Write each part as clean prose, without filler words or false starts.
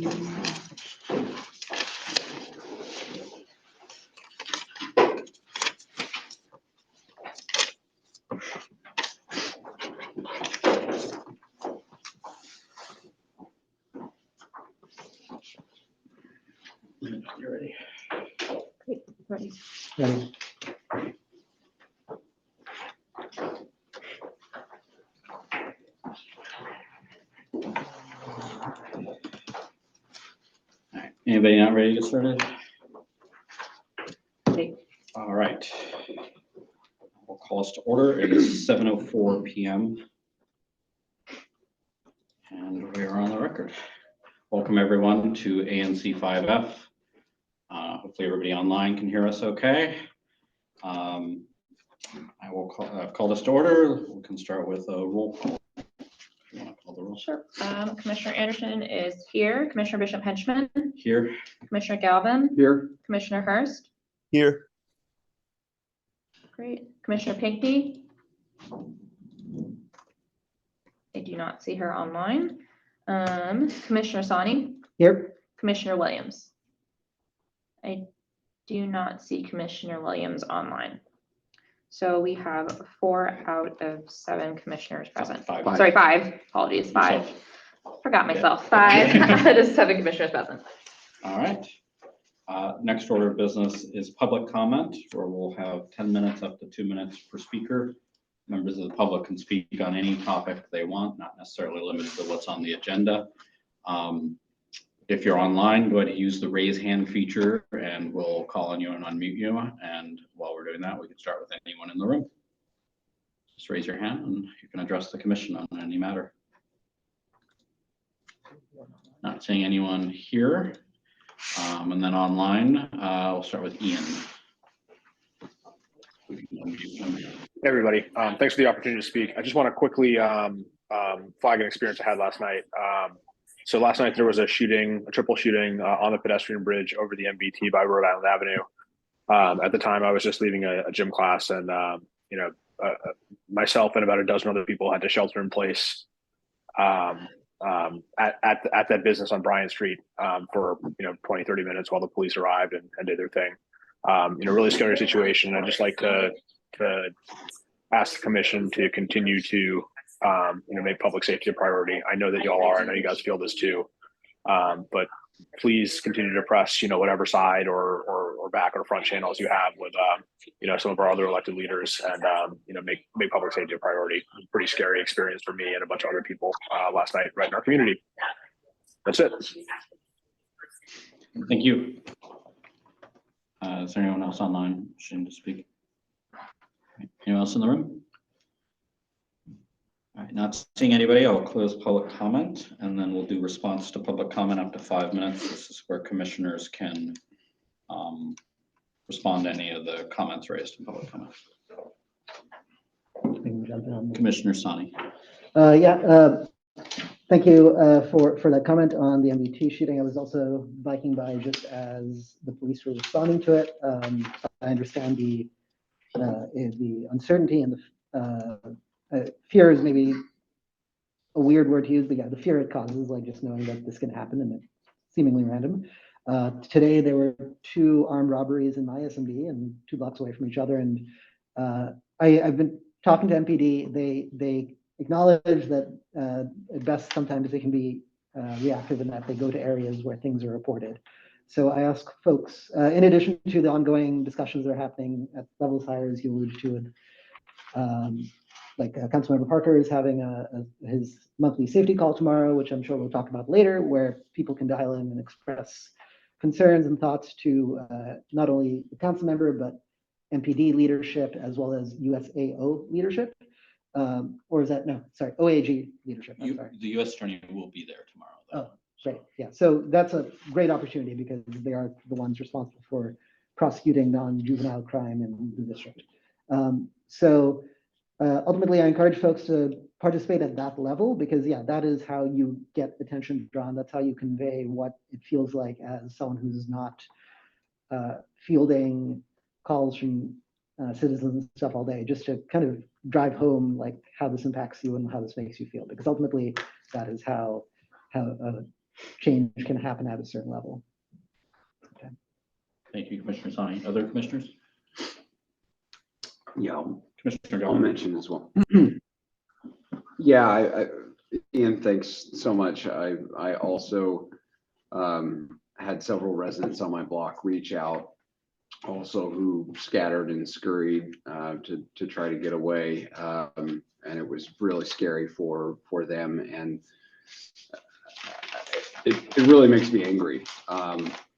You're ready. Great. Ready. Ready. All right. Anybody not ready to get started? Okay. All right. We'll call us to order. It is 7:04 p.m. and we are on the record. Welcome everyone to ANC 5F. Hopefully everybody online can hear us okay. I will call this to order. We can start with a roll call. If you want to call the roll. Sure. Commissioner Anderson is here. Commissioner Bishop Henchman, Here. Commissioner Galvin, Here. Commissioner Hurst. Here. Great. Commissioner Pinckney. I do not see her online. Commissioner Sani, Here. Commissioner Williams. I do not see Commissioner Williams online. So we have 4 out of 7 commissioners present. Five. Sorry, 5. Apologies, 5. Yourself. Forgot myself. 5 out of 7 commissioners present. All right. Next order of business is public comment, where we'll have 10 minutes up to 2 minutes per speaker. Members of the public can speak on any topic they want, not necessarily limited to what's on the agenda. If you're online, go ahead and use the raise hand feature and we'll call on you and unmute you. And while we're doing that, we can start with anyone in the room. Just raise your hand and you can address the commission on any matter. Not seeing anyone here. And then online, we'll start with Ian. Hey everybody, thanks for the opportunity to speak. I just want to quickly flag an experience I had last night. So last night there was a triple shooting on the pedestrian bridge over the MBT by Rhode Island Avenue. At the time I was just leaving a gym class and, myself and about a dozen other people had to shelter in place at that business on Bryant Street for 20, 30 minutes while the police arrived and did their thing. Really scary situation. I'd just like to ask the commission to continue to make public safety a priority. I know that y'all are. I know you guys feel this too. But please continue to press whatever side or back or front channels you have with some of our other elected leaders and make public safety a priority. Pretty scary experience for me and a bunch of other people last night right in our community. That's it. Thank you. Is there anyone else online wishing to speak? Anyone else in the room? All right, not seeing anybody, I'll close public comment and then we'll do response to public comment up to 5 minutes. This is where commissioners can respond to any of the comments raised in public comment. Commissioner Sani. Thank you for that comment on the MBT shooting. I was also biking by just as the police were responding to it. I understand the uncertainty and the fear is maybe a weird word to use, but yeah, the fear it causes, like just knowing that this can happen and it's seemingly random. Today there were 2 armed robberies in my SMD and 2 blocks away from each other, and I've been talking to MPD. They acknowledge that at best sometimes they can be reactive in that they go to areas where things are reported. So I ask folks, in addition to the ongoing discussions that are happening at levels higher, as you alluded to, Councilmember Parker is having his monthly safety call tomorrow, which I'm sure we'll talk about later, where people can dial in and express concerns and thoughts to not only the council member, but MPD leadership, as well as USAO leadership. Or is that, no, sorry, OAG leadership. I'm sorry. The U.S. Attorney will be there tomorrow, though. Oh, great. Yeah, so that's a great opportunity because they are the ones responsible for prosecuting non-juvenile crime in the district. Ultimately, I encourage folks to participate at that level because, yeah, that is how you get attention drawn. That's how you convey what it feels like as someone who's not fielding calls from citizens and stuff all day, just to kind of drive home like how this impacts you and how this makes you feel. Because ultimately, that is how change can happen at a certain level. Thank you, Commissioner Sani. Other commissioners? Yeah, Commissioner I'll John? mention as well. Yeah, Ian, thanks so much. I also had several residents on my block reach out also who scattered and scurried to try to get away. And it was really scary for them. And it really makes me angry.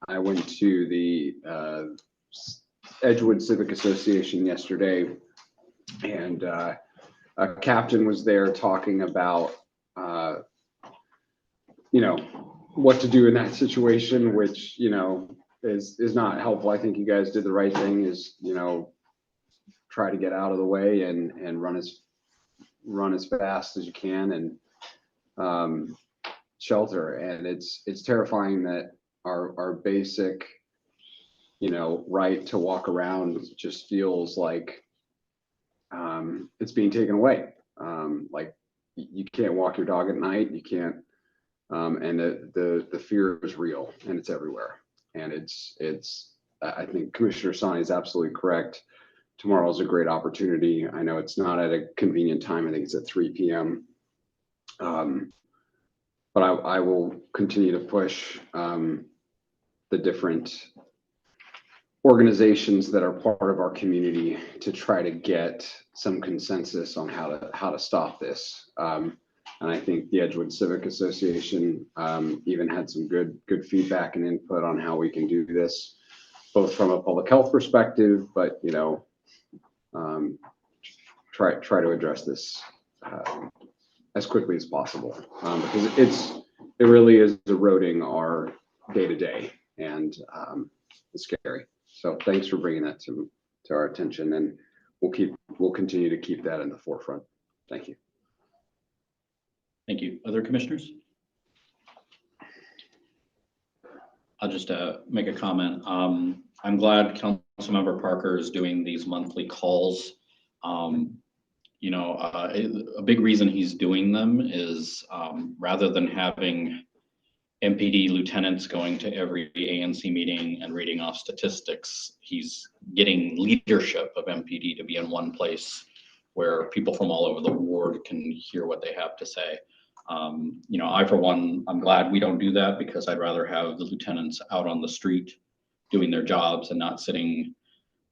I went to the Edgewood Civic Association yesterday, and a captain was there talking about, what to do in that situation, which, is not helpful. I think you guys did the right thing is, try to get out of the way and run as fast as you can and shelter. And it's terrifying that our basic, right to walk around just feels like it's being taken away. Like you can't walk your dog at night. You can't, and the fear is real and it's everywhere. And I think Commissioner Sani is absolutely correct. Tomorrow is a great opportunity. I know it's not at a convenient time. I think it's at 3 p.m. But I will continue to push the different organizations that are part of our community to try to get some consensus on how to stop this. And I think the Edgewood Civic Association even had some good feedback and input on how we can do this, both from a public health perspective, but try to address this as quickly as possible, because it really is eroding our day to day, and it's scary. So thanks for bringing that to our attention, and we'll continue to keep that in the forefront. Thank you. Thank you. Other commissioners? I'll just make a comment. I'm glad Councilmember Parker is doing these monthly calls. A big reason he's doing them is rather than having MPD lieutenants going to every ANC meeting and reading off statistics, he's getting leadership of MPD to be in one place where people from all over the ward can hear what they have to say. I, for one, I'm glad we don't do that, because I'd rather have the lieutenants out on the street doing their jobs and not sitting,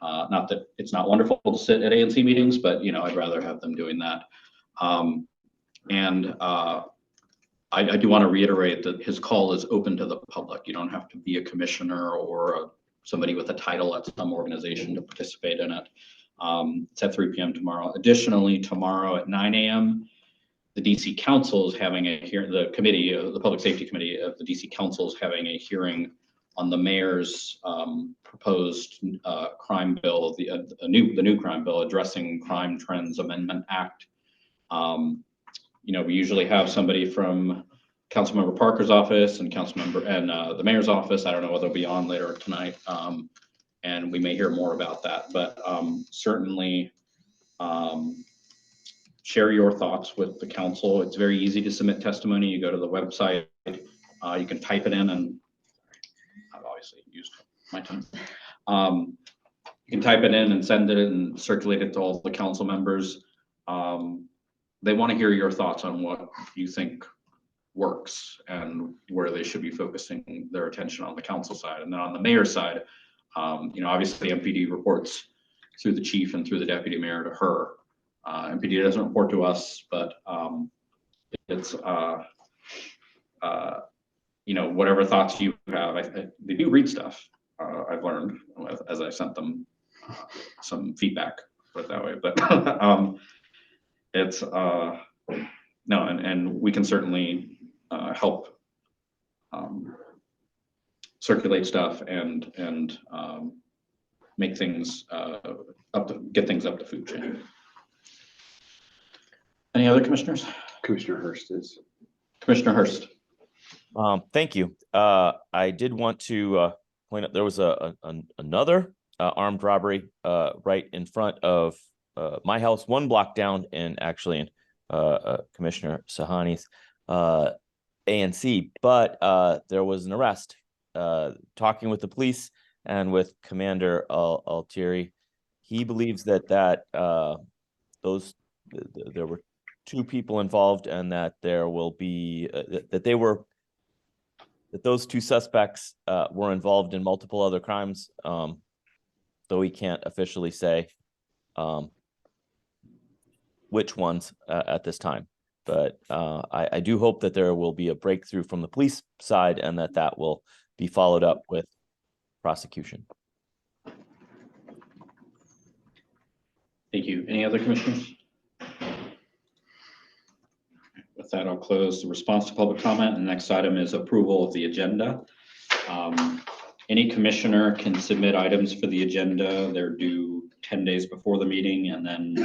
not that it's not wonderful to sit at ANC meetings, but, I'd rather have them doing that. I do want to reiterate that his call is open to the public. You don't have to be a commissioner or somebody with a title at some organization to participate in it. It's at 3 p.m. tomorrow. Additionally, tomorrow at 9 a.m., the DC Council is having a hearing. The committee, the Public Safety Committee of the DC Council is having a hearing on the mayor's proposed crime bill, the new crime bill, Addressing Crime Trends Amendment Act. We usually have somebody from Councilmember Parker's office and the mayor's office. I don't know whether they'll be on later tonight, and we may hear more about that. But certainly, share your thoughts with the council. It's very easy to submit testimony. You go to the website, you can type it in, and I've obviously used my time. You can type it in and send it and circulate it to all the council members. They want to hear your thoughts on what you think works and where they should be focusing their attention on the council side. And then on the mayor's side, obviously MPD reports through the chief and through the deputy mayor to her. MPD doesn't report to us, but it's whatever thoughts you have. They do read stuff. I've learned as I sent them some feedback, put it that way. But it's no, and we can certainly help circulate stuff and make things get things up the food chain. Any other commissioners? Commissioner Hurst is. Commissioner Hurst. Thank you. I did want to point out there was another armed robbery right in front of my house, 1 block down, and actually in Commissioner Sahani's. ANC, but there was an arrest. Talking with the police and with Commander Altieri, he believes that there were two people involved, and that there will be that those two suspects were involved in multiple other crimes, though he can't officially say which ones at this time. But I do hope that there will be a breakthrough from the police side, and that will be followed up with prosecution. Thank you. Any other commissioners? With that, I'll close the response to public comment. And the next item is approval of the agenda. Any commissioner can submit items for the agenda. They're due 10 days before the meeting, and then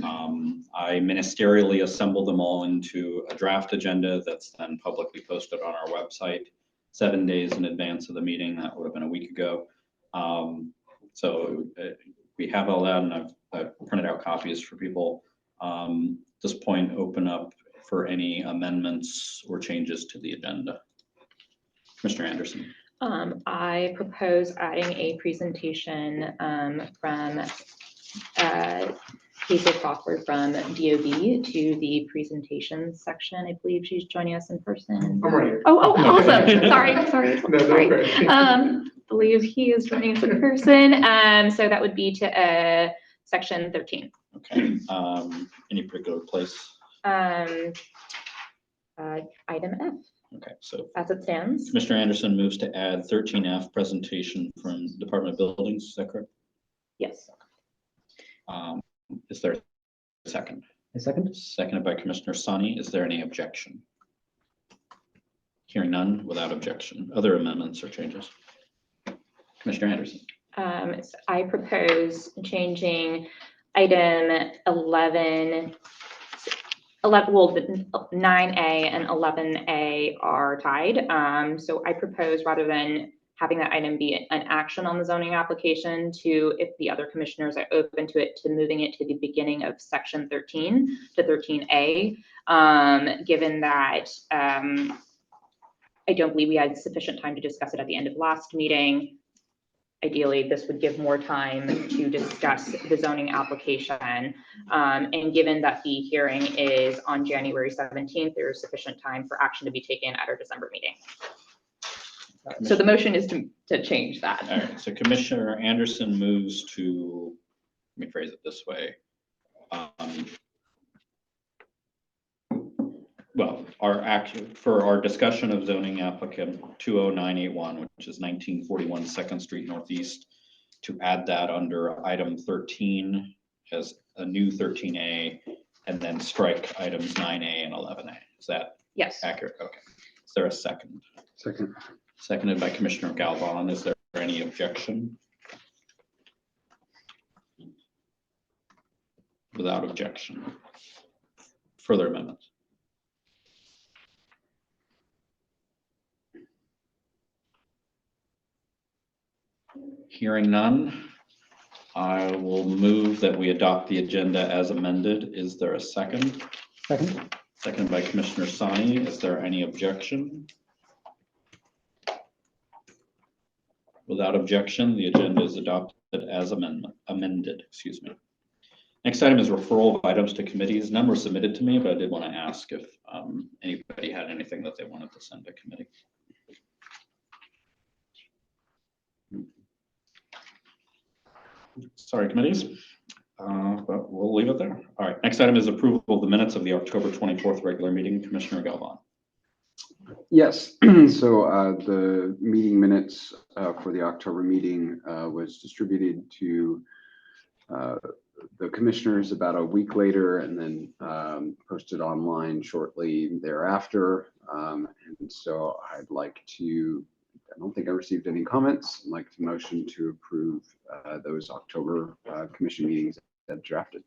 I ministerially assemble them all into a draft agenda that's then publicly posted on our website 7 days in advance of the meeting. That would have been a week ago. So we have all that, and I've printed out copies for people. At this point, open up for any amendments or changes to the agenda. Commissioner Anderson. I propose adding a presentation from Hazel Crawford from DOB to the presentation section. I believe she's joining us in person. Oh, awesome. Sorry. Believe he is joining us in person. So that would be to section 13. Okay. Any particular place? Item F. Okay, so As it stands. Commissioner Anderson moves to add 13F presentation from Department of Buildings. Is that correct? Yes. Is there a second? A second? Seconded by Commissioner Sani. Is there any objection? Hearing none, without objection. Other amendments or changes? Commissioner Anderson. So I propose changing item 11, well, the 9A and 11A are tied. So I propose, rather than having that item be an action on the zoning application, to, if the other commissioners are open to it, to moving it to the beginning of section 13 to 13A, given that I don't believe we had sufficient time to discuss it at the end of last meeting. Ideally, this would give more time to discuss the zoning application. And given that the hearing is on January 17th, there is sufficient time for action to be taken at our December meeting. So the motion is to change that. All right, so Commissioner Anderson moves to, let me phrase it this way. Well, our action for our discussion of zoning applicant 20981, which is 1941 2nd Street Northeast, to add that under item 13 as a new 13A, and then strike items 9A and 11A. Is that Yes. accurate? Okay. Is there a second? Second. Seconded by Commissioner Galvin. Is there any objection? Without objection. Further amendments? Hearing none, I will move that we adopt the agenda as amended. Is there a second? Second? Seconded by Commissioner Sani. Is there any objection? Without objection, the agenda is adopted as amended. Excuse me. Next item is referral of items to committees. None were submitted to me, but I did want to ask if anybody had anything that they wanted to send to committee. Sorry, committees, but we'll leave it there. All right, next item is approval of the minutes of the October 24th regular meeting. Commissioner Galvin. Yes, so the meeting minutes for the October meeting was distributed to the commissioners about a week later, and then posted online shortly thereafter. And so I'd like to, I don't think I received any comments. I'd like to motion to approve those October commission meetings as drafted.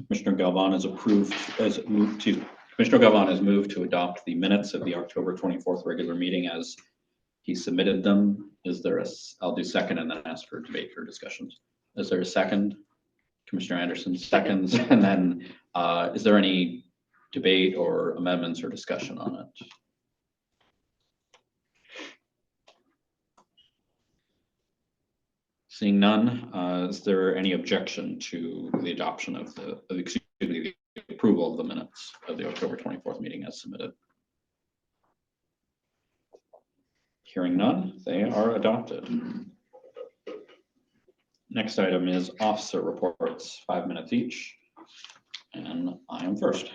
Commissioner Galvin has approved, as moved to, Commissioner Galvin has moved to adopt the minutes of the October 24th regular meeting as he submitted them. Is there a, I'll do second and then ask for debate or discussions. Is there a second? Commissioner Anderson seconds, and then is there any debate or amendments or discussion on it? Seeing none, is there any objection to the adoption of excuse me, the approval of the minutes of the October 24th meeting as submitted? Hearing none, they are adopted. Next item is officer reports, 5 minutes each. And I am first.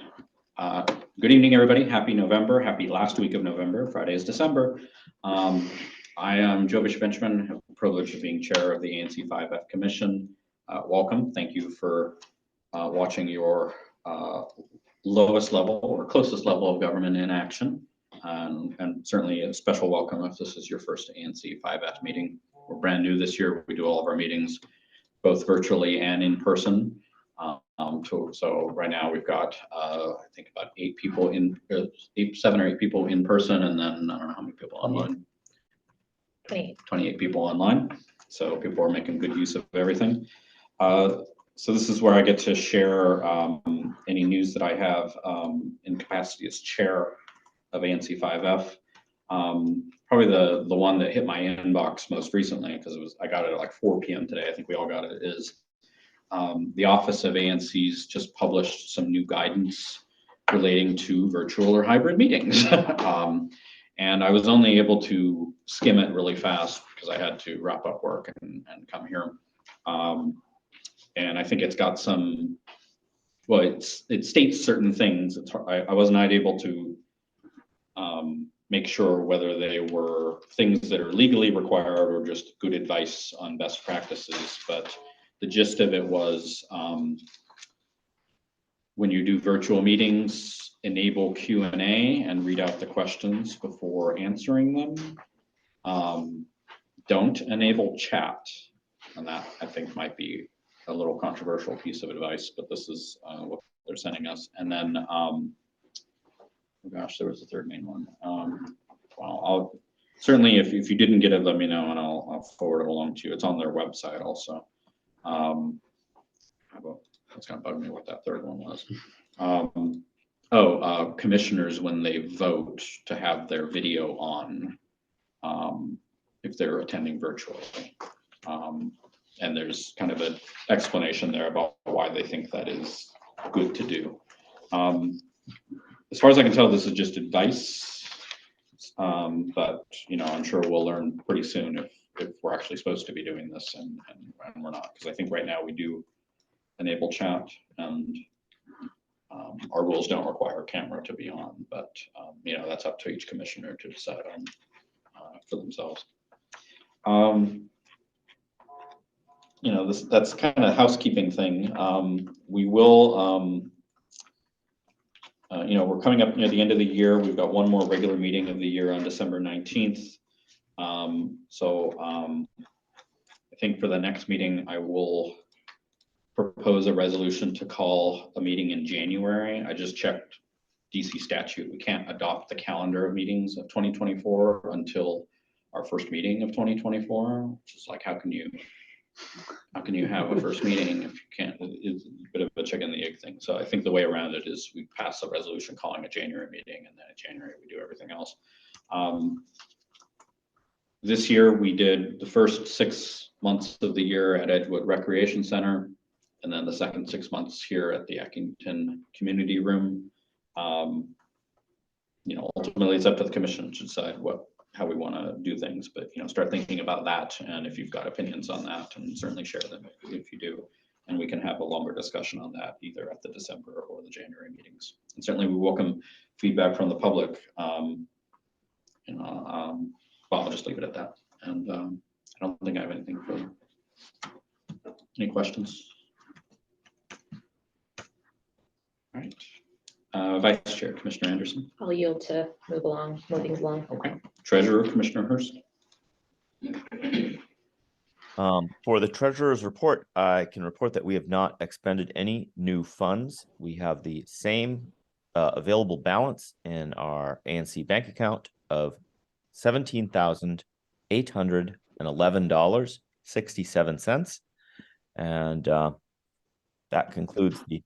Good evening, everybody. Happy November. Happy last week of November. Friday is December. I am Joe Bishop Benjamin, have the privilege of being chair of the ANC 5F Commission. Welcome. Thank you for watching your lowest level or closest level of government in action. And certainly a special welcome if this is your first ANC 5F meeting. We're brand new this year. We do all of our meetings both virtually and in person. So right now we've got, I think about 8 people in, 7 or 8 people in person, and then I don't know how many people online. 28 people online. So people are making good use of everything. So this is where I get to share any news that I have in capacity as chair of ANC 5F. Probably the one that hit my inbox most recently, because I got it at like 4 p.m. today. I think we all got it. Is the Office of ANC's just published some new guidance relating to virtual or hybrid meetings. And I was only able to skim it really fast because I had to wrap up work and come here. And I think it's got some, well, it states certain things. I was not able to make sure whether they were things that are legally required or just good advice on best practices. But the gist of it was when you do virtual meetings, enable Q&A and read out the questions before answering them. Don't enable chat. And that I think might be a little controversial piece of advice, but this is what they're sending us. And then, oh gosh, there was a third main one. Well, I'll certainly, if you didn't get it, let me know and I'll forward it along to you. It's on their website also. That's gonna bug me what that third one was. Commissioners, when they vote, to have their video on if they're attending virtually. And there's kind of an explanation there about why they think that is good to do. As far as I can tell, this is just advice, but I'm sure we'll learn pretty soon if we're actually supposed to be doing this and we're not, because I think right now we do enable chat, and our rules don't require camera to be on, but that's up to each commissioner to decide on for themselves. That's kind of a housekeeping thing. We will, we're coming up near the end of the year. We've got one more regular meeting of the year on December 19th. I think for the next meeting, I will propose a resolution to call a meeting in January. I just checked DC statute. We can't adopt the calendar of meetings of 2024 until our first meeting of 2024, which is like, how can you have a first meeting if you can't? It's a bit of a chicken and the egg thing. So I think the way around it is we pass a resolution calling a January meeting, and then in January we do everything else. This year we did the first 6 months of the year at Edgewood Recreation Center, and then the second 6 months here at the Eckington Community Room. Ultimately it's up to the commission to decide how we want to do things, but start thinking about that, and if you've got opinions on that, and certainly share them if you do, and we can have a longer discussion on that either at the December or the January meetings. And certainly we welcome feedback from the public. I'll just leave it at that, and I don't think I have anything further. Any questions? All right. Vice Chair, Commissioner Anderson. I'll yield to move things along. Okay. Treasurer, Commissioner Hurst. For the treasurer's report, I can report that we have not expended any new funds. We have the same available balance in our ANC bank account of $17,811.67. And that concludes the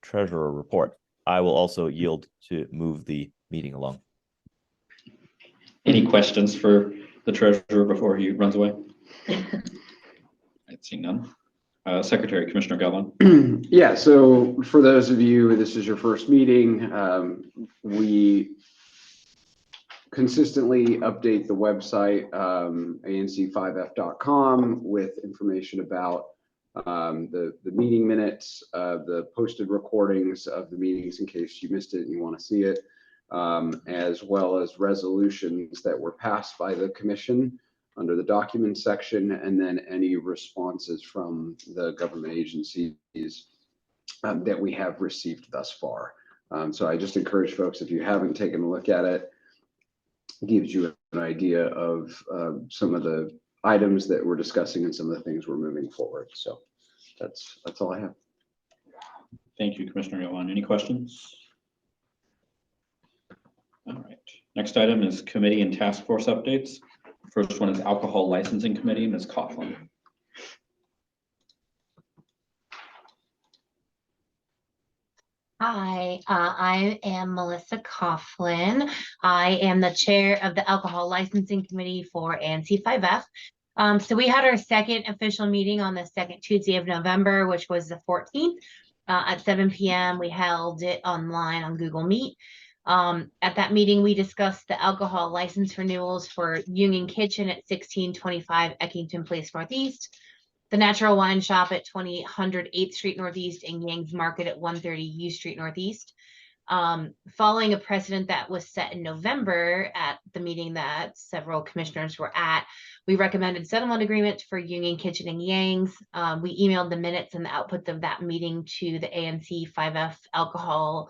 treasurer report. I will also yield to move the meeting along. Any questions for the treasurer before he runs away? Right, seeing none. Secretary, Commissioner Gelman. Yeah, so for those of you, this is your first meeting, we consistently update the website, anc5f.com, with information about the meeting minutes, the posted recordings of the meetings in case you missed it and you want to see it, as well as resolutions that were passed by the commission under the documents section, and then any responses from the government agencies that we have received thus far. So I just encourage folks, if you haven't taken a look at it, it gives you an idea of some of the items that we're discussing and some of the things we're moving forward. So that's all I have. Thank you, Commissioner Gelman. Any questions? All right. Next item is committee and task force updates. First one is Alcohol Licensing Committee, Ms. Coughlin. Hi, I am Melissa Coughlin. I am the chair of the Alcohol Licensing Committee for ANC5F. So we had our second official meeting on the second Tuesday of November, which was the 14th at 7 p.m. We held it online on Google Meet. At that meeting, we discussed the alcohol license renewals for Union Kitchen at 1625 Eckington Place Northeast, the Natural Wine Shop at 2000 8th Street Northeast, and Yang's Market at 130 U Street Northeast. Following a precedent that was set in November at the meeting that several commissioners were at, we recommended settlement agreements for Union Kitchen and Yang's. We emailed the minutes and the outputs of that meeting to the ANC5F Alcohol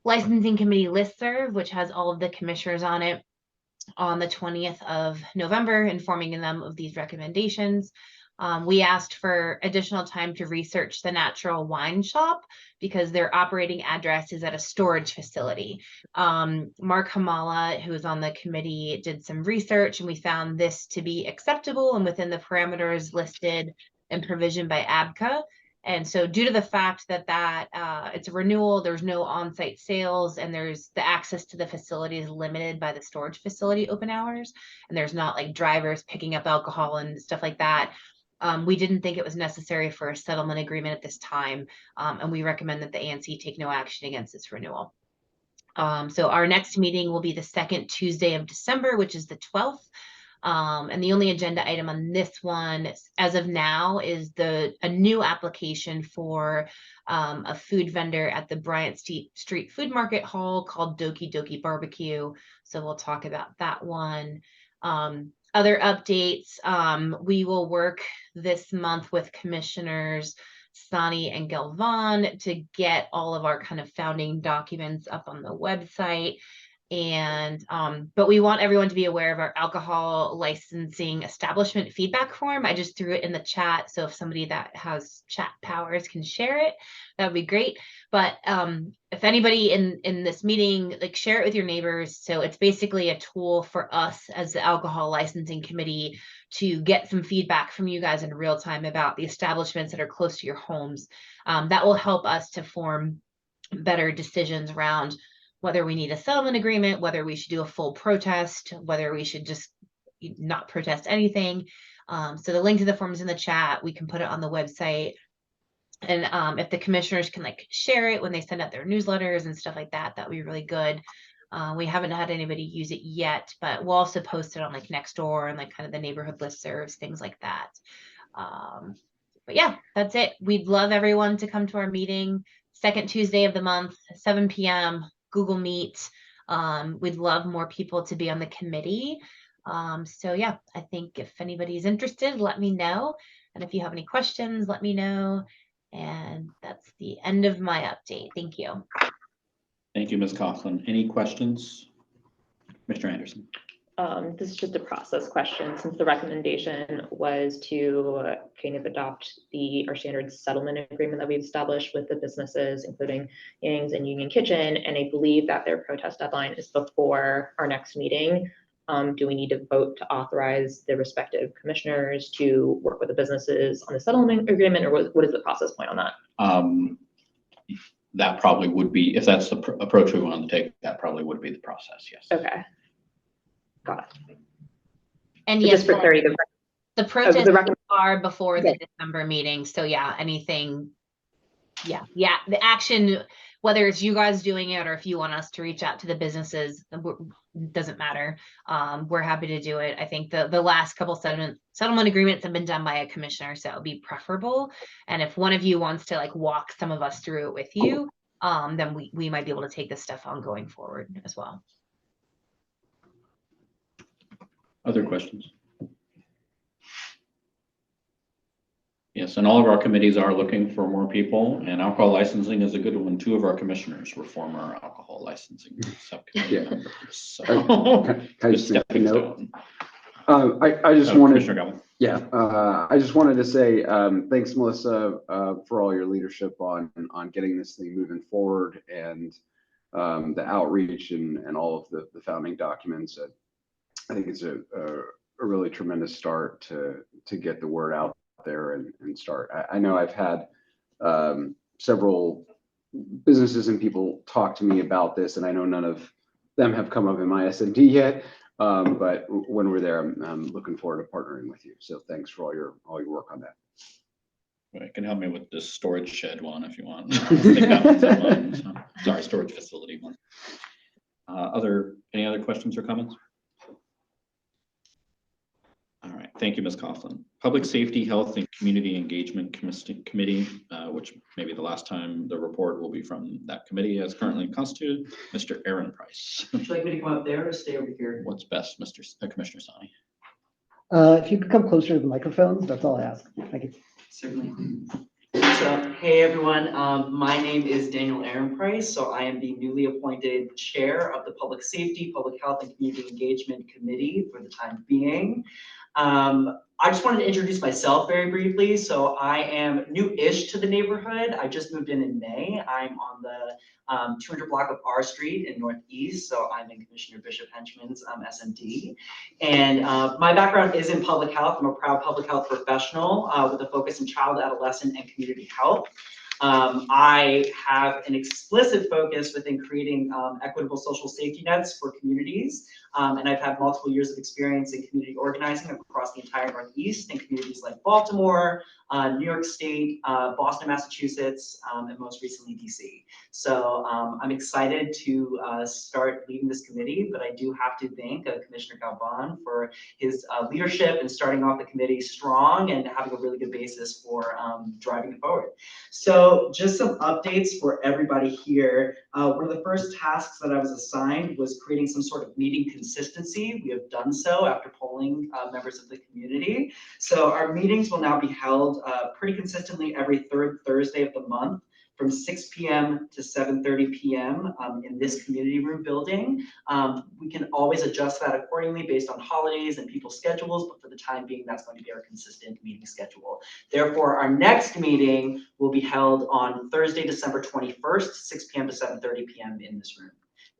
Licensing Committee listserv, which has all of the commissioners on it, on the 20th of November, informing them of these recommendations. We asked for additional time to research the Natural Wine Shop because their operating address is at a storage facility. Mark Hamala, who was on the committee, did some research, and we found this to be acceptable and within the parameters listed and provisioned by ABCA. And so due to the fact that it's a renewal, there's no on-site sales, and there's the access to the facility is limited by the storage facility open hours, and there's not like drivers picking up alcohol and stuff like that. We didn't think it was necessary for a settlement agreement at this time, and we recommend that the ANC take no action against this renewal. So our next meeting will be the second Tuesday of December, which is the 12th. And the only agenda item on this one, as of now, is a new application for a food vendor at the Bryant Street Food Market Hall called Doki Doki Barbecue. So we'll talk about that one. Other updates, we will work this month with Commissioners Sani and Galvan to get all of our kind of founding documents up on the website. And but we want everyone to be aware of our alcohol licensing establishment feedback form. I just threw it in the chat, so if somebody that has chat powers can share it, that would be great. But if anybody in this meeting, like, share it with your neighbors. So it's basically a tool for us as the Alcohol Licensing Committee to get some feedback from you guys in real time about the establishments that are close to your homes. That will help us to form better decisions around whether we need a settlement agreement, whether we should do a full protest, whether we should just not protest anything. So the link to the form is in the chat. We can put it on the website. And if the commissioners can like share it when they send out their newsletters and stuff like that, that would be really good. We haven't had anybody use it yet, but we'll also post it on like Nextdoor and like kind of the neighborhood listservs, things like that. But yeah, that's it. We'd love everyone to come to our meeting, second Tuesday of the month, 7 p.m. Google Meet. We'd love more people to be on the committee. So yeah, I think if anybody's interested, let me know. And if you have any questions, let me know. And that's the end of my update. Thank you. Thank you, Ms. Coughlin. Any questions? Mr. Anderson. This is just a process question, since the recommendation was to kind of adopt our standard settlement agreement that we've established with the businesses, including Yang's and Union Kitchen, and I believe that their protest deadline is before our next meeting. Do we need to vote to authorize the respective commissioners to work with the businesses on the settlement agreement, or what is the process point on that? That probably would be, if that's the approach we wanted to take, that probably would be the process, yes. Okay. Got it. And Just yes, for clarity, The protests recommend- are before the Okay. December meeting, so yeah, anything. Yeah, the action, whether it's you guys doing it or if you want us to reach out to the businesses, doesn't matter. We're happy to do it. I think the last couple settlement agreements have been done by a commissioner, so it'd be preferable. And if one of you wants to like walk some of us through it with you, then we might be able to take this stuff on going forward as well. Other questions? Yes, and all of our committees are looking for more people, and alcohol licensing is a good one. 2 of our commissioners were former alcohol licensing subcommittee Yeah. members. So Can I good just make a stepping note? stone. I just wanted, Commissioner Gowan. yeah, I just wanted to say, thanks, Melissa, for all your leadership on getting this thing moving forward and the outreach and all of the founding documents. I think it's a really tremendous start to get the word out there and start. I know I've had several businesses and people talk to me about this, and I know none of them have come up in my SMD yet. But when we're there, I'm looking forward to partnering with you. So thanks for all your work on that. You can help me with this storage shed one if you want. I think that one's in mine, so. Sorry, storage facility one. Any other questions or comments? All right, thank you, Ms. Coughlin. Public Safety, Health, and Community Engagement Committee, which may be the last time the report will be from that committee as currently constituted. Mr. Aaron Price. Would you like me to come up there or stay over here? What's best, Commissioner Sani? If you could come closer to the microphones, that's all I ask. Thank you. Certainly. So, hey everyone, my name is Daniel Aaron Price. So I am the newly appointed chair of the Public Safety, Public Health, and Community Engagement Committee for the time being. I just wanted to introduce myself very briefly. So I am new-ish to the neighborhood. I just moved in May. I'm on the 200 block of R Street in Northeast. So I'm in Commissioner Bishop Henchman's SMD. And my background is in public health. I'm a proud public health professional with a focus in child, adolescent, and community health. I have an explicit focus within creating equitable social safety nets for communities. And I've had multiple years of experience in community organizing across the entire Northeast in communities like Baltimore, New York State, Boston, Massachusetts, and most recently DC. So I'm excited to start leading this committee, but I do have to thank Commissioner Galvan for his leadership and starting off the committee strong and having a really good basis for driving it forward. So just some updates for everybody here. One of the first tasks that I was assigned was creating some sort of meeting consistency. We have done so after polling members of the community. So our meetings will now be held pretty consistently every third Thursday of the month from 6 p.m. to 7:30 p.m. In this community room building. We can always adjust that accordingly based on holidays and people's schedules, but for the time being, that's going to be our consistent meeting schedule. Therefore, our next meeting will be held on Thursday, December 21st, 6 p.m. to 7:30 p.m. in this room.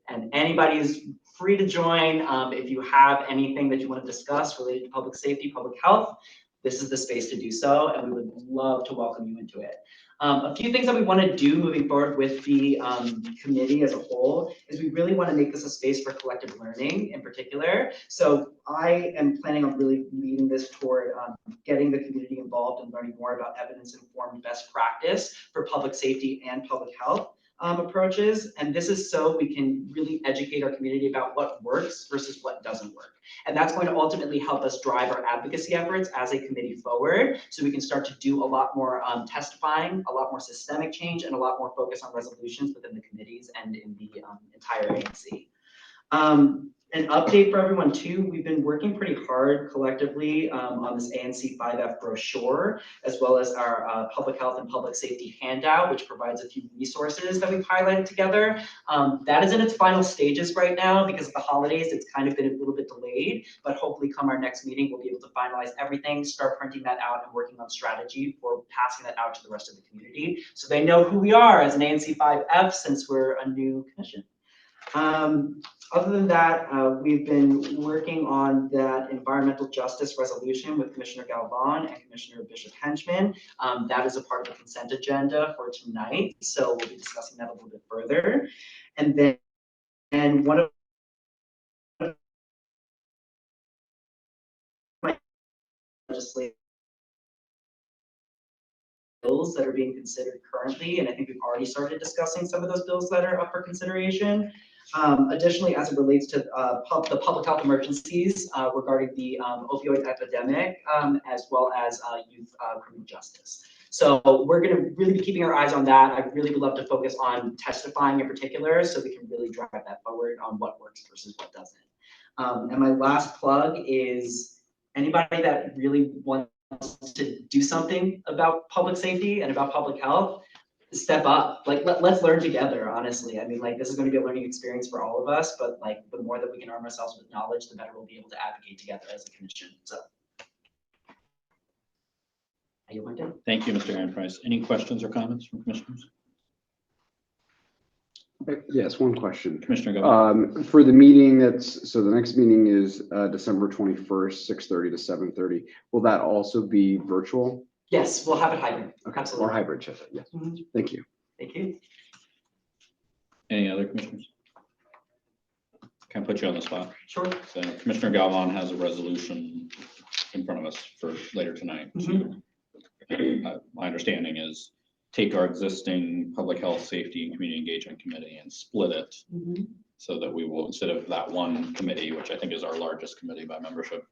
And anybody is free to join. If you have anything that you want to discuss related to public safety, public health, this is the space to do so, and we would love to welcome you into it. A few things that we want to do moving forward with the committee as a whole is we really want to make this a space for collective learning in particular. So I am planning on really leading this toward getting the community involved and learning more about evidence-informed best practice for public safety and public health approaches. And this is so we can really educate our community about what works versus what doesn't work. And that's going to ultimately help us drive our advocacy efforts as a committee forward, so we can start to do a lot more testifying, a lot more systemic change, and a lot more focus on resolutions within the committees and in the entire ANC. An update for everyone too, we've been working pretty hard collectively on this ANC 5F brochure, as well as our public health and public safety handout, which provides a few resources that we've highlighted together. That is in its final stages right now because of the holidays. It's kind of been a little bit delayed, but hopefully come our next meeting, we'll be able to finalize everything, start printing that out and working on strategy for passing that out to the rest of the community, so they know who we are as an ANC 5F since we're a new commission. Other than that, we've been working on that environmental justice resolution with Commissioner Galvan and Commissioner Bishop Henchman. That is a part of the consent agenda for tonight, so we'll be discussing that a little bit further. And then one of my legislative bills that are being considered currently, and I think we've already started discussing some of those bills that are up for consideration. Additionally, as it relates to the public health emergencies regarding the opioid epidemic, as well as youth criminal justice. So we're going to really be keeping our eyes on that. I really would love to focus on testifying in particular, so we can really drive that forward on what works versus what doesn't. And my last plug is anybody that really wants to do something about public safety and about public health, step up. Like, let's learn together, honestly. I mean, like, this is going to be a learning experience for all of us, but like, the more that we can arm ourselves with knowledge, the better we'll be able to advocate together as a commission. So. Thank you, Mr. Aaron Price. Any questions or comments from commissioners? Yes, one question. Commissioner Gilman. For the meeting so the next meeting is December 21st, 6:30 to 7:30. Will that also be virtual? Yes, we'll have it hybrid. Okay, Absolutely. or hybrid, yes. Mhm. Thank you. Thank you. Any other commissioners? Can I put you on the spot? Sure. So Commissioner Galvin has a resolution in front of us for later tonight. My understanding is take our existing public health, safety, and community engagement committee and split it so that we will, instead of that one committee, which I think is our largest committee by membership,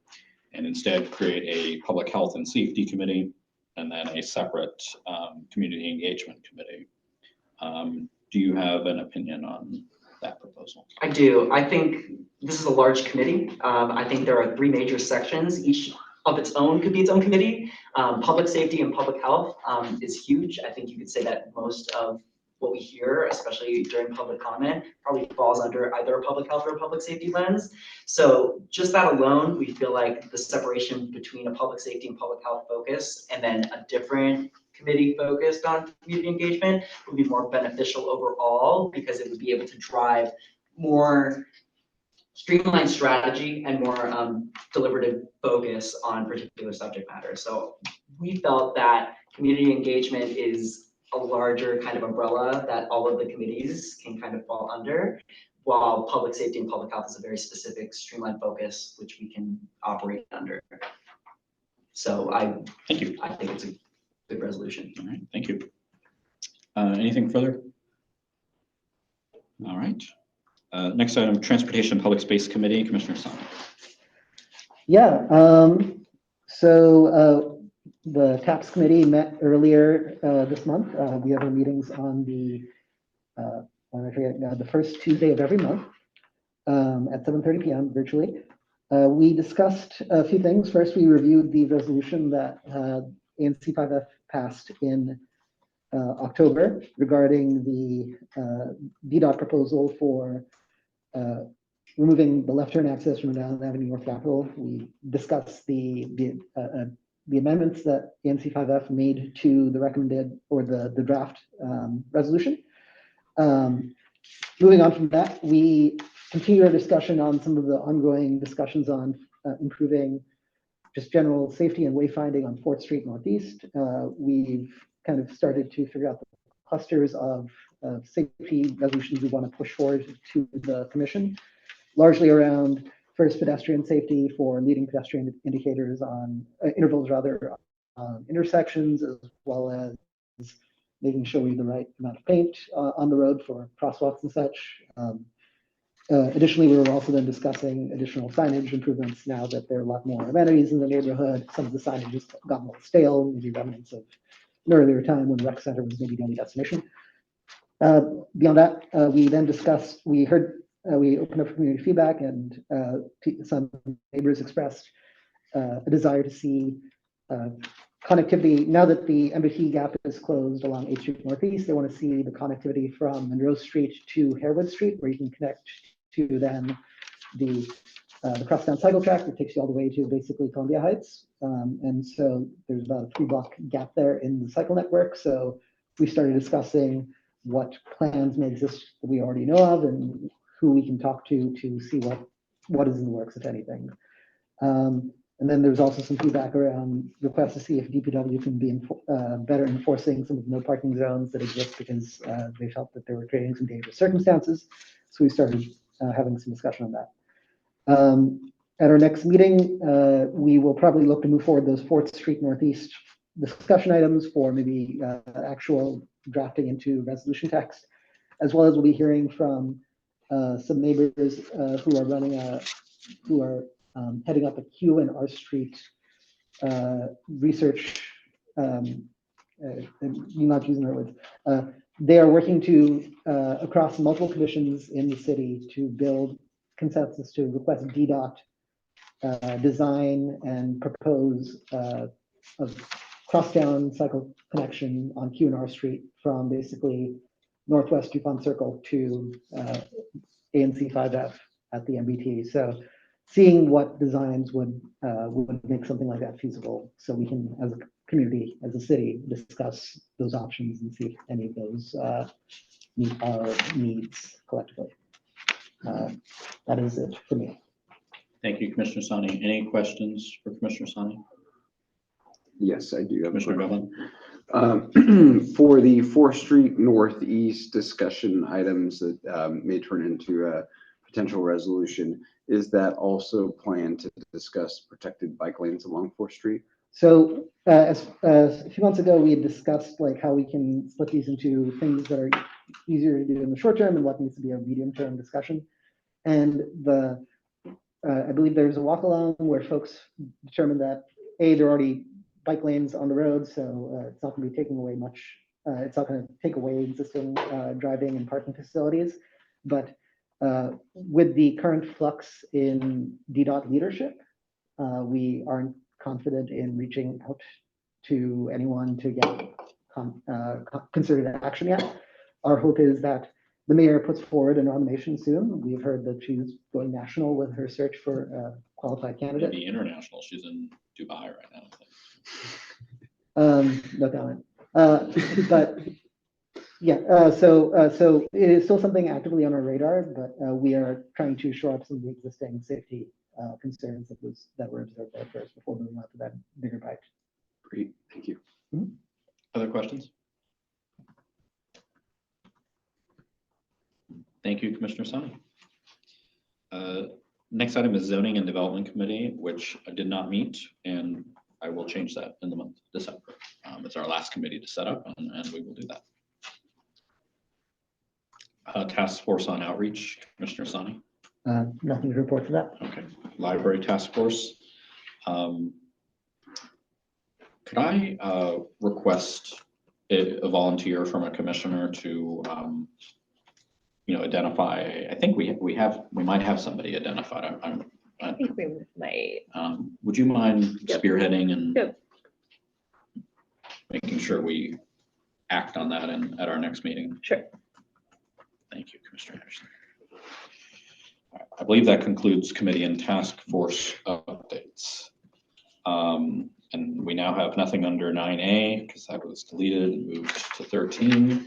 and instead create a public health and safety committee and then a separate community engagement committee. Do you have an opinion on that proposal? I do. I think this is a large committee. I think there are 3 major sections. Each of its own could be its own committee. Public safety and public health is huge. I think you could say that most of what we hear, especially during public comment, probably falls under either a public health or a public safety lens. So just that alone, we feel like the separation between a public safety and public health focus and then a different committee focused on community engagement would be more beneficial overall, because it would be able to drive more streamlined strategy and more deliberative focus on particular subject matter. So we felt that community engagement is a larger kind of umbrella that all of the committees can kind of fall under, while public safety and public health is a very specific streamlined focus, which we can operate under. So Thank you. I think it's a good resolution. All right, thank you. Anything further? All right. Next item, Transportation Public Space Committee, Commissioner Sonic. Yeah, so the TAPS committee met earlier this month. We have our meetings on the first Tuesday of every month at 7:30 p.m. virtually. We discussed a few things. First, we reviewed the resolution that ANC 5F passed in October regarding the DDOT proposal for removing the left turn access from Down Avenue North Capitol. We discussed the amendments that ANC 5F made to the recommended or the draft resolution. Moving on from that, we continued our discussion on some of the ongoing discussions on improving just general safety and wayfinding on 4th Street Northeast. We've kind of started to figure out the clusters of safety resolutions we want to push forward to the commission, largely around first pedestrian safety for leading pedestrian indicators on intervals rather on intersections, as well as making sure we have the right amount of paint on the road for crosswalks and such. Additionally, we were also then discussing additional signage improvements now that there are a lot more amenities in the neighborhood. Some of the signage has gotten a little stale, maybe remnants of an earlier time when the rec center was maybe the only destination. Beyond that, we then discussed, we opened up for community feedback, and some neighbors expressed a desire to see connectivity. Now that the MBT gap is closed along 8th Street Northeast, they want to see the connectivity from Monroe Street to Harewood Street, where you can connect to then the crosstown cycle track that takes you all the way to basically Columbia Heights. And so there's about a 3-block gap there in the cycle network. So we started discussing what plans may exist that we already know of and who we can talk to see what is in the works, if anything. And then there's also some feedback around requests to see if DPW can be better enforcing some of the no parking zones that exist, because they felt that they were creating some dangerous circumstances. So we started having some discussion on that. At our next meeting, we will probably look to move forward those 4th Street Northeast discussion items for maybe actual drafting into resolution text, as well as we'll be hearing from some neighbors who are running heading up a Q and R Street research. I'm not using the words. They are working to across multiple commissions in the city to build consensus to request DDOT design and propose a cross-down cycle connection on Q and R Street from basically Northwest DuPont Circle to ANC 5F at the MBT. So seeing what designs would make something like that feasible, so we can, as a community, as a city, discuss those options and see if any of those meet our needs collectively. That is it for me. Thank you, Commissioner Sani. Any questions for Commissioner Sani? Yes, I do have a Commissioner quick Govan? for the 4th Street Northeast discussion items that may turn into a potential resolution, is that also planned to discuss protected bike lanes along 4th Street? So as a few months ago, we had discussed like how we can split these into things that are easier to do in the short term and what needs to be a medium term discussion. And I believe there's a walk along where folks determined that there are already bike lanes on the road, so it's not going to be taking away much. It's not going to take away existing driving and parking facilities. But with the current flux in DDOT leadership, we aren't confident in reaching out to anyone to get concerted action yet. Our hope is that the mayor puts forward a nomination soon. We've heard that she's going national with her search for a qualified candidate. Maybe international. She's in Dubai right now. No comment. But yeah, so it is still something actively on our radar, but we are trying to shore up some of the existing safety concerns that were observed there first before moving on to that bigger bike. Great, thank you. Other questions? Thank you, Commissioner Sani. Next item is Zoning and Development Committee, which I did not meet, and I will change that in the month of December. It's our last committee to set up, and we will do that. Task Force on Outreach, Commissioner Sani. Nothing to report for that. Okay. Library Task Force. Could I request a volunteer from a commissioner to identify? I think we might have somebody identified. I think we might. Would you mind Yep. spearheading and Yep. making sure we act on that at our next meeting? Sure. Thank you, Commissioner Anderson. All right, I believe that concludes committee and task force updates. And we now have nothing under 9A because that was deleted and moved to 13.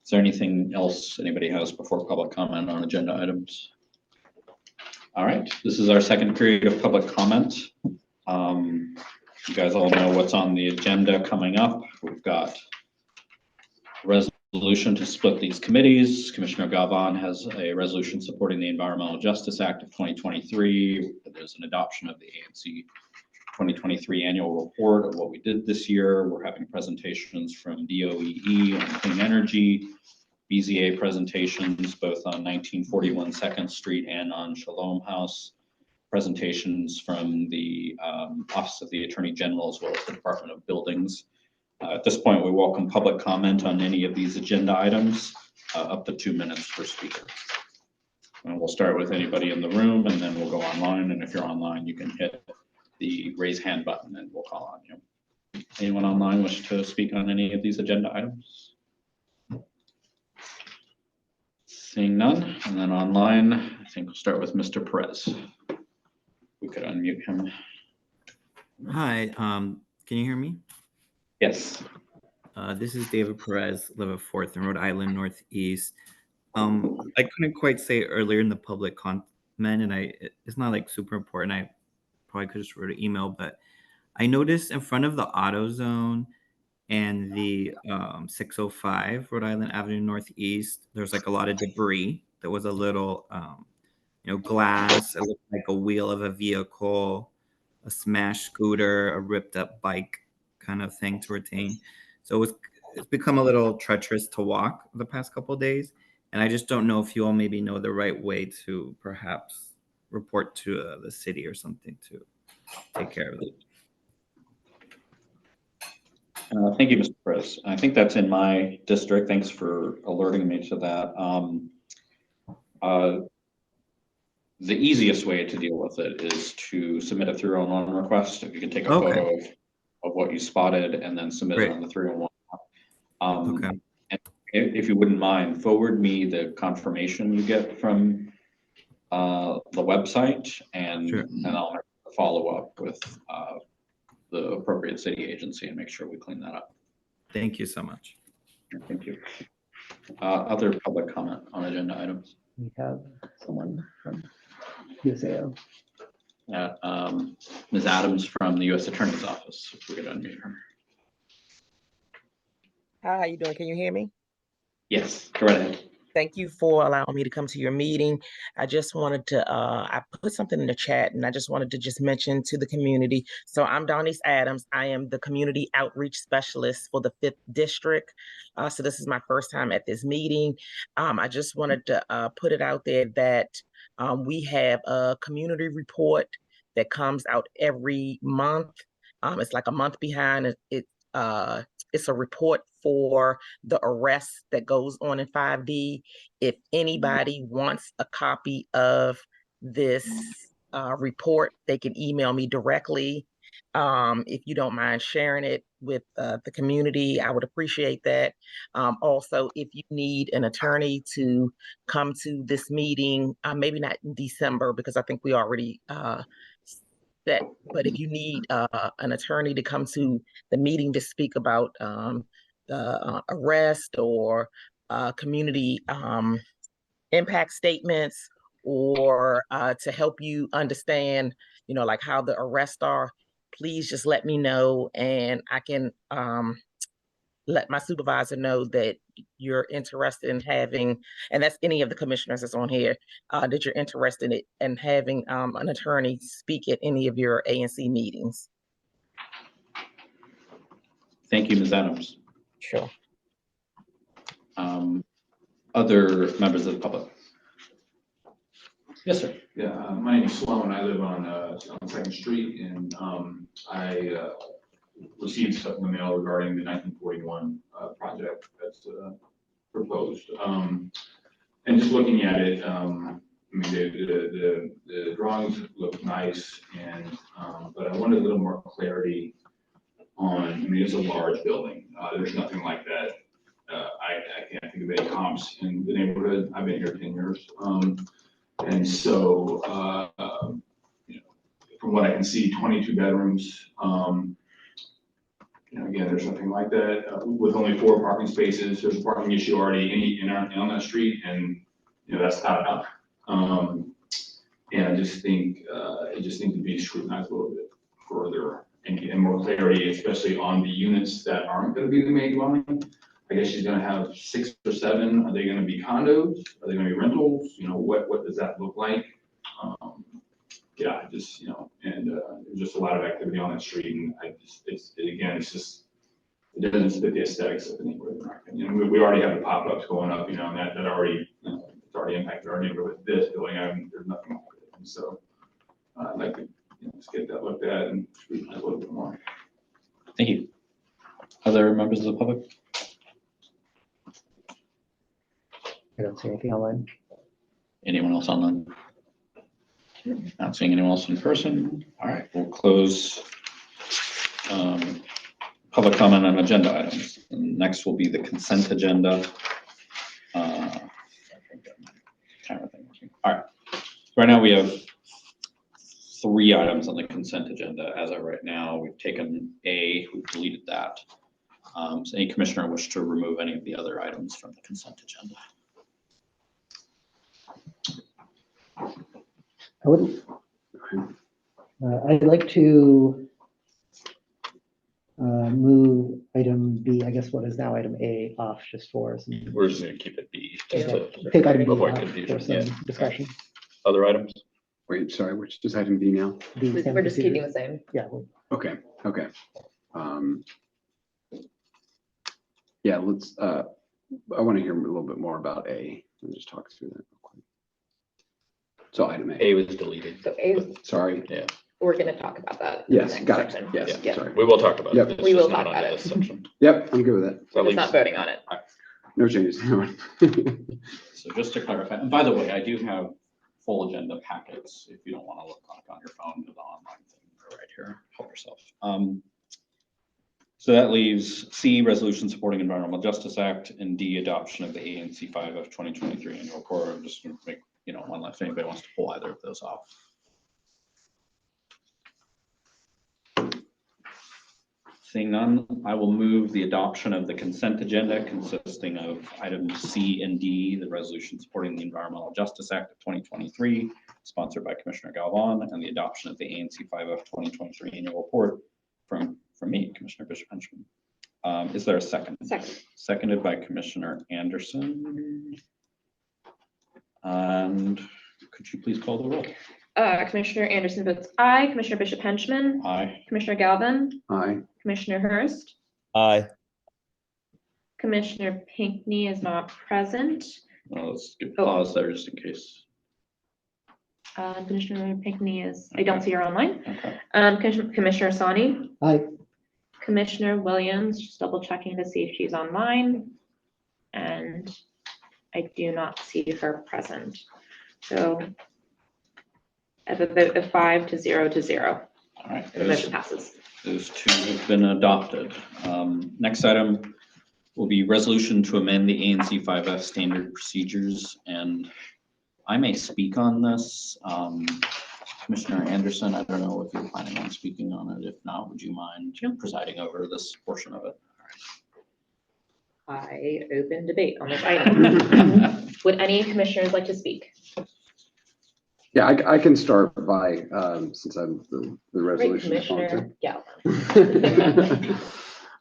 Is there anything else anybody has before public comment on agenda items? All right, this is our second period of public comment. You guys all know what's on the agenda coming up. We've got resolution to split these committees. Commissioner Galvan has a resolution supporting the Environmental Justice Act of 2023. There's an adoption of the ANC 2023 annual report of what we did this year. We're having presentations from DOEE on clean energy, BZA presentations both on 1941 2nd Street and on Shalom House, presentations from the Office of the Attorney General as well as the Department of Buildings. At this point, we welcome public comment on any of these agenda items, up to 2 minutes per speaker. And we'll start with anybody in the room and then we'll go online. And if you're online, you can hit the raise hand button and we'll call on you. Anyone online wish to speak on any of these agenda items? Seeing none, and then online, I think we'll start with Mr. Perez. We could unmute him. Hi, can you hear me? Yes. This is David Perez, live at 4th in Rhode Island, Northeast. I couldn't quite say earlier in the public comment, and it's not like super important. I probably could just wrote an email, but I noticed in front of the auto zone and the 605 Rhode Island Avenue Northeast, there's like a lot of debris. There was a little, glass. It looked like a wheel of a vehicle, a smashed scooter, a ripped up bike kind of thing to retain. So it's become a little treacherous to walk the past couple of days. And I just don't know if you all maybe know the right way to perhaps report to the city or something to take care of it. Thank you, Mr. Perez. I think that's in my district. Thanks for alerting me to that. The easiest way to deal with it is to submit a 301 request. If you can take a Okay. photo of what you spotted and then submit it Great. on the 301. Okay. And if you wouldn't mind, forward me the confirmation you get from the website, and Sure. and I'll follow up with the appropriate city agency and make sure we clean that up. Thank you so much. Thank you. Other public comment on agenda items? We have someone from USAO. Ms. Adams from the U.S. Attorney's Office, if we could unmute her. Hi, how you doing? Can you hear me? Yes, go right ahead. Thank you for allowing me to come to your meeting. I just wanted to, I put something in the chat and I just wanted to just mention to the community. So I'm Donnice Adams. I am the Community Outreach Specialist for the 5th District. So this is my first time at this meeting. I just wanted to put it out there that we have a community report that comes out every month. It's like a month behind. It's a report for the arrest that goes on in 5D. If anybody wants a copy of this report, they can email me directly. If you don't mind sharing it with the community, I would appreciate that. Also, if you need an attorney to come to this meeting, maybe not in December, because I think we already set, but if you need an attorney to come to the meeting to speak about the arrest or community impact statements, or to help you understand, like how the arrests are, please just let me know, and I can let my supervisor know that you're interested in having, and that's any of the commissioners that's on here, that you're interested in having an attorney speak at any of your ANC meetings. Thank you, Ms. Adams. Sure. Other members of the public? Yes, sir. Yeah, my name is Sloan. I live on 2nd Street, and I received stuff in the mail regarding the 1941 project that's proposed. And just looking at it, I mean, the drawings look nice, and but I wanted a little more clarity on. I mean, it's a large building. There's nothing like that. I can't think of any comps in the neighborhood. I've been here 10 years. And so, from what I can see, 22 bedrooms. Again, there's nothing like that. With only 4 parking spaces, there's a parking issue already on that street, and that's not enough. And I just think it just needs to be scrutinized a little bit further and get more clarity, especially on the units that aren't going to be the main dwelling. I guess she's gonna have 6 or 7. Are they gonna be condos? Are they gonna be rentals? What does that look like? Yeah, just, and there's just a lot of activity on that street, and it doesn't fit the aesthetics of the neighborhood, in my opinion. We already have the pop-ups going up, and that already, it's already impacted our neighborhood. This building, there's nothing like it. And so I'd like to, just get that looked at and scrutinize a little bit more. Thank you. Other members of the public? I don't see anything online. Anyone else online? Not seeing anyone else in person. All right, we'll close public comment on agenda items. And next will be the consent agenda. All right, right now we have 3 items on the consent agenda. As of right now, we've taken A, we've deleted that. Does any commissioner wish to remove any of the other items from the consent agenda? I would. I'd like to move item B, I guess what is now item A, off just for some. We're just going to keep it B. Take item B avoid off confusion, for some discussion. Other items? Wait, sorry, which is item B now? The We're standard just keeping procedure. the same. Yeah, well, Okay, okay. Yeah, let's, I want to hear a little bit more about A. Let me just talk through that real quick. So item A, A was deleted. So A, sorry. Yeah, we're gonna talk about that. in the Yes, next got it. section. Yes, Yeah. sorry. we will talk about Yep. it. It's We will just not talk about under it. this section. Yep, I'm good with that. So at We're just not least- voting on it. No changes. So just to clarify, and by the way, I do have full agenda packets if you don't want to look like on your phone to the online thing right here. Help yourself. So that leaves C, resolution supporting Environmental Justice Act, and D, adoption of the ANC 5 of 2023 annual report. I'm just going to make, one left if anybody wants to pull either of those off. Seeing none, I will move the adoption of the consent agenda consisting of items C and D, the resolution supporting the Environmental Justice Act of 2023, sponsored by Commissioner Galvan, and the adoption of the ANC 5 of 2023 annual report from me, Commissioner Bishop-Henchman. Is there a second? Second. Seconded by Commissioner Anderson. And could you please call the roll? Commissioner Anderson votes aye. Commissioner Bishop-Henchman. Aye. Commissioner Galvin. Aye. Commissioner Hurst. Aye. Commissioner Pinckney is not present. Well, let's give pause there just in case. Commissioner Pinckney is, I don't see her online. Okay. Commissioner Sani. aye. Commissioner Williams, just double checking to see if she's online. And I do not see her present. So I have a vote of 5-0. All right. The motion passes. Those two have been adopted. Next item will be resolution to amend the ANC 5F standard procedures, and I may speak on this. Commissioner Anderson, I don't know if you're planning on speaking on it. If not, would you mind presiding over this portion of it? I open debate on this item. Would any commissioners like to speak? Yeah, I can start by, since I'm the Great, resolution sponsor. Commissioner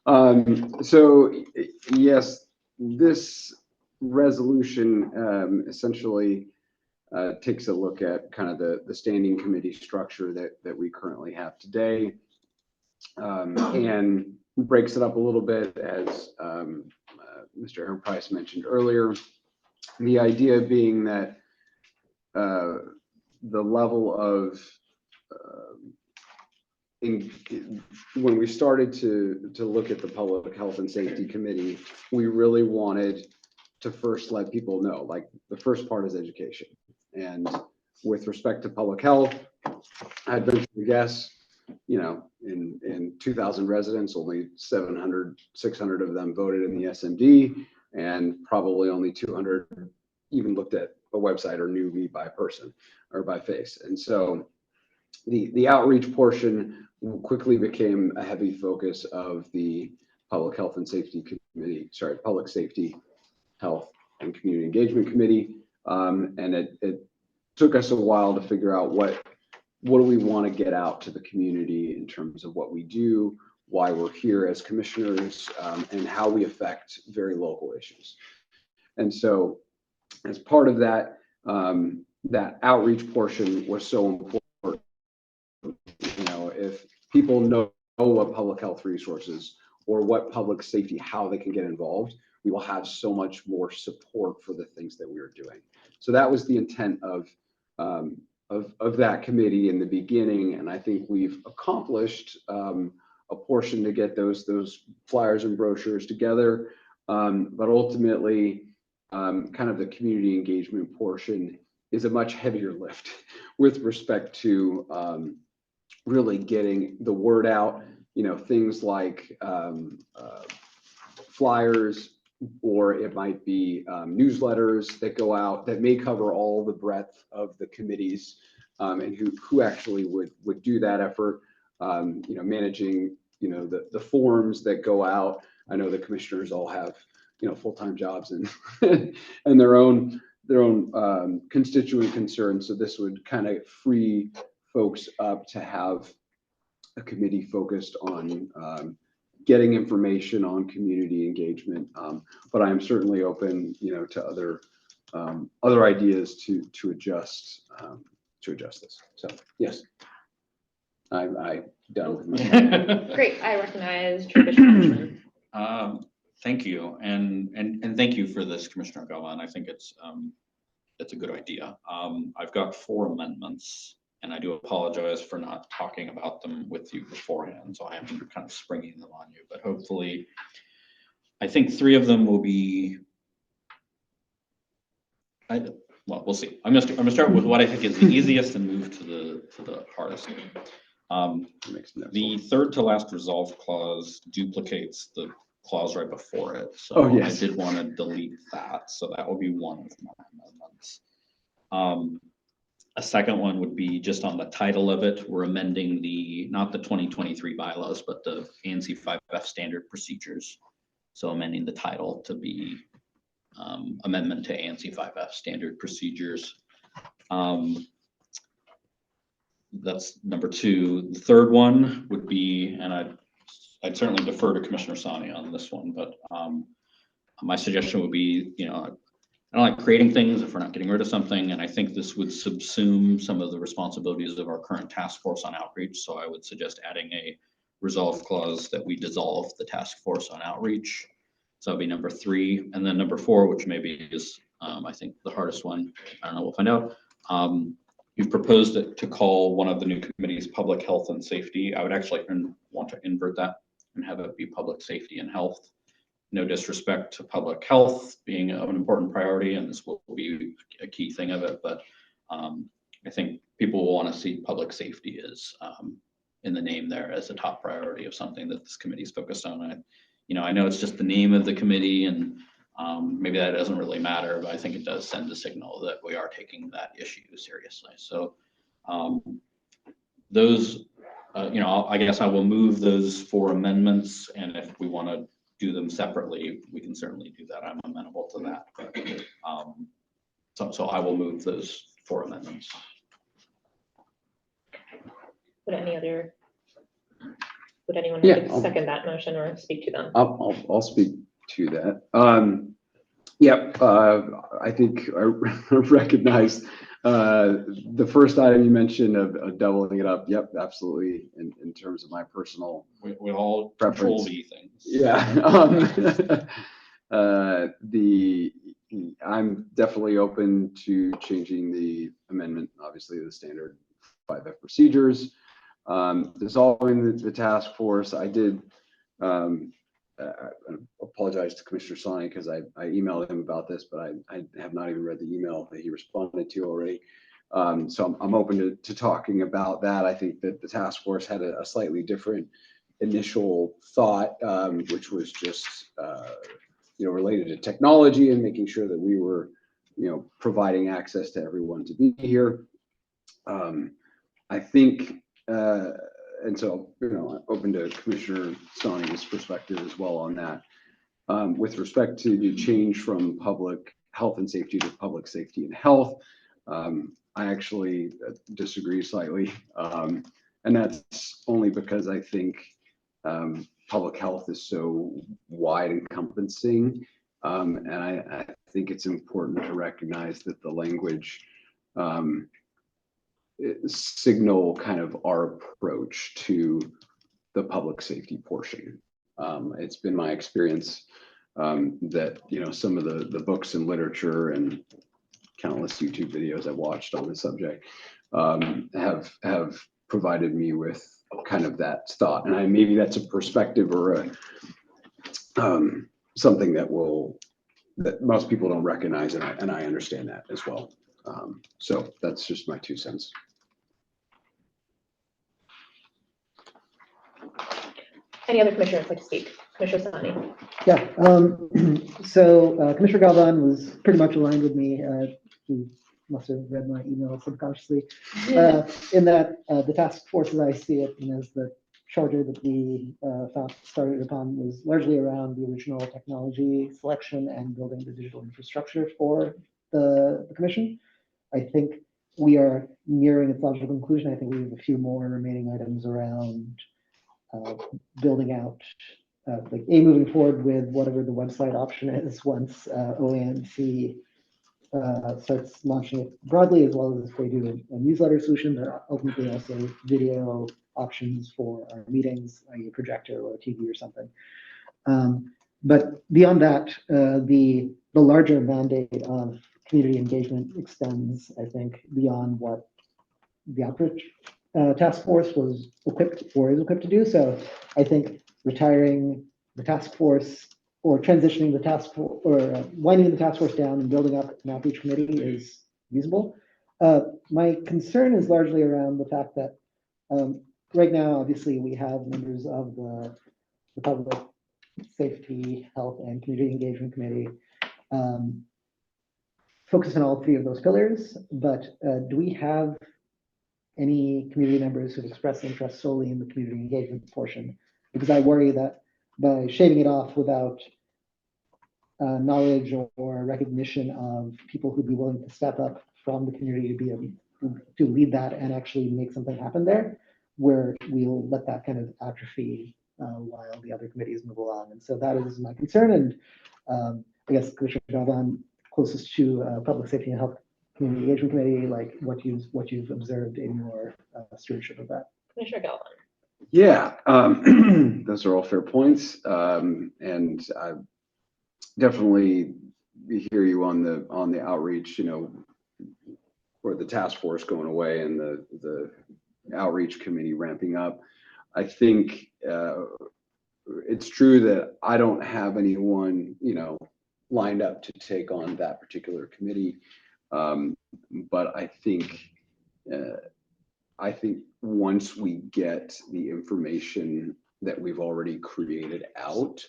Galvin. So yes, this resolution essentially takes a look at kind of the standing committee structure that we currently have today, and breaks it up a little bit, as Mr. Aaron Price mentioned earlier. The idea being that the level of when we started to look at the Public Health and Safety Committee, we really wanted to first let people know, like, the first part is education. And with respect to public health, I'd venture to guess, in 2,000 residents, only 700, 600 of them voted in the SMD, and probably only 200 even looked at a website or knew me by person or by face. And so the outreach portion quickly became a heavy focus of the Public Health and Safety Committee, Public Safety, Health, and Community Engagement Committee. And it took us a while to figure out what do we want to get out to the community in terms of what we do, why we're here as commissioners, and how we affect very local issues. And so as part of that, that outreach portion was so important. If people know what public health resources or what public safety, how they can get involved, we will have so much more support for the things that we are doing. So that was the intent of that committee in the beginning, and I think we've accomplished a portion to get those flyers and brochures together. But ultimately, kind of the community engagement portion is a much heavier lift with respect to really getting the word out. Things like flyers, or it might be newsletters that go out that may cover all the breadth of the committees, and who actually would do that effort. Managing the forms that go out. I know the commissioners all have full-time jobs and and their own constituent concerns. So this would kind of free folks up to have a committee focused on getting information on community engagement. But I am certainly open, to other other ideas to adjust this. So yes, I done with my. Great, I recognize Commissioner. Thank you, and thank you for this, Commissioner Galvan. I think it's a good idea. I've got 4 amendments, and I do apologize for not talking about them with you beforehand, so I am kind of springing them on you, but hopefully, I think 3 of them will be, well, we'll see. I'm gonna start with what I think is the easiest and move to the hardest. The third to last resolve clause duplicates the clause right before it, so Oh, yes. I did want to delete that, so that will be one of my amendments. A second one would be just on the title of it. We're amending not the 2023 bylaws, but the ANC 5F standard procedures. So amending the title to be amendment to ANC 5F standard procedures. That's number 2. The third one would be, and I'd certainly defer to Commissioner Sani on this one, but my suggestion would be, I don't like creating things if we're not getting rid of something, and I think this would subsume some of the responsibilities of our current task force on outreach. So I would suggest adding a resolve clause that we dissolve the task force on outreach. So that'd be number 3, and then number 4, which maybe is, I think, the hardest one. I don't know. We'll find out. You've proposed it to call one of the new committees public health and safety. I would actually want to invert that and have it be public safety and health. No disrespect to public health being an important priority, and this will be a key thing of it, but I think people will want to see public safety as in the name there as a top priority of something that this committee is focused on. I know it's just the name of the committee, and maybe that doesn't really matter, but I think it does send a signal that we are taking that issue seriously. So those, I guess I will move those 4 amendments, and if we want to do them separately, we can certainly do that. I'm amenable to that. But, so I will move those 4 amendments. Would anyone Yeah, like to second that motion or speak to them? I'll speak to that. I think I recognize the first item you mentioned of doubling it up. Yep, absolutely. In terms of my personal, we all preference. control the things. Yeah. I'm definitely open to changing the amendment, obviously the standard 5F procedures, dissolving the task force. I did apologize to Commissioner Sani because I emailed him about this, but I have not even read the email that he responded to already. So I'm open to talking about that. I think that the task force had a slightly different initial thought, which was just related to technology and making sure that we were providing access to everyone to be here. I think and so open to Commissioner Sani's perspective as well on that. With respect to the change from public health and safety to public safety and health, I actually disagree slightly, and that's only because I think public health is so wide encompassing, and I think it's important to recognize that the language signal kind of our approach to the public safety portion. It's been my experience that some of the books and literature and countless YouTube videos I've watched on the subject have provided me with kind of that thought, and maybe that's a perspective or something that most people don't recognize, and I understand that as well. So that's just my 2 cents. Any other commissioners like to speak? Commissioner Sani. Yeah, so Commissioner Galvan was pretty much aligned with me. He must have read my email subconsciously. In that the task force, as I see it, and as the charter that we started upon, was largely around the original technology selection and building the digital infrastructure for the commission. I think we are nearing its logical conclusion. I think we have a few more remaining items around building out, moving forward with whatever the website option is once OANC starts launching it broadly, as well as if they do a newsletter solution, there are ultimately also video options for our meetings, i.e. a projector or a TV or something. But beyond that, the larger mandate of community engagement extends, I think, beyond what the outreach task force was equipped or is equipped to do. So I think retiring the task force or transitioning the task force or winding the task force down and building up an outreach committee is feasible. My concern is largely around the fact that right now, obviously, we have members of the Public Safety, Health, and Community Engagement Committee focus on all three of those pillars, but do we have any community members who've expressed interest solely in the community engagement portion? Because I worry that by shaving it off without knowledge or recognition of people who'd be willing to step up from the community to be able to lead that and actually make something happen there, where we'll let that kind of atrophy while the other committees move along. And so that is my concern. And I guess Commissioner Galvan, closest to Public Safety and Health Community Engagement Committee, like what you've observed in your stewardship of that. Commissioner Galvin. Yeah, those are all fair points. And I definitely hear you on the outreach, or the task force going away and the outreach committee ramping up. I think it's true that I don't have anyone, lined up to take on that particular committee. But I think once we get the information that we've already created out,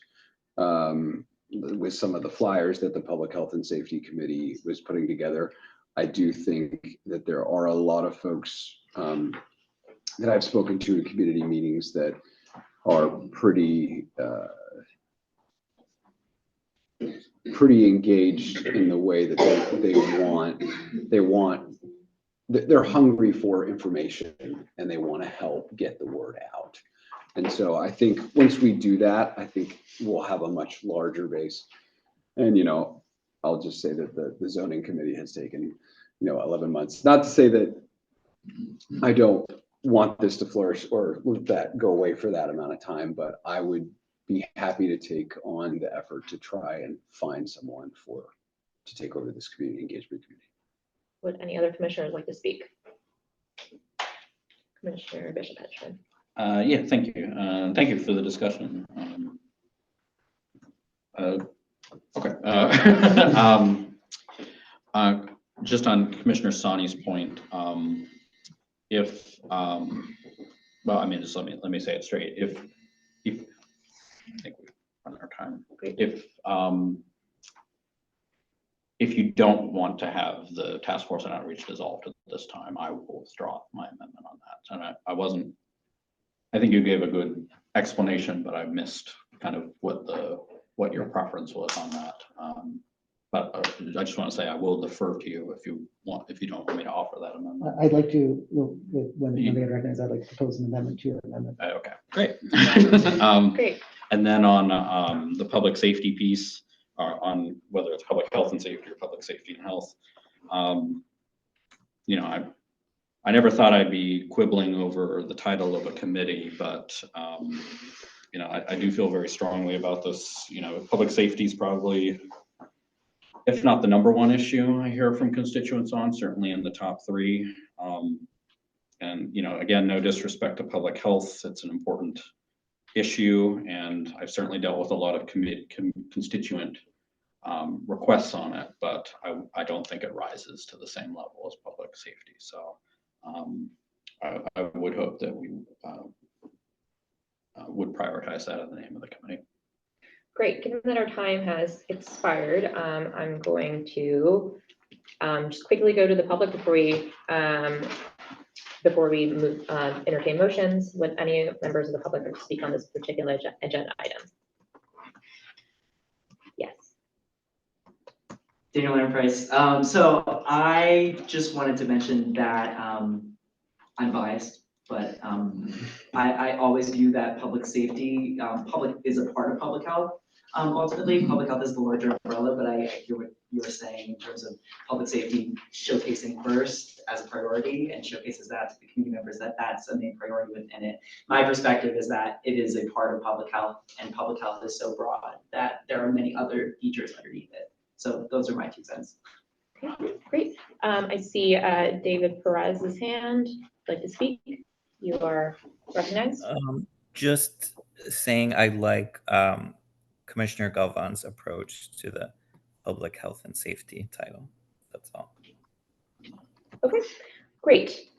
with some of the flyers that the Public Health and Safety Committee was putting together, I do think that there are a lot of folks that I've spoken to in community meetings that are pretty engaged in the way that they're hungry for information and they want to help get the word out. And so I think once we do that, I think we'll have a much larger base. And, I'll just say that the zoning committee has taken, 11 months. Not to say that I don't want this to flourish or let that go away for that amount of time, but I would be happy to take on the effort to try and find someone to take over this community engagement committee. Would any other commissioners like to speak? Commissioner Bishop Hedgman. Yeah, thank you. Thank you for the discussion. Okay. Just on Commissioner Sani's point, well, I mean, just let me say it straight. If I think we've run our time. If you don't want to have the task force and outreach dissolved at this time, I will withdraw my amendment on that. And I think you gave a good explanation, but I missed kind of what your preference was on that. But I just want to say I will defer to you if you don't want me to offer that amendment. I'd like to, when they recognize, I'd like to propose an amendment to your amendment. Okay, great. Great. And then on the public safety piece, on whether it's public health and safety or public safety and health, I never thought I'd be quibbling over the title of a committee, but I do feel very strongly about this. Public safety is probably, if not the number one issue I hear from constituents on, certainly in the top three. And again, no disrespect to public health, it's an important issue, and I've certainly dealt with a lot of constituent requests on it, but I don't think it rises to the same level as public safety. So I would hope that we would prioritize that in the name of the committee. Great. Given that our time has expired, I'm going to just quickly go to the public before we move, entertain motions. Would any members of the public like to speak on this particular agenda item? Yes. Daniel Aaron Price. So I just wanted to mention that I'm biased, but I always view that public safety, public is a part of public health. Ultimately, public health is the larger umbrella, but I hear what you were saying in terms of public safety showcasing first as a priority and showcases that to the community members that that's a main priority within it. My perspective is that it is a part of public health, and public health is so broad that there are many other features underneath it. So those are my 2 cents. Okay, great. I see David Perez's hand, like to speak. You are recognized. Just saying I like Commissioner Galvan's approach to the public health and safety title. That's all. Okay, great.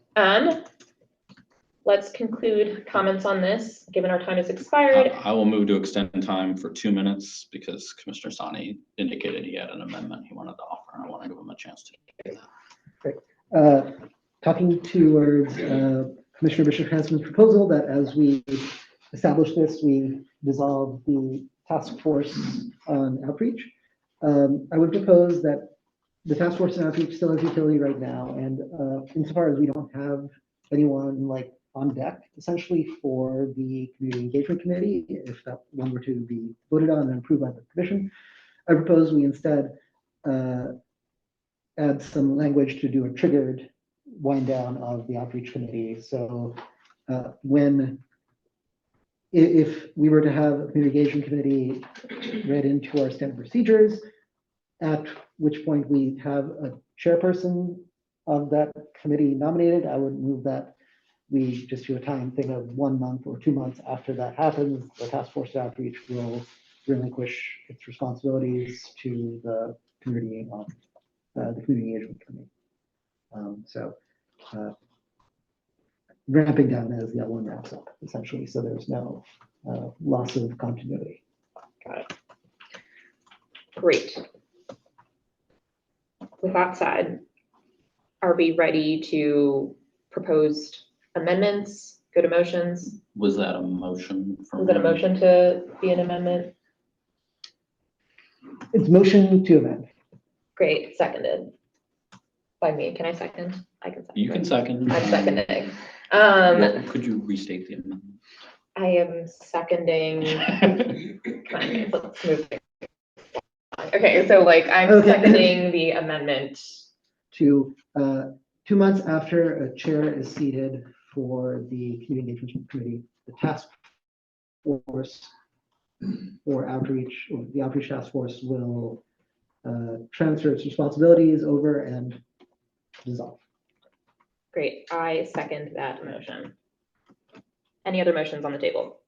Let's conclude comments on this, given our time has expired. I will move to extend time for 2 minutes because Commissioner Sani indicated he had an amendment he wanted to offer, and I want to give him a chance to do that. Talking towards Commissioner Bishop Hansen's proposal that as we establish this, we dissolve the task force on outreach. I would propose that the task force on outreach still has utility right now, and insofar as we don't have anyone like on deck essentially for the community engagement committee, if that one were to be voted on and approved by the commission, I propose we instead add some language to do a triggered wind down of the outreach committee. So if we were to have a community engagement committee read into our standard procedures, at which point we have a chairperson of that committee nominated, I would move that we just do a time thing of 1 month or 2 months after that happens, the task force outreach will relinquish its responsibilities to the community engagement committee. Ramping down as the other one wraps up, essentially, so there's no loss of continuity. Got it. Great. With that said, are we ready to propose amendments, go to motions? Was that a motion? Was that a motion to be an amendment? It's motion to amend. Great, seconded by me. Can I second? I can second. You can second. I'm seconding. Could you restate the amendment? I am seconding. Let's move. Okay, so like I'm seconding the amendment. To 2 months after a chair is seated for the community engagement committee, the task force or outreach, or the outreach task force will transfer its responsibilities over and dissolve. Great, I second that motion. Any other motions on the table?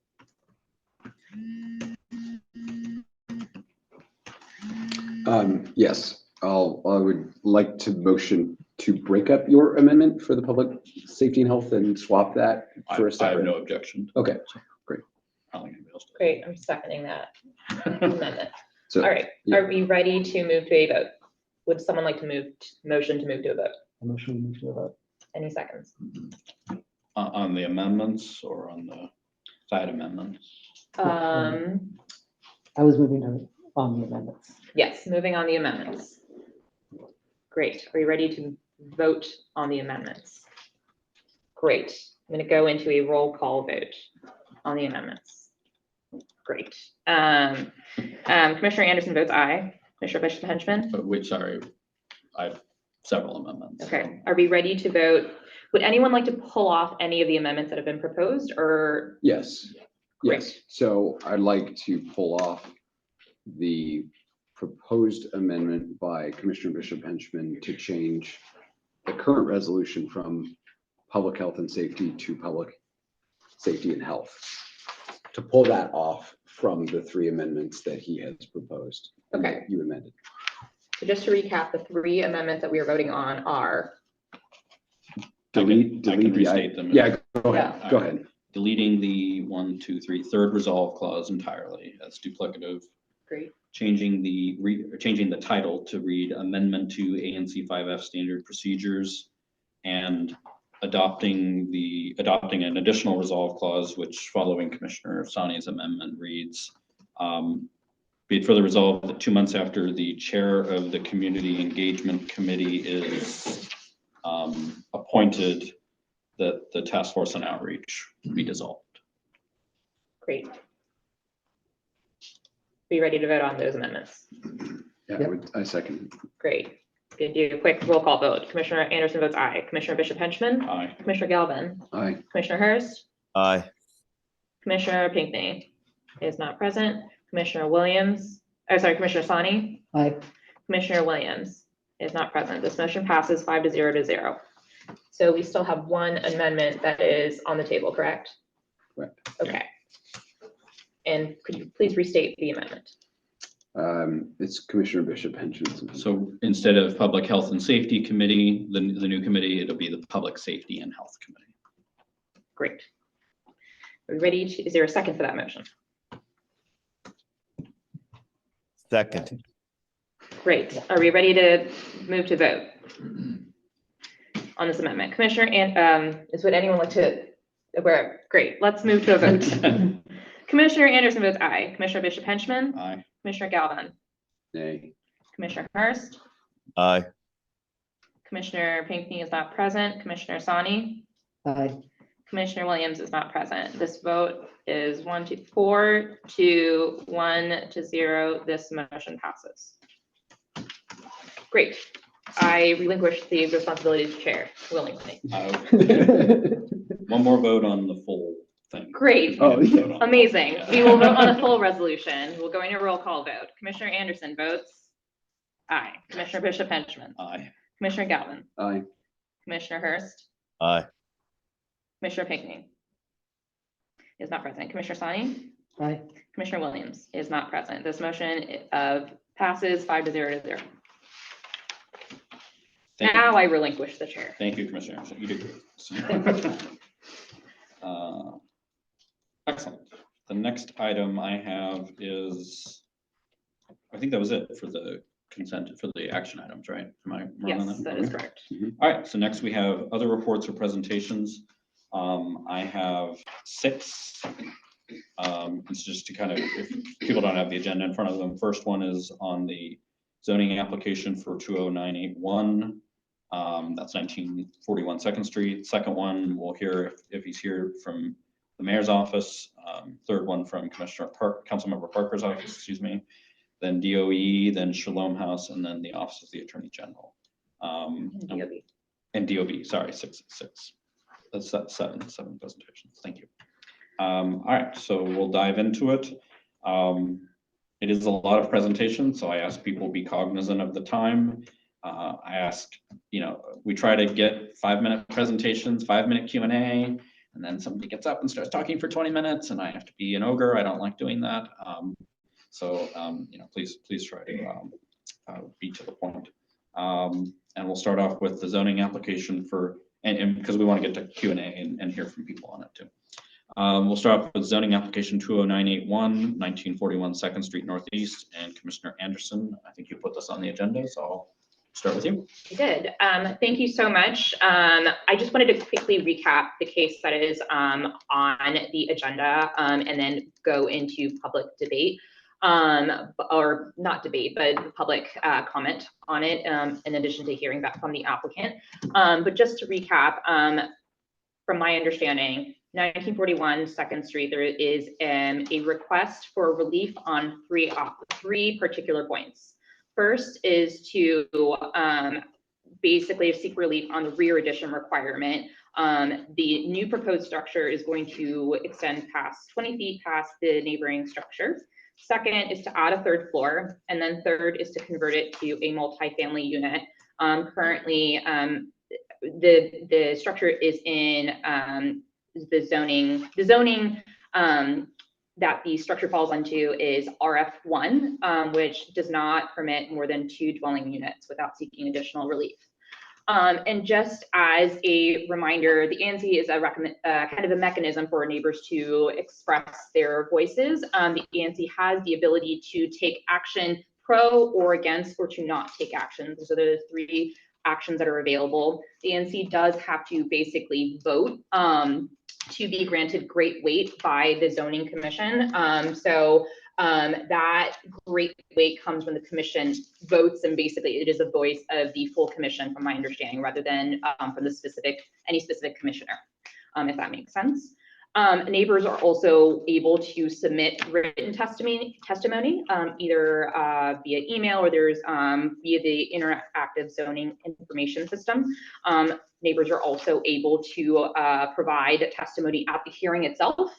Yes, I would like to motion to break up your amendment for the public safety and health and swap that for a I have separate. no objection. Okay, I don't think anybody else does. Great, I'm seconding that amendment. so All right, yeah. Are we ready to move to a vote? Would someone like to motion to move to a vote? A motion to move to a vote. Any seconds? On the amendments or on the side amendments? I was moving on the amendments. Yes, moving on the amendments. Great, are we ready to vote on the amendments? Great, I'm gonna go into a roll call vote on the amendments. Great. Commissioner Anderson votes aye. Commissioner Bishop Henchman? Wait, sorry, I have several amendments. Okay, are we ready to vote? Would anyone like to pull off any of the amendments that have been proposed, or? Yes. Great. Yes. So I'd like to pull off the proposed amendment by Commissioner Bishop Henchman to change the current resolution from public health and safety to public safety and health. To pull that off from the 3 amendments that he has proposed. and Okay. that You amended. So just to recap, the 3 amendments that we are voting on are, Delete I can the, restate them. yeah, go ahead, Yeah. go ahead. Deleting the 1, 2, 3, third resolve clause entirely as duplicative. great, Changing the title to read Amendment to ANC 5F Standard Procedures, and adopting an additional resolve clause, which following Commissioner Sani's amendment reads, be it further resolved that 2 months after the chair of the Community Engagement Committee is appointed, that the task force on outreach be dissolved. great. Are you ready to vote on those amendments? Yeah, Yep. I second. Great. Could do a quick roll call vote. Commissioner Anderson votes aye. Commissioner Bishop Henchman. Aye. Commissioner Galvin. Aye. Commissioner Hurst. Aye. Commissioner Pinckney is not present. Commissioner Williams, Commissioner Sani. Aye. Commissioner Williams is not present. This motion passes 5 to 0 to 0. So we still have one amendment that is on the table, correct? Correct. Okay. And could you please restate the amendment? It's Commissioner Bishop Henchman. So instead of Public Health and Safety Committee, the new committee, it'll be the Public Safety and Health Committee. Great. Are we ready to, is there a second for that motion? Second. Great. Are we ready to move to vote on this amendment? Commissioner, and would anyone like to, great, let's move to a vote. Commissioner Anderson votes aye. Commissioner Bishop Henchman. Aye. Commissioner Galvin. Nay. Commissioner Hurst. Aye. Commissioner Pinckney is not present. Commissioner Sani. Aye. Commissioner Williams is not present. This vote is 4 to 1 to 0. This motion passes. Great. I relinquish the responsibility to chair willingly. One more vote on the full thing. Great. Oh, Vote on- Amazing. Yeah. We will vote on a full resolution. We'll go into a roll call vote. Commissioner Anderson votes aye. Commissioner Bishop Henchman. Aye. Commissioner Galvin. Aye. Commissioner Hurst. Aye. Commissioner Pinckney is not present. Commissioner Sani. Aye. Commissioner Williams is not present. This motion passes 5 to 0 to 0. Thank Now you. I relinquish the chair. Thank you, Commissioner Anderson. You did great. Excellent. The next item I have is, I think that was it for the consent, for the action items, right? Am I wrong on Yes, that is Okay. correct. All right, so next we have other reports or presentations. I have 6. It's just to kind of, if people don't have the agenda in front of them, first one is on the zoning application for 20981. That's 1941 Second Street. Second one, we'll hear if he's here from the mayor's office. Third one from Councilmember Parker's office, excuse me. Then DOE, then Shalom House, and then the Office of the Attorney General. DOB. And DOB, sorry, 6. That's seven presentations. Thank you. All right, so we'll dive into it. It is a lot of presentations, so I ask people be cognizant of the time. I ask, we try to get 5-minute presentations, 5-minute Q&A, and then somebody gets up and starts talking for 20 minutes, and I have to be an ogre. I don't like doing that. Please try to be to the point. And we'll start off with the zoning application for, and because we want to get to Q&A and hear from people on it too. We'll start off with zoning application 20981, 1941 Second Street Northeast, and Commissioner Anderson. I think you put this on the agenda, so I'll start with you. I did. Thank you so much. I just wanted to quickly recap the case that is on the agenda and then go into public debate. Or not debate, but public comment on it, in addition to hearing back from the applicant. But just to recap, from my understanding, 1941 Second Street, there is a request for relief on three particular points. First is to basically seek relief on the rear addition requirement. The new proposed structure is going to extend past 20 feet past the neighboring structure. Second is to add a 3rd floor, and then third is to convert it to a multifamily unit. Currently, the structure is in the zoning. The zoning that the structure falls into is RF1, which does not permit more than 2 dwelling units without seeking additional relief. And just as a reminder, the ANC is a kind of a mechanism for neighbors to express their voices. The ANC has the ability to take action pro or against, or to not take action. So there are 3 actions that are available. The ANC does have to basically vote to be granted great weight by the zoning commission. That great weight comes when the commission votes, and basically it is a voice of the full commission, from my understanding, rather than from any specific commissioner, if that makes sense. Neighbors are also able to submit written testimony, either via email or there's via the interactive zoning information system. Neighbors are also able to provide testimony at the hearing itself.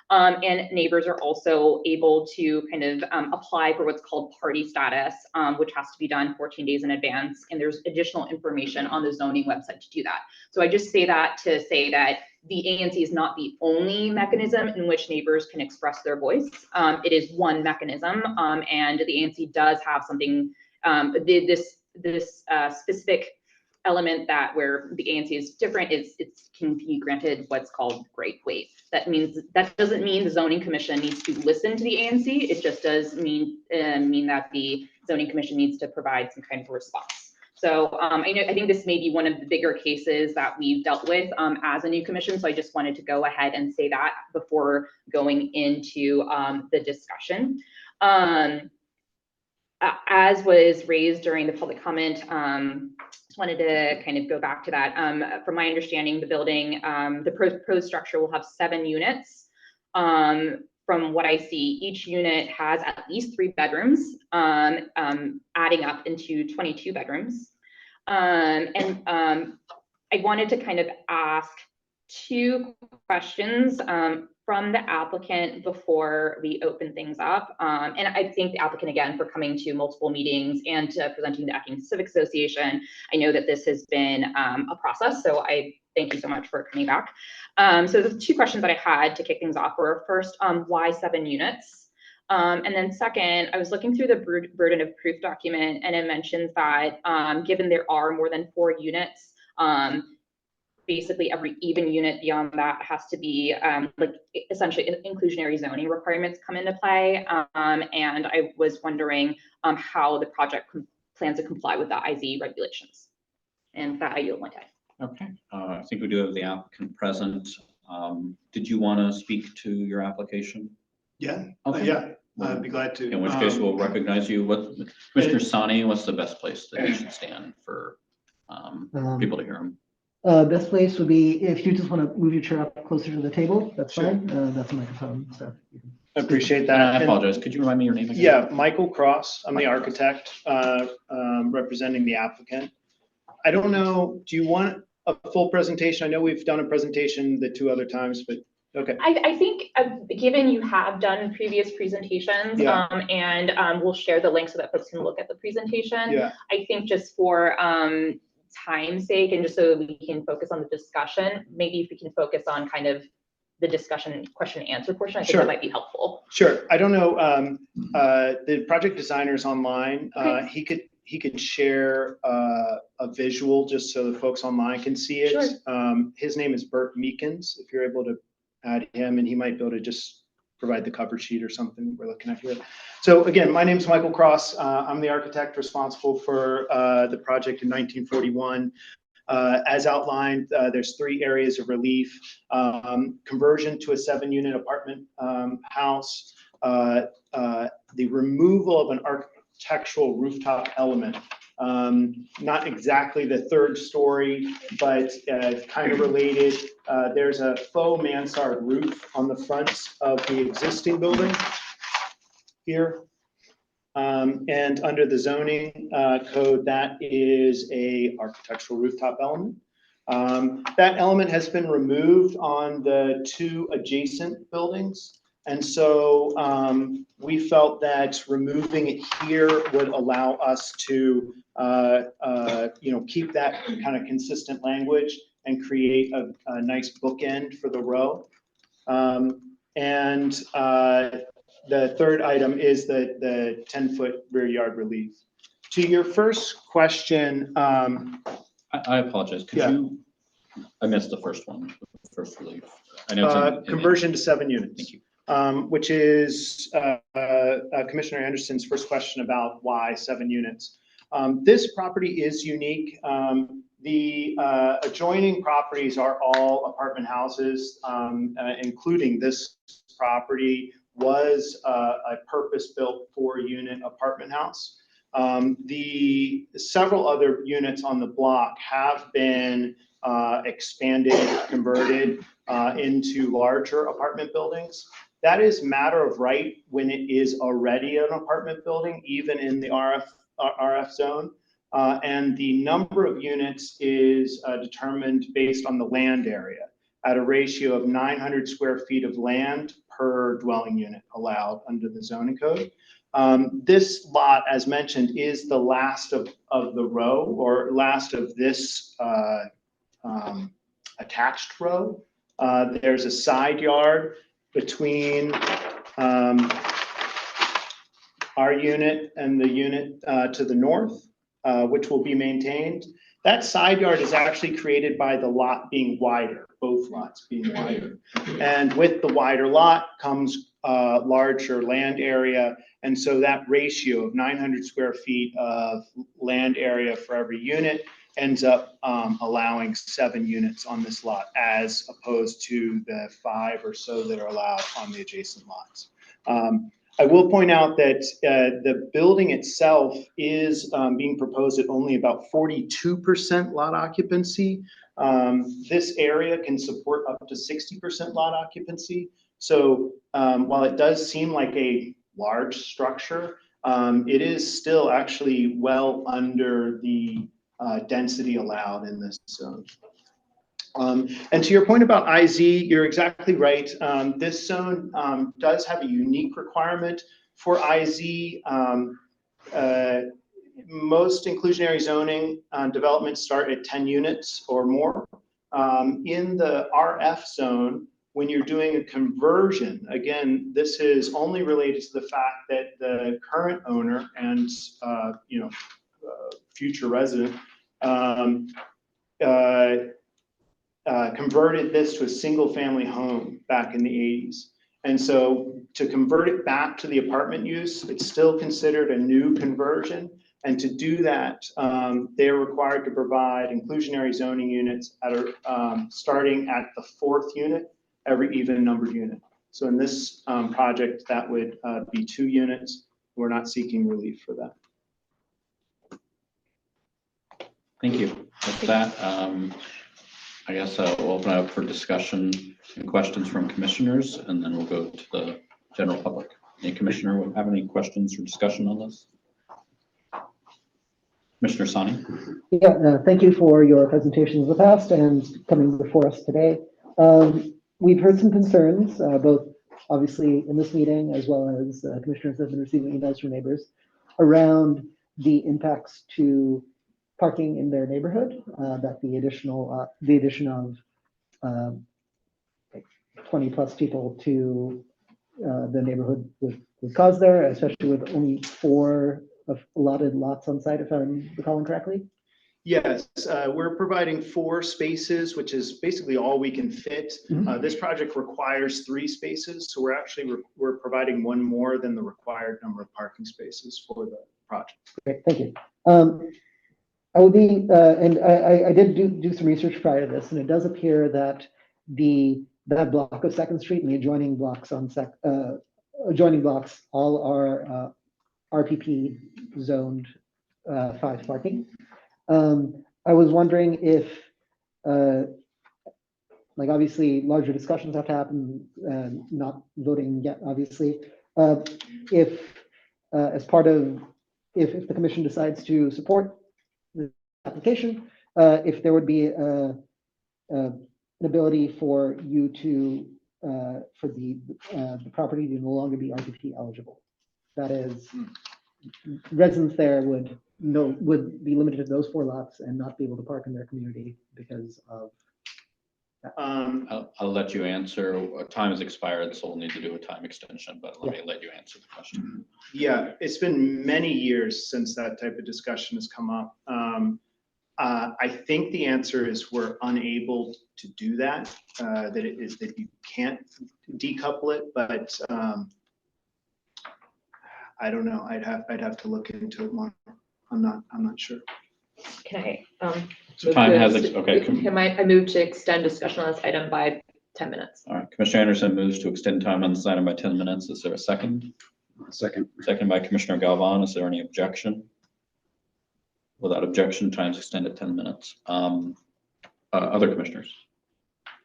And neighbors are also able to kind of apply for what's called party status, which has to be done 14 days in advance. And there's additional information on the zoning website to do that. So I just say that to say that the ANC is not the only mechanism in which neighbors can express their voice. It is one mechanism, and the ANC does have something, this specific element that where the ANC is different is it can be granted what's called great weight. That doesn't mean the zoning commission needs to listen to the ANC. It just does mean that the zoning commission needs to provide some kind of response. So I think this may be one of the bigger cases that we've dealt with as a new commission. So I just wanted to go ahead and say that before going into the discussion. As was raised during the public comment, just wanted to kind of go back to that. From my understanding, the building, the proposed structure will have 7 units. From what I see, each unit has at least 3 bedrooms, adding up into 22 bedrooms. I wanted to kind of ask 2 questions from the applicant before we open things up. And I thank the applicant again for coming to multiple meetings and presenting the Effingham Civic Association. I know that this has been a process, so I thank you so much for coming back. So the 2 questions that I had to kick things off were first, why 7 units? And then second, I was looking through the burden of proof document, and it mentions that given there are more than 4 units, basically every even unit beyond that has to be like essentially inclusionary zoning requirements come into play. And I was wondering how the project plans to comply with the IZ regulations. And that I yield my time. Okay, I think we do have the applicant present. Did you want to speak to your application? Yeah, Okay. yeah, I'd be glad to. In which case we'll recognize you. Commissioner Sani, what's the best place that you should stand for people to hear him? Best place would be if you just want to move your chair up closer to the table, that's Sure. fine. That's a microphone, so. I appreciate And that. I apologize. Could you remind me your name again? Yeah, Michael Cross. I'm the Michael architect representing the applicant. I don't know, do you want a full presentation? I know we've done a presentation the 2 other times, but okay. I think given you have done previous presentations, Yeah. And we'll share the link so that folks can look at the presentation. Yeah. I think just for time's sake and just so we can focus on the discussion, maybe if we can focus on kind of the discussion question and answer portion, I think Sure. that might be helpful. Sure. I don't know, the project designer is online. Okay. He could share a visual just so the folks online can see it. Sure. His name is Bert Meekins, if you're able to add him, and he might be able to just provide the cover sheet or something we're looking at here. So again, my name is Michael Cross. I'm the architect responsible for the project in 1941. As outlined, there's 3 areas of relief: conversion to a 7-unit apartment house, the removal of an architectural rooftop element. Not exactly the 3rd story, but kind of related. There's a faux mansard roof on the front of the existing building here. And under the zoning code, that is a architectural rooftop element. That element has been removed on the 2 adjacent buildings. And so we felt that removing it here would allow us to keep that kind of consistent language and create a nice bookend for the row. And the 3rd item is the 10-foot rear yard relief. To your first question. I apologize. Could you, I missed the first one, the first relief. I know it's Conversion to 7 units. Thank you. Which is Commissioner Anderson's first question about why 7 units. This property is unique. The adjoining properties are all apartment houses, including this property was a purpose-built 4-unit apartment house. The several other units on the block have been expanded, converted into larger apartment buildings. That is matter of right when it is already an apartment building, even in the RF zone. And the number of units is determined based on the land area at a ratio of 900 square feet of land per dwelling unit allowed under the zoning code. This lot, as mentioned, is the last of the row, or last of this attached row. There's a side yard between our unit and the unit to the north, which will be maintained. That side yard is actually created by the lot being wider, both lots being wider. And with the wider lot comes larger land area. And so that ratio of 900 square feet of land area for every unit ends up allowing 7 units on this lot, as opposed to the 5 or so that are allowed on the adjacent lots. I will point out that the building itself is being proposed at only about 42% lot occupancy. This area can support up to 60% lot occupancy. So while it does seem like a large structure, it is still actually well under the density allowed in this zone. And to your point about IZ, you're exactly right. This zone does have a unique requirement for IZ. Most inclusionary zoning developments start at 10 units or more. In the RF zone, when you're doing a conversion, again, this is only related to the fact that the current owner and future resident converted this to a single family home back in the 80s. And so to convert it back to the apartment use, it's still considered a new conversion. And to do that, they're required to provide inclusionary zoning units starting at the 4th unit, every even numbered unit. So in this project, that would be 2 units. We're not seeking relief for that. Thank you. With that, I guess we'll open up for discussion and questions from commissioners, and then we'll go to the general public. Any commissioner would have any questions or discussion on this? Commissioner Sani? Yeah, thank you for your presentations in the past and coming before us today. We've heard some concerns, both obviously in this meeting, as well as commissioners have been receiving emails from neighbors around the impacts to parking in their neighborhood, that the addition of 20 plus people to the neighborhood would cause there, especially with only 4 allotted lots on site, if I'm recalling correctly. Yes, we're providing 4 spaces, which is basically all we can fit. This project requires 3 spaces, so we're providing 1 more than the required number of parking spaces for the project. Great, thank you. I would be, and I did do some research prior to this, and it does appear that that block of 2nd Street and the adjoining blocks all are RPP zoned 5 parking. I was wondering if, like obviously larger discussions have to happen, not voting yet, obviously. If as part of, if the commission decides to support the application, if there would be an ability for you to, for the property to no longer be RPP eligible. That is, residents there would be limited to those 4 lots and not be able to park in their community because of that. I'll let you answer. Time has expired, so we'll need to do a time extension, but let me let you answer the question. Yeah, it's been many years since that type of discussion has come up. I think the answer is we're unable to do that, that it is that you can't decouple it, but I don't know. I'd have to look into it more. I'm not sure. Can I? So time has, okay. I move to extend discussion on this item by 10 minutes. All right, Commissioner Anderson moves to extend time on this item by 10 minutes. Is there a second? Second. Second by Commissioner Galvan. Is there any objection? Without objection, time's extended 10 minutes. Other commissioners?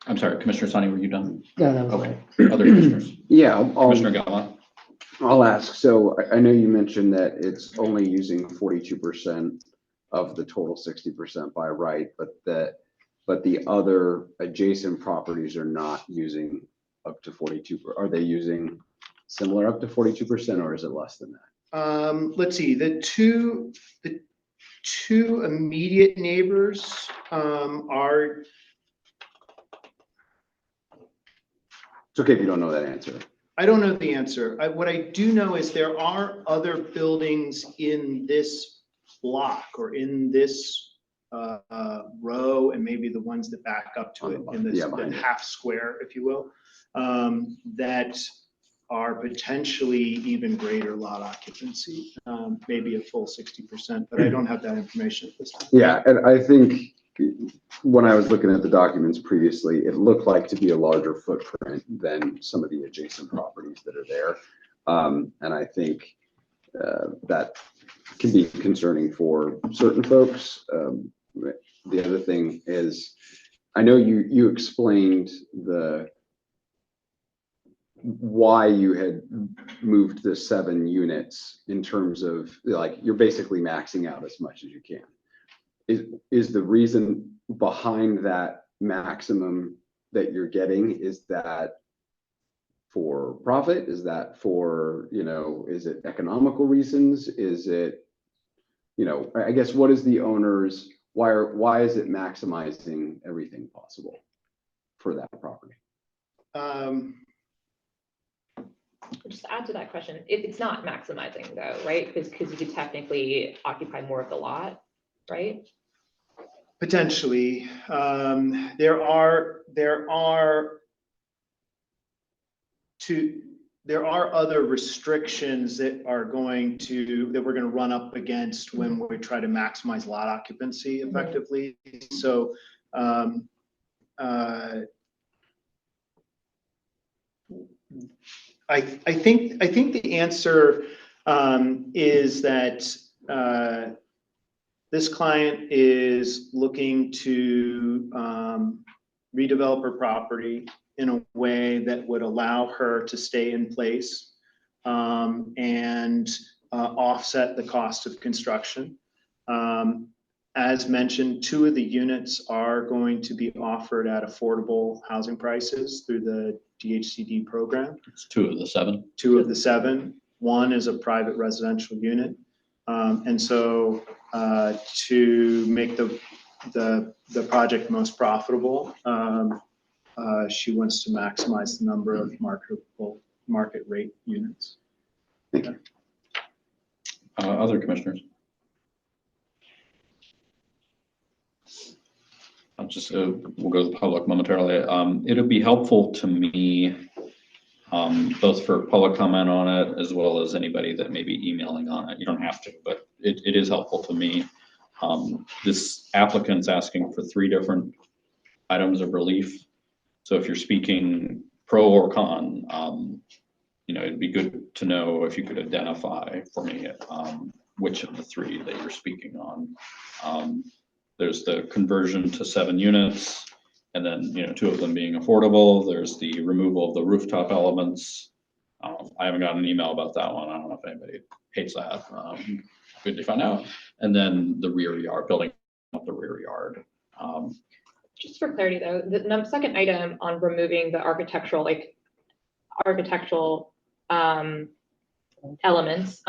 I'm sorry, Commissioner Sani, were you done? Yeah, that was Okay. right. Other commissioners? Yeah, Commissioner Gala? I'll ask. So I know you mentioned that it's only using 42% of the total 60% by right, but the other adjacent properties are not using up to 42. Are they using similar up to 42%, or is it less than that? Let's see, the two immediate neighbors are, It's okay if you don't know that answer. I don't know the answer. What I do know is there are other buildings in this block or in this row, and maybe the ones that back up to it in this Yeah, behind the it. half square, if you will, that are potentially even greater lot occupancy, maybe a full 60%, but I don't have that information at this time. Yeah, and I think when I was looking at the documents previously, it looked like to be a larger footprint than some of the adjacent properties that are there. And I think that can be concerning for certain folks. The other thing is, I know you explained why you had moved the 7 units in terms of, like, you're basically maxing out as much as you can. Is the reason behind that maximum that you're getting, is that for profit? Is that for, is it economical reasons? Is it, I guess, what is the owner's, why is it maximizing everything possible for that property? Just to add to that question, it's not maximizing though, right? Because you could technically occupy more of the lot, right? Potentially, there are other restrictions that we're going to run up against when we try to maximize lot occupancy effectively. So, I think the answer is that this client is looking to redevelop her property in a way that would allow her to stay in place and offset the cost of construction. As mentioned, 2 of the units are going to be offered at affordable housing prices through the DHCD program. It's 2 of the 7. 2 of the 7. 1 is a private residential unit. And so to make the project most profitable, she wants to maximize the number of market rate units. Thank you. Other commissioners? I'll just, we'll go to the public momentarily. It'll be helpful to me, both for public comment on it, as well as anybody that may be emailing on it. You don't have to, but it is helpful to me. This applicant's asking for 3 different items of relief. So if you're speaking pro or con, it'd be good to know if you could identify for me which of the 3 that you're speaking on. There's the conversion to 7 units, and then 2 of them being affordable. There's the removal of the rooftop elements. I haven't gotten an email about that one. I don't know if anybody hates that. Good to find out. And then the rear yard, building up the rear yard. Just for clarity though, the second item on removing the architectural elements,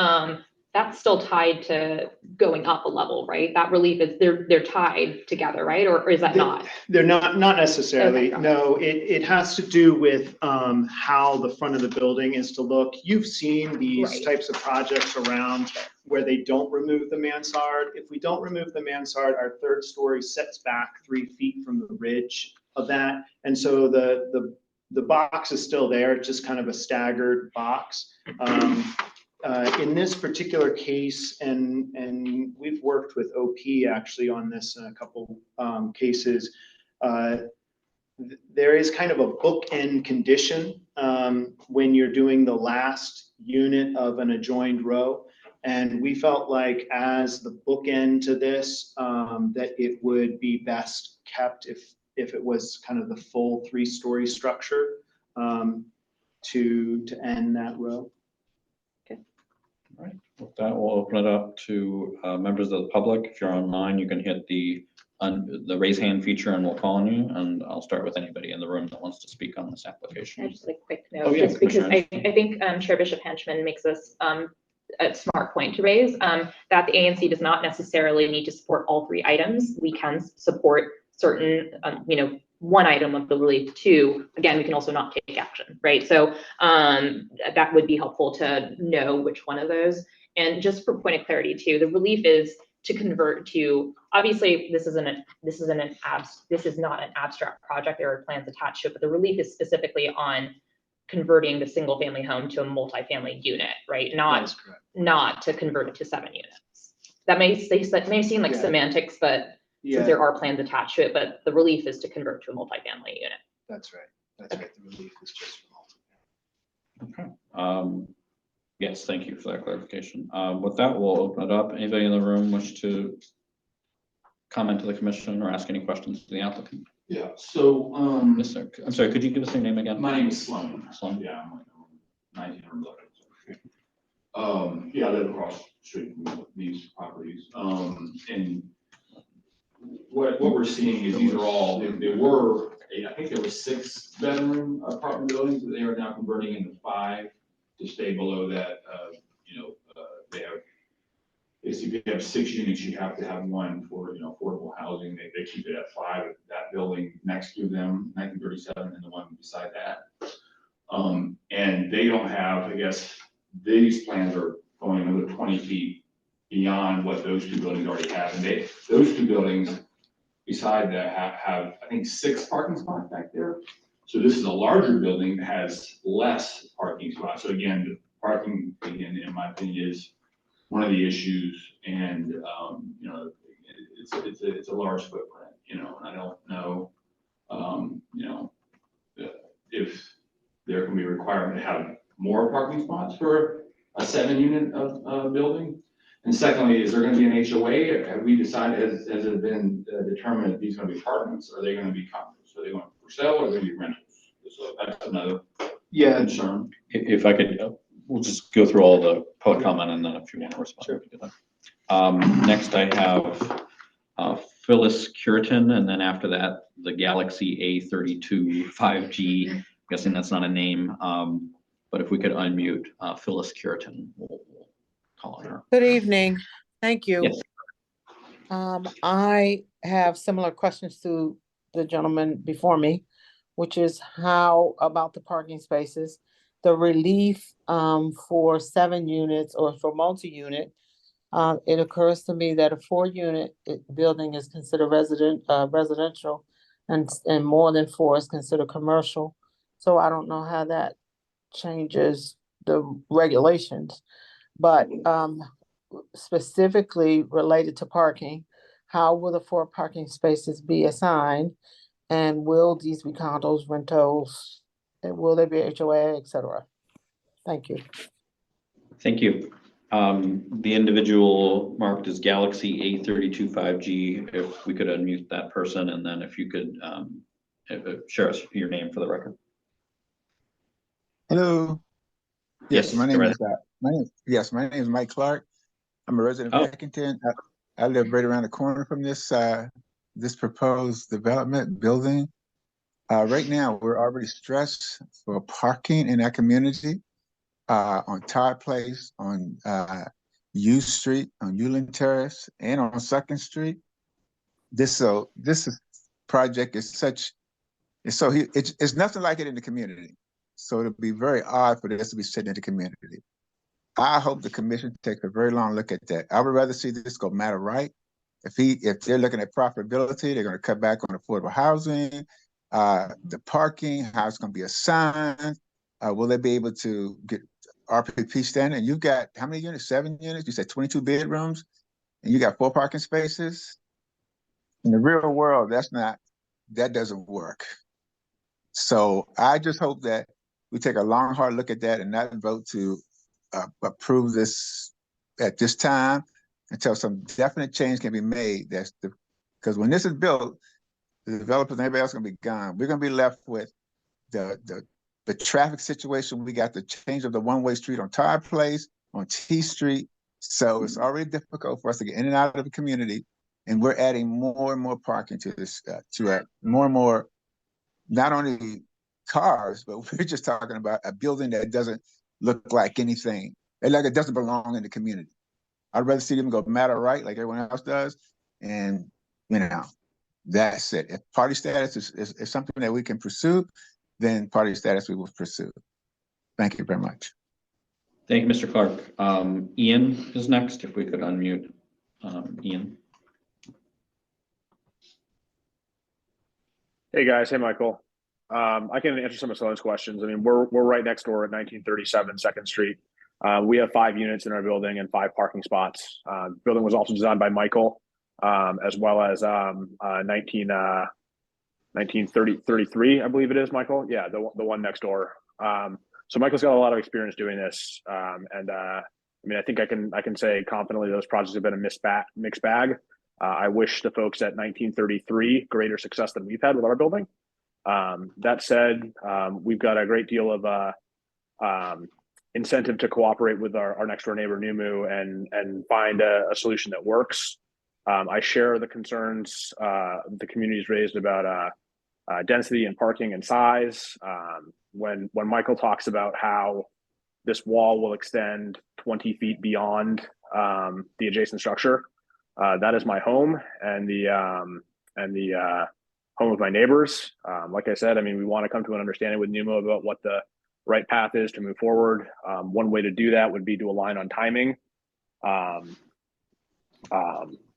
that's still tied to going up a level, right? That relief is, they're tied together, right? Or is that not? They're not necessarily. Okay. No, it has to do with how the front of the building is to look. You've seen these Right. types of projects around where they don't remove the mansard. If we don't remove the mansard, our 3rd story sets back 3 feet from the ridge of that. And so the box is still there, it's just kind of a staggered box. In this particular case, and we've worked with OP actually on this in a couple cases, there is kind of a bookend condition when you're doing the last unit of an adjoined row. And we felt like as the bookend to this, that it would be best kept if it was kind of the full 3-story structure to end that row. All right, with that, we'll open it up to members of the public. If you're online, you can hit the raise hand feature and we'll call on you. And I'll start with anybody in the room that wants to speak on this application. Just a quick note, Oh, yeah, just because Commissioner. I think Chair Bishop Henchman makes this a smart point to raise, that the ANC does not necessarily need to support all 3 items. We can support certain, one item of the relief. 2, again, we can also not take action, right? So that would be helpful to know which one of those. And just for point of clarity too, the relief is to convert to, obviously this is not an abstract project, there are plans attached to it, but the relief is specifically on converting the single family home to a multifamily unit, right? Not to convert it to 7 units. That may seem like semantics, but since there are plans attached to it, but the relief is to convert to a multifamily unit. That's right. That's right. The relief is just for multifamily. Okay. Yes, thank you for that clarification. With that, we'll open it up. Anybody in the room wish to comment to the commission or ask any questions to the applicant? Yeah, so, Yes, sir. I'm sorry, could you give us your name again? my name is Sloan. Sloan. Yeah, I'm like 1900. Yeah, I live across the street from these properties. And what we're seeing is these are all, there were, I think there were 6-bedroom apartment buildings that they are now converting into 5 to stay below that, they have, basically if you have 6 units, you have to have 1 for, affordable housing. They keep it at 5, that building next to them, 1937, and the one beside that. And they don't have, I guess, these plans are going another 20 feet beyond what those 2 buildings already have. And those 2 buildings beside that have, I think, 6 parking spots back there. So this is a larger building that has less parking spots. So again, the parking, again, in my opinion, is one of the issues. And, it's a large footprint, and I don't know, if there can be a requirement to have more parking spots for a 7-unit of building. And secondly, is there going to be an HOA? Have we decided, has it been determined that these are going to be apartments? Or are they going to be condos? Are they going for sale or are they going to be rentals? So that's another concern. If I could, we'll just go through all the public comment and then if you want to respond. Sure. Next I have Phyllis Curitin, and then after that, the Galaxy A32 5G. Guessing that's not a name, but if we could unmute Phyllis Curitin, we'll call on her. Good evening. Thank you. Yes. I have similar questions to the gentleman before me, which is how about the parking spaces, the relief for 7 units or for multi-unit. It occurs to me that a 4-unit building is considered residential, and more than 4 is considered commercial. So I don't know how that changes the regulations, but specifically related to parking, how will the 4 parking spaces be assigned? And will these be condos, rentals, and will there be HOA, et cetera? Thank you. Thank you. The individual marked as Galaxy A32 5G, if we could unmute that person, and then if you could share us your name for the record. Hello. Yes, my name is Mike Clark. I'm a resident of Eckington. I live right around the corner from this proposed development building. Right now, we're already stressed for parking in that community, on Todd Place, on U Street, on Uland Terrace, and on 2nd Street. This project is it's nothing like it in the community. So it'll be very odd for this to be sitting in the community. I hope the commission takes a very long look at that. I would rather see this go matter right. If they're looking at profitability, they're going to cut back on affordable housing, the parking, how it's going to be assigned. Will they be able to get RPP standard? And you've got how many units? 7 units? You said 22 bedrooms, and you got 4 parking spaces. In the real world, that doesn't work. So I just hope that we take a long, hard look at that and not vote to approve this at this time until some definite change can be made. Because when this is built, the developers and everybody else gonna be gone. We're gonna be left with the traffic situation. We got the change of the one-way street on Tar Place, on T Street. So it's already difficult for us to get in and out of the community. And we're adding more and more parking to this, more and more, not only cars, but we're just talking about a building that doesn't look like anything. Like it doesn't belong in the community. I'd rather see them go matter right like everyone else does. And, that's it. If party status is something that we can pursue, then party status we will pursue. Thank you very much. Thank you, Mr. Clark. Ian is next. If we could unmute Ian. Hey guys, hey Michael. I can answer some of Sloan's questions. I mean, we're right next door at 1937 2nd Street. We have 5 units in our building and 5 parking spots. Building was also designed by Michael, as well as 1933, I believe it is, Michael. Yeah, the one next door. So Michael's got a lot of experience doing this, I mean, I think I can say confidently those projects have been a mixed bag. I wish the folks at 1933 greater success than we've had with our building. That said, we've got a great deal of incentive to cooperate with our next door neighbor Numu and find a solution that works. I share the concerns the community's raised about density and parking and size. When Michael talks about how this wall will extend 20 feet beyond the adjacent structure, that is my home and the home of my neighbors. Like I said, I mean, we want to come to an understanding with NUMO about what the right path is to move forward. One way to do that would be to align on timing,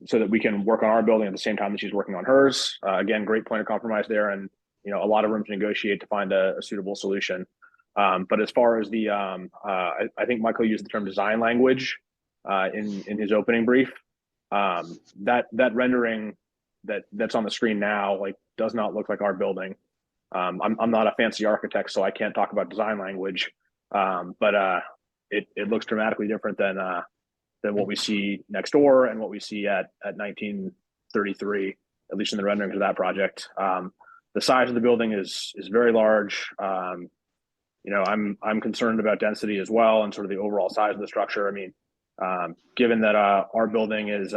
so that we can work on our building at the same time that she's working on hers. Again, great point of compromise there, and a lot of room to negotiate to find a suitable solution. But as far as the, I think Michael used the term design language in his opening brief. That rendering that's on the screen now does not look like our building. I'm not a fancy architect, so I can't talk about design language, but it looks dramatically different than what we see next door and what we see at 1933, at least in the renderings of that project. The size of the building is very large. I'm concerned about density as well and sort of the overall size of the structure. I mean, given that our building is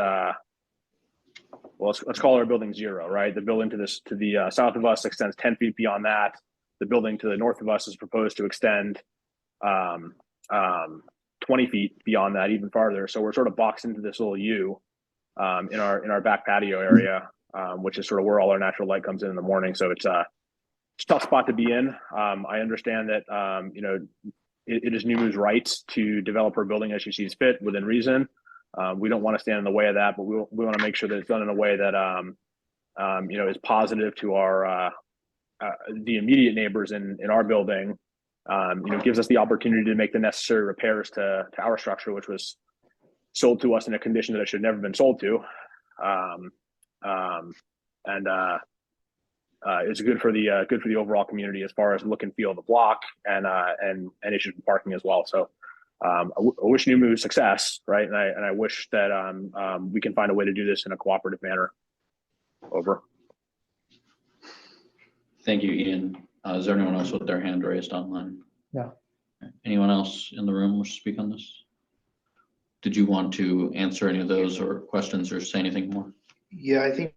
let's call our building 0, right? The building to the south of us extends 10 feet beyond that. The building to the north of us is proposed to extend 20 feet beyond that, even farther. So we're sort of boxed into this little U in our back patio area, which is sort of where all our natural light comes in the morning. So it's a tough spot to be in. I understand that it is NUMU's rights to develop her building as she sees fit within reason. We don't want to stand in the way of that, but we want to make sure that it's done in a way that is positive to our the immediate neighbors in our building. Gives us the opportunity to make the necessary repairs to our structure, which was sold to us in a condition that it should never have been sold to. It's good for the overall community as far as look and feel of the block and issues with parking as well. So I wish NUMU success, right? And I wish that we can find a way to do this in a cooperative manner. Over. Thank you, Ian. Is there anyone else with their hand raised online? No. Anyone else in the room wish to speak on this? Did you want to answer any of those or questions or say anything more? Yeah, I think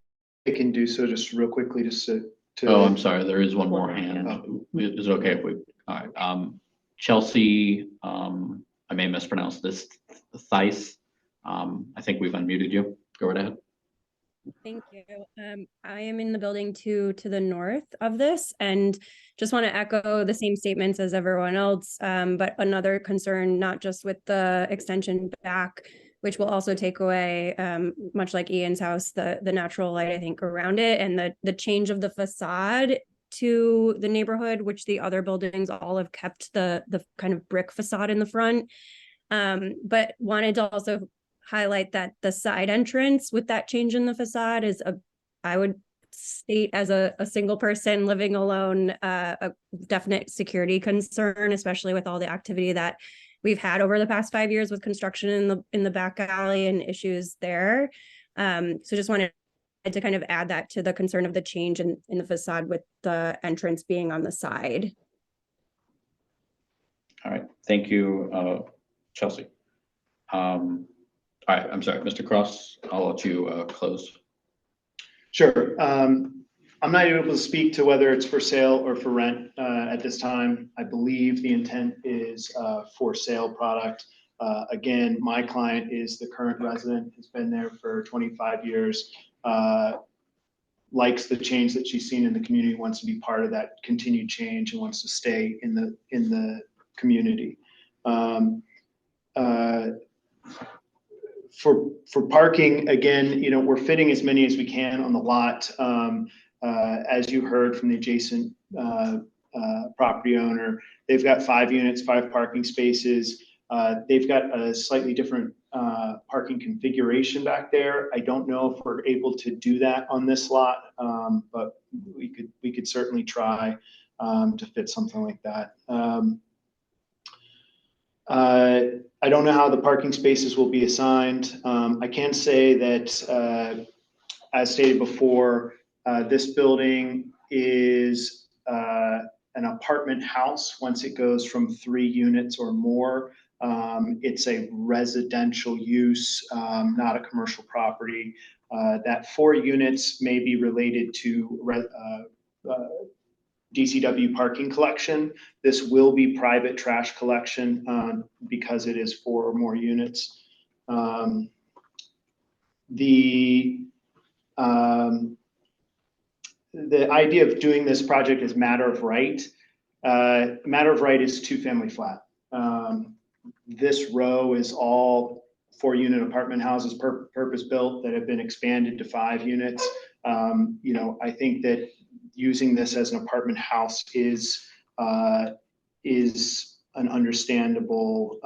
I can do so just real quickly to Oh, I'm sorry. There is one more hand. Is it okay if we, all right. Chelsea, I may mispronounce this, Theis. I think we've unmuted you. Go right ahead. Thank you. I am in the building to the north of this and just want to echo the same statements as everyone else. But another concern, not just with the extension back, which will also take away, much like Ian's house, the natural light, I think, around it, and the change of the facade to the neighborhood, which the other buildings all have kept the kind of brick facade in the front. But wanted to also highlight that the side entrance with that change in the facade is I would state as a single person living alone, a definite security concern, especially with all the activity that we've had over the past 5 years with construction in the back alley and issues there. So just wanted to kind of add that to the concern of the change in the facade with the entrance being on the side. All right, thank you, Chelsea. All right, I'm sorry, Mr. Cross, I'll let you close. Sure. I'm not able to speak to whether it's for sale or for rent at this time. I believe the intent is for sale product. Again, my client is the current resident, has been there for 25 years, likes the change that she's seen in the community, wants to be part of that continued change, and wants to stay in the community. For parking, again, we're fitting as many as we can on the lot. As you heard from the adjacent property owner, they've got 5 units, 5 parking spaces. They've got a slightly different parking configuration back there. I don't know if we're able to do that on this lot, but we could certainly try to fit something like that. I don't know how the parking spaces will be assigned. I can say that, as stated before, this building is an apartment house. Once it goes from 3 units or more, it's a residential use, not a commercial property. That 4 units may be related to DCW parking collection. This will be private trash collection because it is 4 or more units. The idea of doing this project as matter of right. Matter of right is 2-family flat. This row is all 4-unit apartment houses, purpose built, that have been expanded to 5 units. I think that using this as an apartment house is an understandable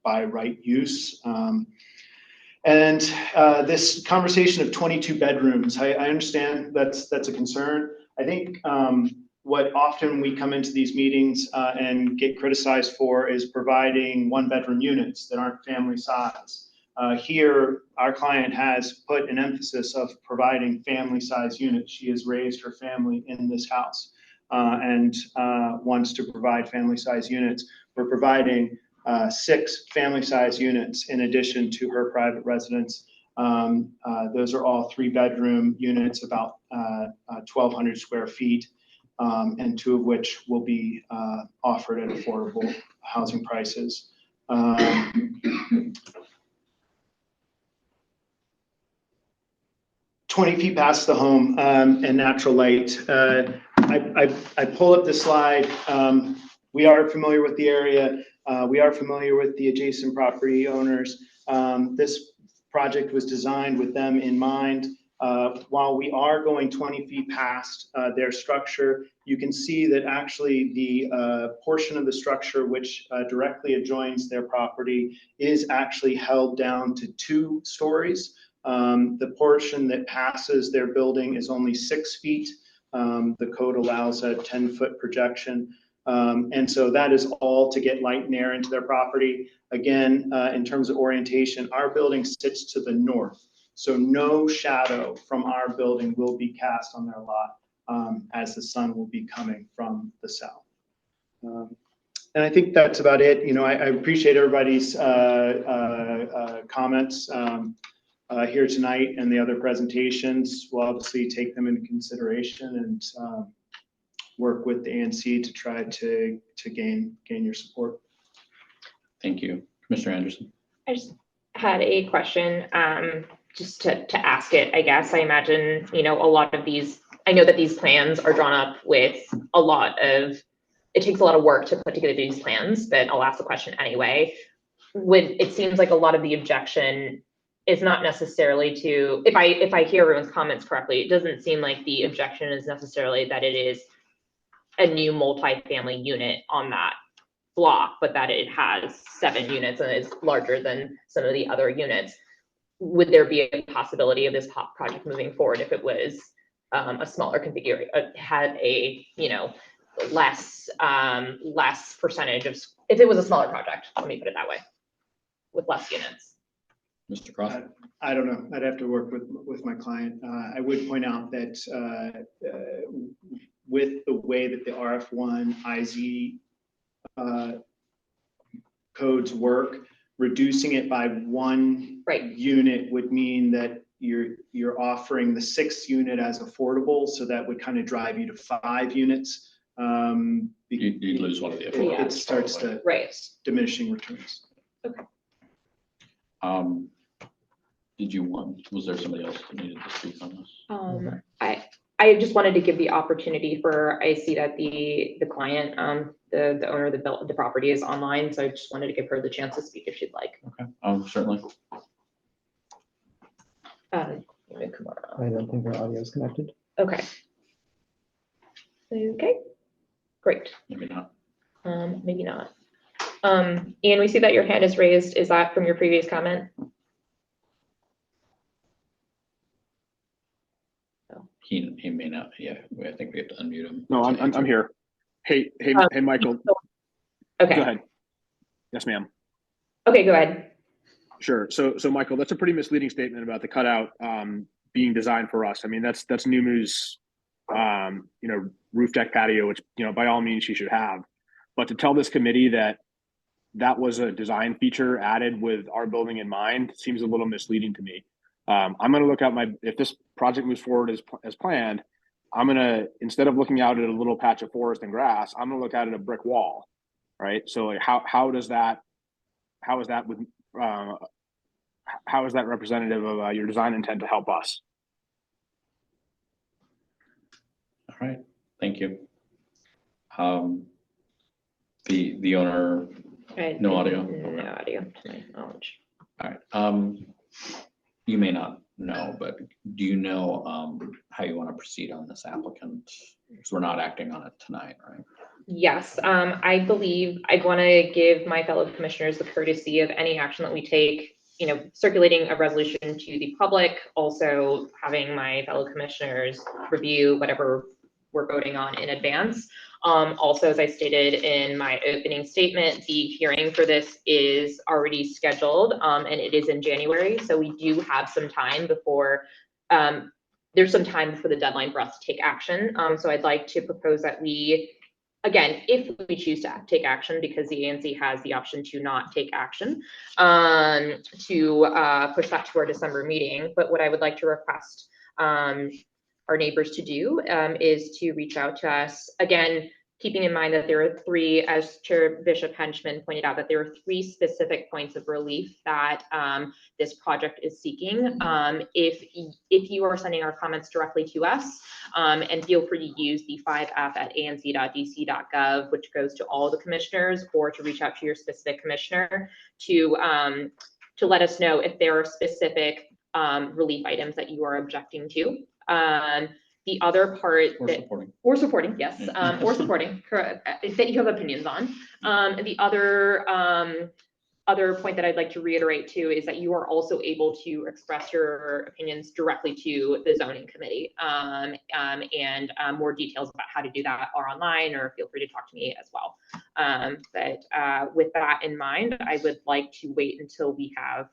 by right use. This conversation of 22 bedrooms, I understand that's a concern. I think what often we come into these meetings and get criticized for is providing 1-bedroom units that aren't family size. Here, our client has put an emphasis of providing family size units. She has raised her family in this house and wants to provide family size units. We're providing 6 family size units in addition to her private residence. Those are all 3-bedroom units, about 1,200 square feet, and 2 of which will be offered at affordable housing prices. 20 feet past the home and natural light. I pull up the slide. We are familiar with the area. We are familiar with the adjacent property owners. This project was designed with them in mind. While we are going 20 feet past their structure, you can see that actually the portion of the structure which directly adjoins their property is actually held down to 2 stories. The portion that passes their building is only 6 feet. The code allows a 10-foot projection. And so that is all to get light and air into their property. Again, in terms of orientation, our building sits to the north. So no shadow from our building will be cast on their lot as the sun will be coming from the south. And I think that's about it. I appreciate everybody's comments here tonight and the other presentations. We'll obviously take them into consideration and work with the ANC to try to gain your support. Thank you. Commissioner Anderson. I just had a question, just to ask it, I guess. I imagine, a lot of these, I know that these plans are drawn up with it takes a lot of work to put together these plans, but I'll ask the question anyway. It seems like a lot of the objection is not necessarily to, if I hear everyone's comments correctly, it doesn't seem like the objection is necessarily that it is a new multifamily unit on that block, but that it has 7 units and is larger than some of the other units. Would there be a possibility of this project moving forward if it was a smaller configuration, had a less percentage of if it was a smaller project, let me put it that way, with less units. Mr. Cross? I don't know. I'd have to work with my client. I would point out that with the way that the RF1 IZ codes work, reducing it by one unit would mean that you're offering the 6th unit as affordable, so that would kind of drive you to 5 units. You'd lose one of the affordable. It starts to diminishing returns. Okay. Was there somebody else that needed to speak on this? I just wanted to give the opportunity for, I see that the client, the owner of the property is online, so I just wanted to give her the chance to speak if she'd like. Okay, certainly. Come on. I don't think our audio is connected. Okay. Okay, great. Maybe not. Maybe not. And we see that your hand is raised. Is that from your previous comment? He may not. Yeah, I think we have to unmute him. No, I'm here. Hey, Michael. Okay. Go ahead. Yes, ma'am. Okay, go ahead. Sure. So Michael, that's a pretty misleading statement about the cutout being designed for us. I mean, that's Numu's, roof deck patio, which, by all means she should have. But to tell this committee that that was a design feature added with our building in mind seems a little misleading to me. I'm going to look at if this project moves forward as planned, I'm going to, instead of looking out at a little patch of forest and grass, I'm going to look out at a brick wall, right? So like, how is that representative of your design intent to help us? All right, thank you. The owner, no audio? No audio to my knowledge. All right. You may not know, but do you know how you want to proceed on this applicant? Because we're not acting on it tonight, right? Yes, I believe I want to give my fellow commissioners the courtesy of any action that we take, circulating a resolution to the public, also having my fellow commissioners review whatever we're voting on in advance. Also, as I stated in my opening statement, the hearing for this is already scheduled, and it is in January. So we do have some time before, there's some time before the deadline for us to take action. So I'd like to propose that we, again, if we choose to take action, because the ANC has the option to not take action, to push that to our December meeting. But what I would like to request our neighbors to do is to reach out to us. Again, keeping in mind that there are 3, as Chair Bishop Henchman pointed out, that there are 3 specific points of relief that this project is seeking. If you are sending our comments directly to us, and feel free to use the 5f@anc.dc.gov, which goes to all the commissioners, or to reach out to your specific commissioner to let us know if there are specific relief items that you are objecting to. The other part or supporting, yes, or supporting, correct, that you have opinions on. And the other point that I'd like to reiterate too is that you are also able to express your opinions directly to the zoning committee. And more details about how to do that are online, or feel free to talk to me as well. But with that in mind, I would like to wait until we have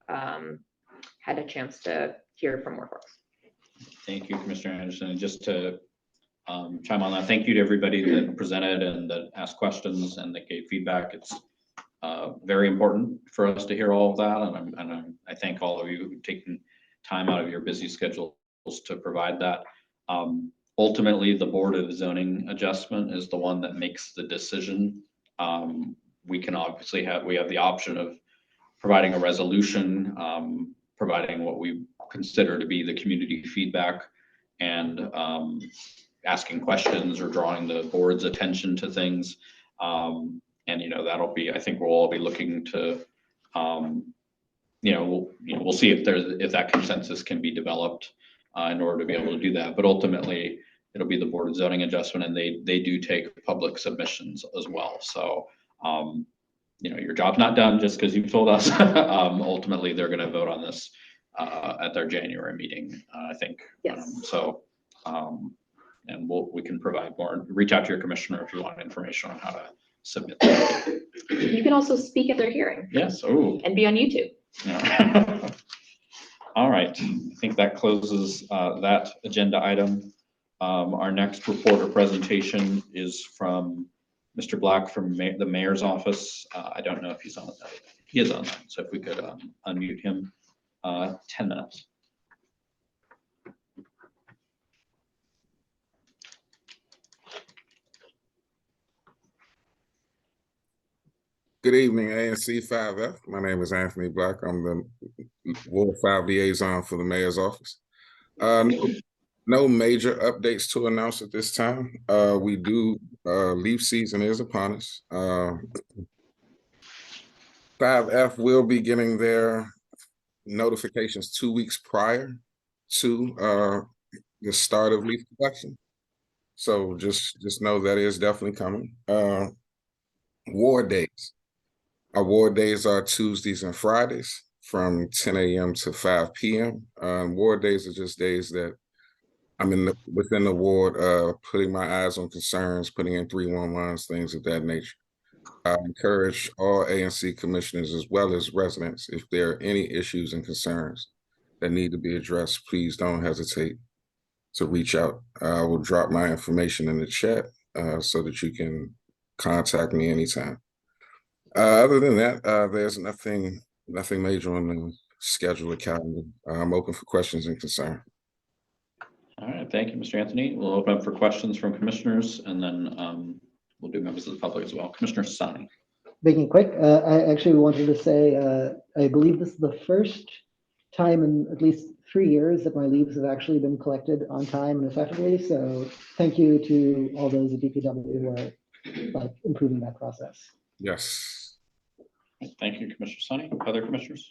had a chance to hear from more folks. Thank you, Commissioner Anderson. And just to chime on that, thank you to everybody that presented and that asked questions and that gave feedback. It's very important for us to hear all of that. And I thank all of you who've taken time out of your busy schedules to provide that. Ultimately, the Board of Zoning Adjustment is the one that makes the decision. We can obviously we have the option of providing a resolution, providing what we consider to be the community feedback, and asking questions or drawing the board's attention to things. And that'll be, I think we'll all be looking to, we'll see if that consensus can be developed in order to be able to do that. But ultimately, it'll be the Board of Zoning Adjustment, and they do take public submissions as well. So your job's not done just because you've told us. Ultimately, they're going to vote on this at their January meeting, I think. Yes. And we can provide more. Reach out to your commissioner if you want information on how to submit them. You can also speak at their hearing Yes, oh. and be on YouTube. Yeah. All right, I think that closes that agenda item. Our next report or presentation is from Mr. Black from the mayor's office. I don't know if he's on. He is on, so if we could unmute him, 10 minutes. Good evening, ANC 5F. My name is Anthony Black. I'm the Ward 5 liaison for the mayor's office. No major updates to announce at this time. Leaf season is upon us. 5F will be getting their notifications 2 weeks prior to the start of leaf collection. So just know that is definitely coming. Ward days. Our ward days are Tuesdays and Fridays from 10 a.m. to 5 p.m. Ward days are just days that I'm within the ward, putting my eyes on concerns, putting in 311s, things of that nature. I encourage all ANC commissioners as well as residents, if there are any issues and concerns that need to be addressed, please don't hesitate to reach out. I will drop my information in the chat so that you can contact me anytime. Other than that, there's nothing major on the schedule or calendar. I'm open for questions and concern. All right, thank you, Mr. Anthony. We'll open up for questions from commissioners, and then we'll do members of the public as well. Commissioner Sani. Making it quick, I actually wanted to say, I believe this is the first time in at least 3 years that my leaves have actually been collected on time and effectively. So thank you to all those at DPW who are improving that process. Yes. Thank you, Commissioner Sani. Other commissioners?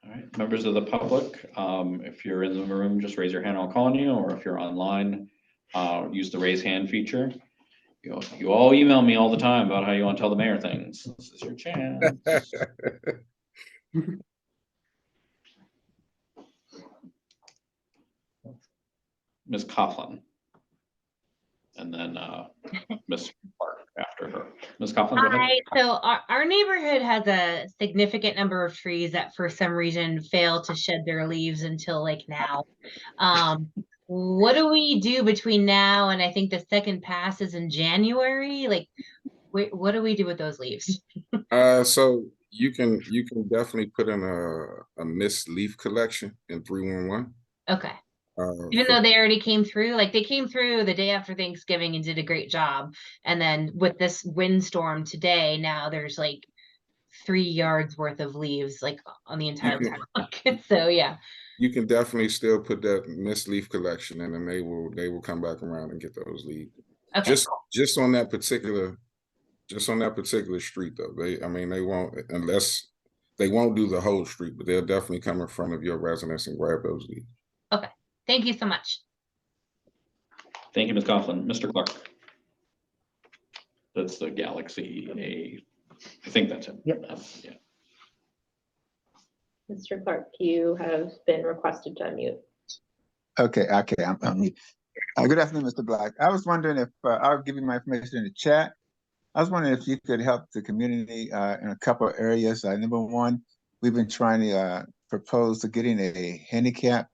All right, members of the public, if you're in the room, just raise your hand, I'll call on you, or if you're online, use the raise hand feature. You all email me all the time about how you want to tell the mayor things. This is your chance. Ms. Coughlin. And then Ms. Clark after her. Ms. Coughlin, go ahead. Hi, so our neighborhood has a significant number of trees that for some reason fail to shed their leaves until like now. What do we do between now and I think the second pass is in January? Like, what do we do with those leaves? So you can definitely put in a missed leaf collection in 311. Okay. Even though they already came through, like they came through the day after Thanksgiving and did a great job. And then with this windstorm today, now there's like 3 yards worth of leaves like on the entire block. So yeah. You can definitely still put that missed leaf collection in, and they will come back around and get those leaves. Okay. Just on that particular street though. They won't do the whole street, but they'll definitely come in front of your residence and grab those leaves. Okay. Thank you so much. Thank you, Ms. Coughlin. Mr. Clark. That's the Galaxy A. I think that's it. Yep. Yeah. Mr. Clark, you have been requested to unmute. Okay, I'm me. Good afternoon, Mr. Black. I was wondering if I'll give you my information in the chat. I was wondering if you could help the community in a couple of areas. Number one, we've been trying to propose to getting a handicap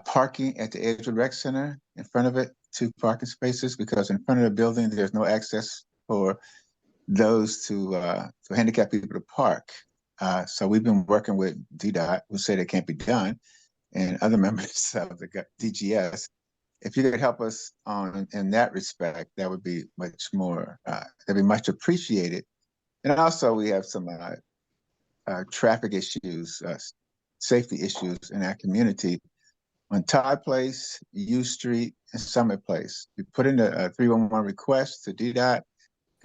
parking at the Edgewood Rec Center in front of it, 2 parking spaces, because in front of the building, there's no access for those to handicap people to park. So we've been working with DDOT, who say they can't be done, and other members of the DGS. If you could help us in that respect, that would be much more, that'd be much appreciated. And also we have some traffic issues, safety issues in our community on Todd Place, U Street, and Summit Place. We put in a 311 request to DDOT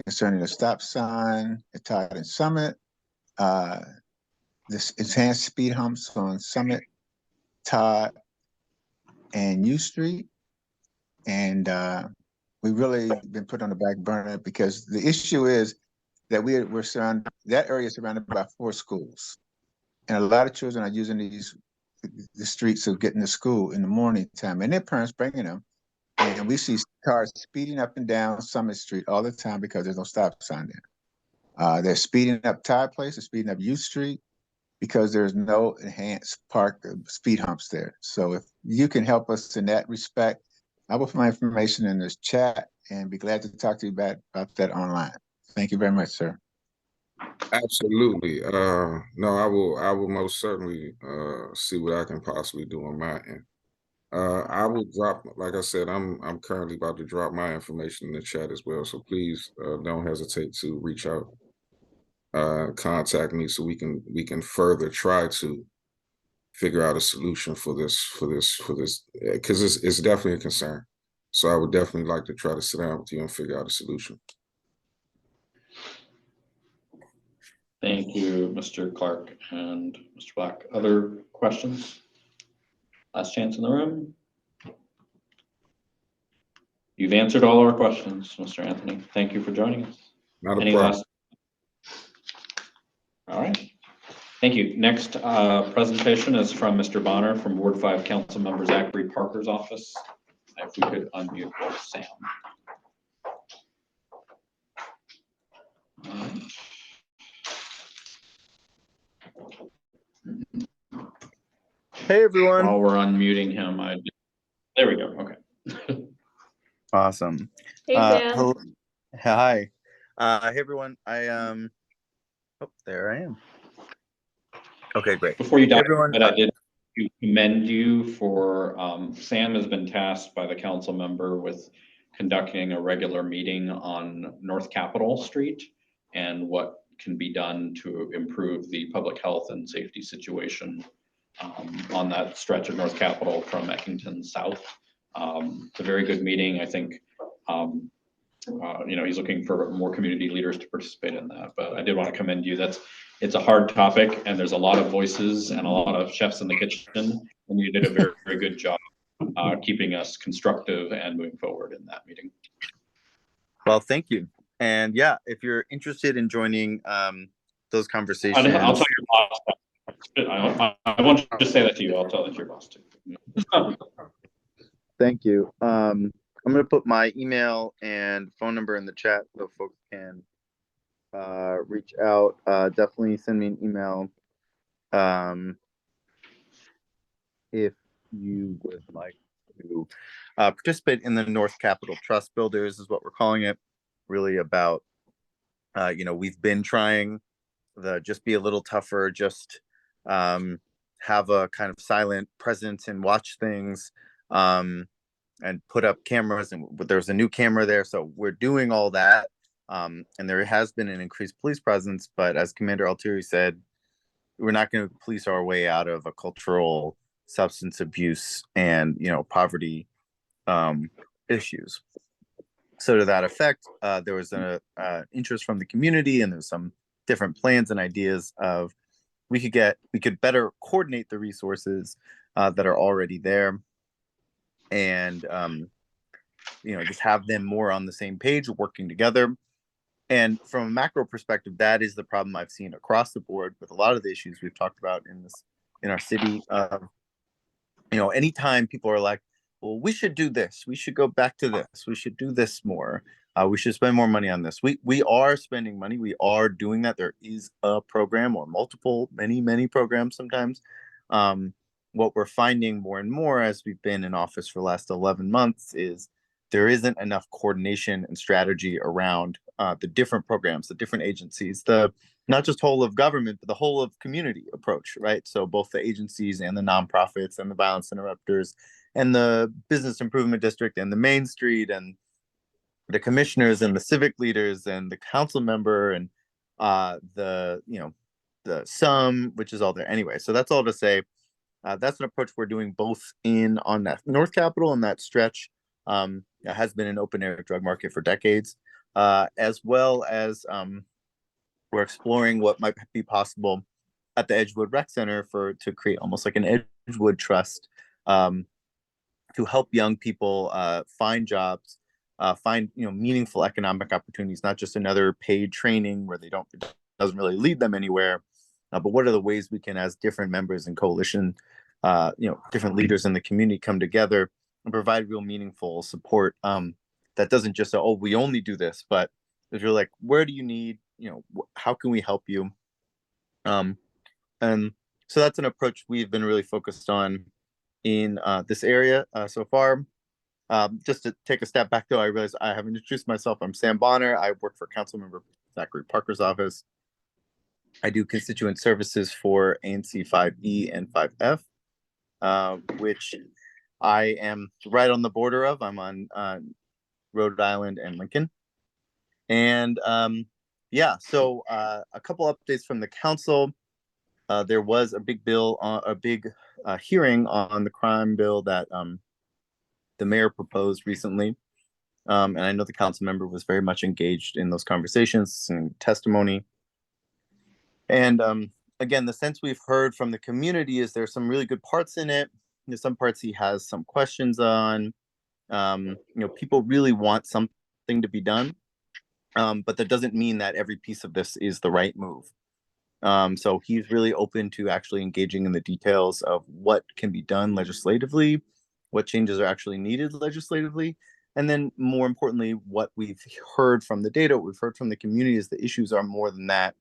concerning the stop sign at Todd and Summit, this enhanced speed humps on Summit, Todd, and U Street. And we really been put on the back burner because the issue is that we're surrounded, that area is surrounded by 4 schools. And a lot of children are using these the streets of getting to school in the morning time, and their parents bringing them. And we see cars speeding up and down Summit Street all the time because there's no stop sign there. They're speeding up Tide Place, they're speeding up U Street because there's no enhanced speed humps there. So if you can help us in that respect, I will put my information in this chat and be glad to talk to you about that online. Thank you very much, sir. Absolutely. No, I will most certainly see what I can possibly do on my end. I will drop, like I said, I'm currently about to drop my information in the chat as well. So please don't hesitate to reach out, contact me so we can further try to figure out a solution for this because it's definitely a concern. So I would definitely like to try to sit down with you and figure out a solution. Thank you, Mr. Clark and Mr. Black. Other questions? Last chance in the room. You've answered all our questions, Mr. Anthony. Thank you for joining us. Not a Any problem. last? All right. Thank you. Next presentation is from Mr. Bonner from Ward 5 Council Member Zachary Parker's office. If we could unmute Sam. All right. Hey everyone. While we're unmuting him, there we go. Okay. Awesome. Hey, Sam. Hello. Hi. Hey everyone. Oh, there I am. Okay, great. Before you dive, everyone, but I did commend you for Sam has been tasked by the council member with conducting a regular meeting on North Capitol Street and what can be done to improve the public health and safety situation on that stretch of North Capitol from Eckington south. It's a very good meeting. I think, he's looking for more community leaders to participate in that, but I did want to commend you. It's a hard topic and there's a lot of voices and a lot of chefs in the kitchen, and you did a very, very good job keeping us constructive and moving forward in that meeting. Well, thank you. And yeah, if you're interested in joining those conversations. I'll tell your boss. I won't just say that to you. I'll tell that to your boss too. Thank you. I'm going to put my email and phone number in the chat so folks can reach out. Definitely send me an email if you would like to participate in the North Capitol Trust Builders is what we're calling it. Really about, we've been trying the just be a little tougher, just have a kind of silent presence and watch things and put up cameras. And there's a new camera there. So we're doing all that. And there has been an increased police presence. But as Commander Altieri said, we're not going to police our way out of a cultural substance abuse and, poverty issues. So to that effect, there was an interest from the community, and there's some different plans and ideas of we could better coordinate the resources that are already there, and just have them more on the same page, working together. And from a macro perspective, that is the problem I've seen across the board with a lot of the issues we've talked about in our city. Anytime people are like, well, we should do this, we should go back to this, we should do this more, we should spend more money on this. We are spending money, we are doing that. There is a program or many programs sometimes. What we're finding more and more as we've been in office for the last 11 months is there isn't enough coordination and strategy around the different programs, the different agencies, not just whole of government, but the whole of community approach, right? So both the agencies and the nonprofits and the violence interrupters and the business improvement district and the Main Street and the commissioners and the civic leaders and the council member and the sum, which is all there anyway. So that's all to say, that's an approach we're doing both on that North Capitol and that stretch. It has been an open air drug market for decades, as well as we're exploring what might be possible at the Edgewood Rec Center to create almost like an Edgewood Trust to help young people find jobs, find meaningful economic opportunities, not just another paid training where it doesn't really lead them anywhere. But what are the ways we can, as different members in coalition, different leaders in the community come together and provide real meaningful support. That doesn't just say, oh, we only do this, but if you're like, where do you need, how can we help you? And so that's an approach we've been really focused on in this area so far. Just to take a step back, though, I realize I haven't introduced myself. I'm Sam Bonner. I work for Councilmember Zachary Parker's office. I do constituent services for ANC 5E and 5F, which I am right on the border of. I'm on Rhode Island and Lincoln. And so a couple updates from the council. There was a big hearing on the crime bill that the mayor proposed recently. And I know the council member was very much engaged in those conversations and testimony. And again, the sense we've heard from the community is there's some really good parts in it. There's some parts he has some questions on. People really want something to be done. But that doesn't mean that every piece of this is the right move. So he's really open to actually engaging in the details of what can be done legislatively, what changes are actually needed legislatively, and then more importantly, what we've heard from the data, what we've heard from the community is the issues are more than that.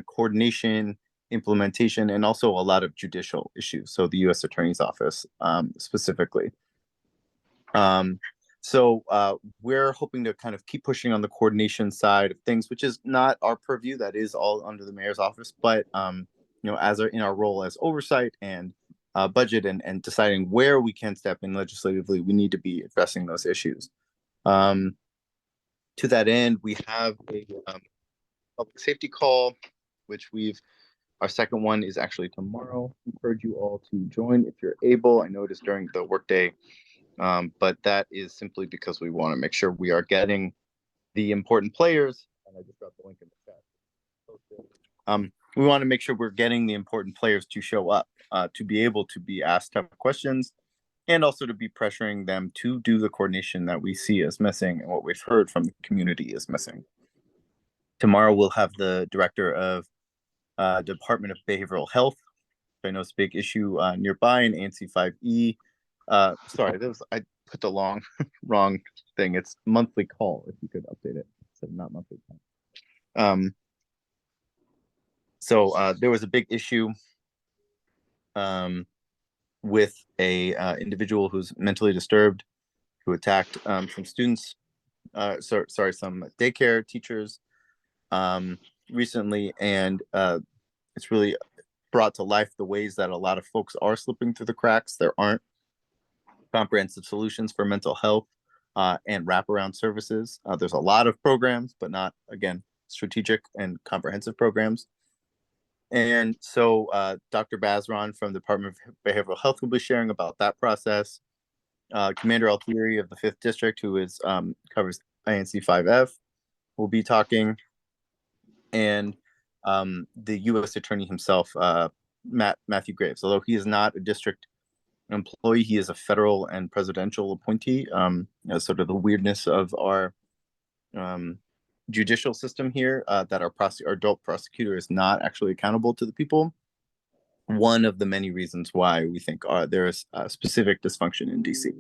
Coordination, implementation, and also a lot of judicial issues. So the U.S. Attorney's Office specifically. So we're hoping to kind of keep pushing on the coordination side of things, which is not our purview. That is all under the mayor's office. But in our role as oversight and budget and deciding where we can step in legislatively, we need to be addressing those issues. To that end, we have a public safety call, which our second one is actually tomorrow. I encourage you all to join if you're able. I know it is during the workday. But that is simply because we want to make sure we are getting the important players. And I just dropped the link in the chat. We want to make sure we're getting the important players to show up, to be able to be asked tough questions, and also to be pressuring them to do the coordination that we see as missing and what we've heard from the community is missing. Tomorrow we'll have the director of Department of Behavioral Health. I know it's a big issue nearby in ANC 5E. Sorry, I put the wrong thing. It's monthly call. If you could update it, so not monthly call. So there was a big issue with a individual who's mentally disturbed, who attacked some students. Some daycare teachers recently, and it's really brought to life the ways that a lot of folks are slipping through the cracks. There aren't comprehensive solutions for mental health and wraparound services. There's a lot of programs, but not, again, strategic and comprehensive programs. And so Dr. Bazran from the Department of Behavioral Health will be sharing about that process. Commander Altieri of the 5th District, who covers ANC 5F, will be talking. And the U.S. Attorney himself, Matthew Graves, although he is not a district employee, he is a federal and presidential appointee. Sort of the weirdness of our judicial system here, that our adult prosecutor is not actually accountable to the people. One of the many reasons why we think there is a specific dysfunction in DC.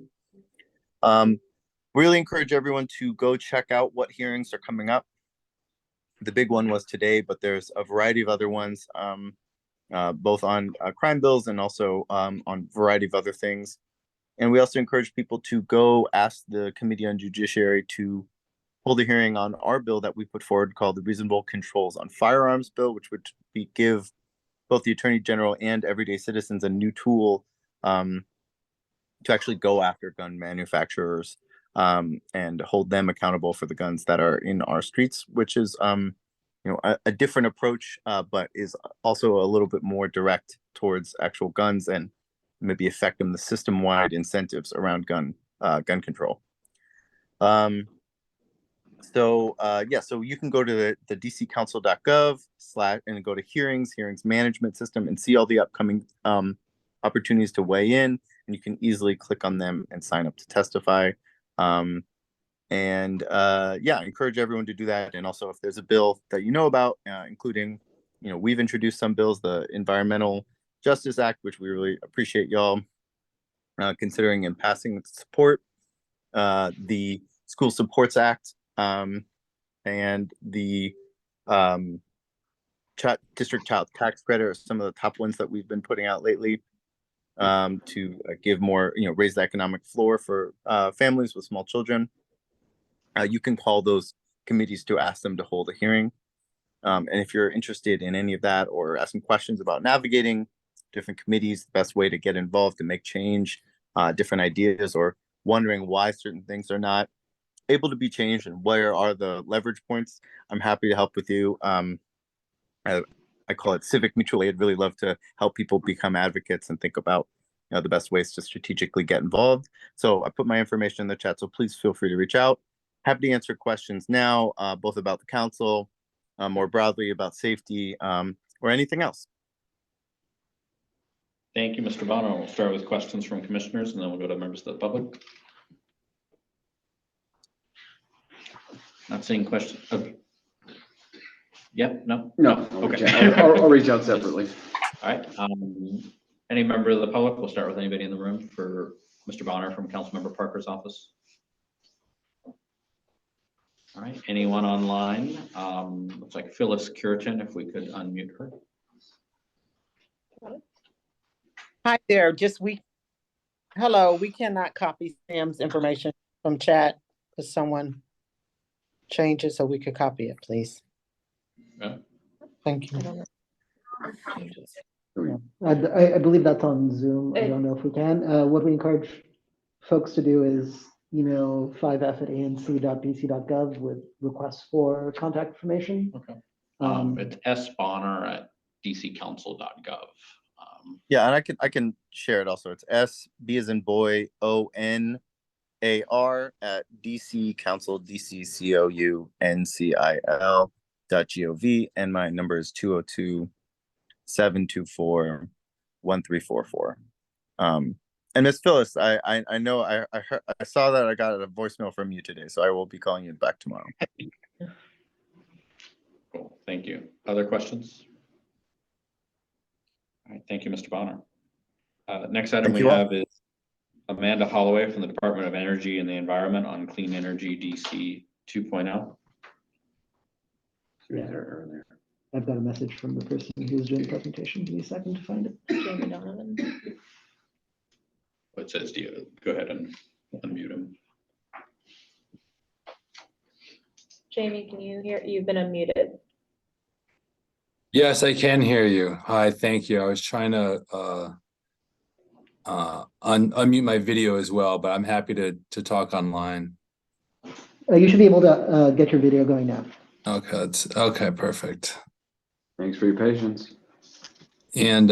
Really encourage everyone to go check out what hearings are coming up. The big one was today, but there's a variety of other ones, both on crime bills and also on a variety of other things. And we also encourage people to go ask the Committee on Judiciary to hold a hearing on our bill that we put forward called the Reasonable Controls on Firearms Bill, which would give both the Attorney General and everyday citizens a new tool to actually go after gun manufacturers and hold them accountable for the guns that are in our streets, which is a different approach, but is also a little bit more direct towards actual guns and maybe affecting the system-wide incentives around gun control. So you can go to the dccouncil.gov/ and go to hearings management system and see all the upcoming opportunities to weigh in, and you can easily click on them and sign up to testify. Encourage everyone to do that. And also, if there's a bill that you know about, including, we've introduced some bills, the environmental Justice Act, which we really appreciate y'all considering and passing with support, the School Supports Act, and the district child tax credit are some of the top ones that we've been putting out lately, to give more, raise the economic floor for families with small children. You can call those committees to ask them to hold a hearing. And if you're interested in any of that or asking questions about navigating different committees, the best way to get involved and make change, different ideas, or wondering why certain things are not able to be changed and where are the leverage points, I'm happy to help with you. I call it civic mutual aid. Really love to help people become advocates and think about the best ways to strategically get involved. So I put my information in the chat, so please feel free to reach out. Happy to answer questions now, both about the council, more broadly about safety, or anything else. Thank you, Mr. Bonner. We'll start with questions from commissioners and then we'll go to members of the public. Not seeing questions. Okay. Yep, no? No. Okay. I'll reach out separately. All right. Any member of the public? We'll start with anybody in the room for Mr. Bonner from Councilmember Parker's office. All right. Anyone online? Looks like Phyllis Curitin, if we could unmute her. Hi there, hello, we cannot copy Sam's information from chat. Could someone change it so we could copy it, please? Yeah. Thank you. I believe that's on Zoom. I don't know if we can. What we encourage folks to do is email 5f@anc.dc.gov with requests for contact information. Okay. It's sbonner@dccouncil.gov. Yeah, and I can share it also. It's SB as in boy ONAR at DCCouncil DCCOUNCIL.gov, and my number is 202-724-1344. And Miss Phyllis, I know I saw that I got a voicemail from you today, so I will be calling you back tomorrow. Cool, thank you. Other questions? All right, thank you, Mr. Bonner. Next item we have is Amanda Holloway from the Department of Energy and the Environment on Clean Energy DC 2.0. Yeah. I've got a message from the person who's doing the presentation. Give me a second to find it. Jamie Donovan. It says, go ahead and unmute him. Jamie, can you hear? You've been unmuted. Yes, I can hear you. Hi, thank you. I was trying to unmute my video as well, but I'm happy to talk online. You should be able to get your video going now. Okay, okay, perfect. Thanks for your patience. And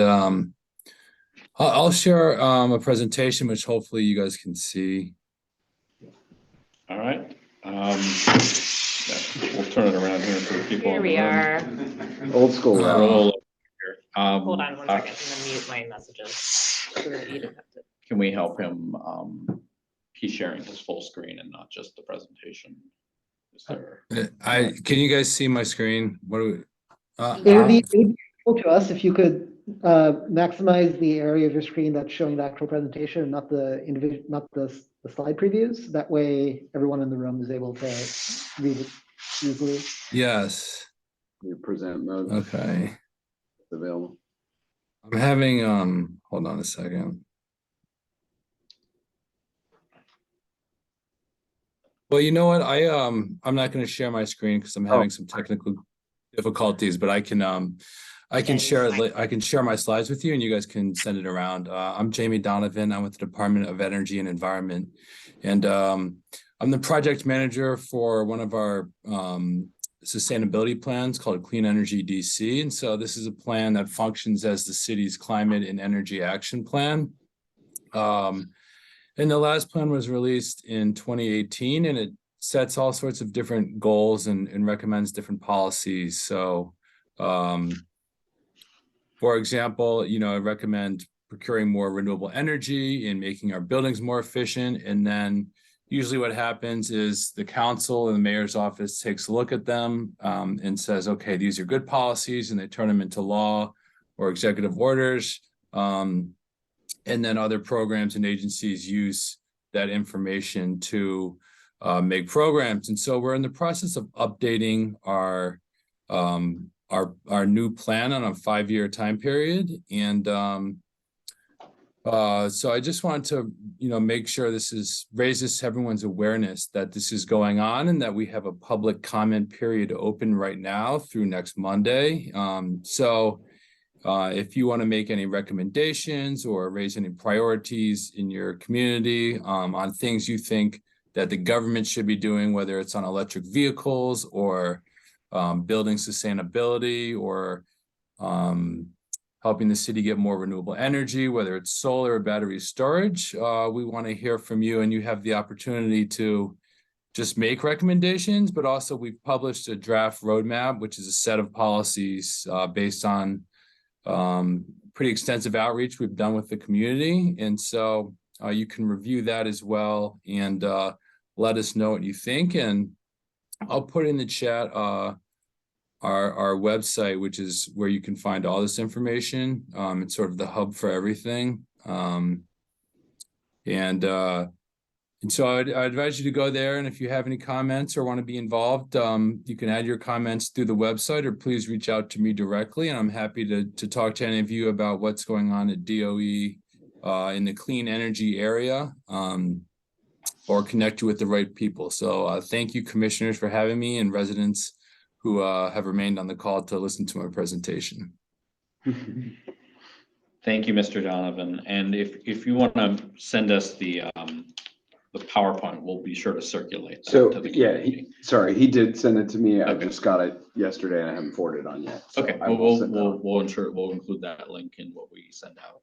I'll share a presentation which hopefully you guys can see. All right. We'll turn it around here for people. Here we are. Old school. Hold on 1 second. I'm gonna mute my messages. So that you don't have to. Can we help him? He's sharing his full screen and not just the presentation. Is there... Can you guys see my screen? What do we? It would be helpful to us if you could maximize the area of your screen that's showing the actual presentation and not the individual, not the slide previews. That way, everyone in the room is able to read it easily. Yes. Your present mode. Okay. It's available. I'm having hold on a second. Well, you know what? I'm not going to share my screen because I'm having some technical difficulties, but I can share it. I can share my slides with you, and you guys can send it around. I'm Jamie Donovan. I'm with the Department of Energy and Environment, and I'm the project manager for one of our sustainability plans called Clean Energy DC. And so this is a plan that functions as the city's climate and energy action plan. And the last plan was released in 2018, and it sets all sorts of different goals and recommends different policies. So, for example, I recommend procuring more renewable energy and making our buildings more efficient. And then usually what happens is the council and the mayor's office takes a look at them and says, okay, these are good policies, and they turn them into law or executive orders. And then other programs and agencies use that information to make programs. And so we're in the process of updating our new plan on a 5-year time period. And so I just want to, make sure raises everyone's awareness that this is going on and that we have a public comment period open right now through next Monday. If you want to make any recommendations or raise any priorities in your community on things you think that the government should be doing, whether it's on electric vehicles or building sustainability or helping the city get more renewable energy, whether it's solar or battery storage, we want to hear from you, and you have the opportunity to just make recommendations, but also we've published a draft roadmap, which is a set of policies based on pretty extensive outreach we've done with the community. And so you can review that as well and let us know what you think. And I'll put in the chat our website, which is where you can find all this information. It's sort of the hub for everything. And so I'd advise you to go there. And if you have any comments or want to be involved, you can add your comments through the website, or please reach out to me directly. And I'm happy to talk to any of you about what's going on at DOE in the clean energy area, or connect you with the right people. So thank you, commissioners, for having me, and residents who have remained on the call to listen to my presentation. Thank you, Mr. Donovan. And if you want to send us the PowerPoint, we'll be sure to circulate that So to the yeah, community. he did send it to me. I just got it yesterday and I haven't forwarded it on yet. So Okay, I will send we'll include that link in what we send out.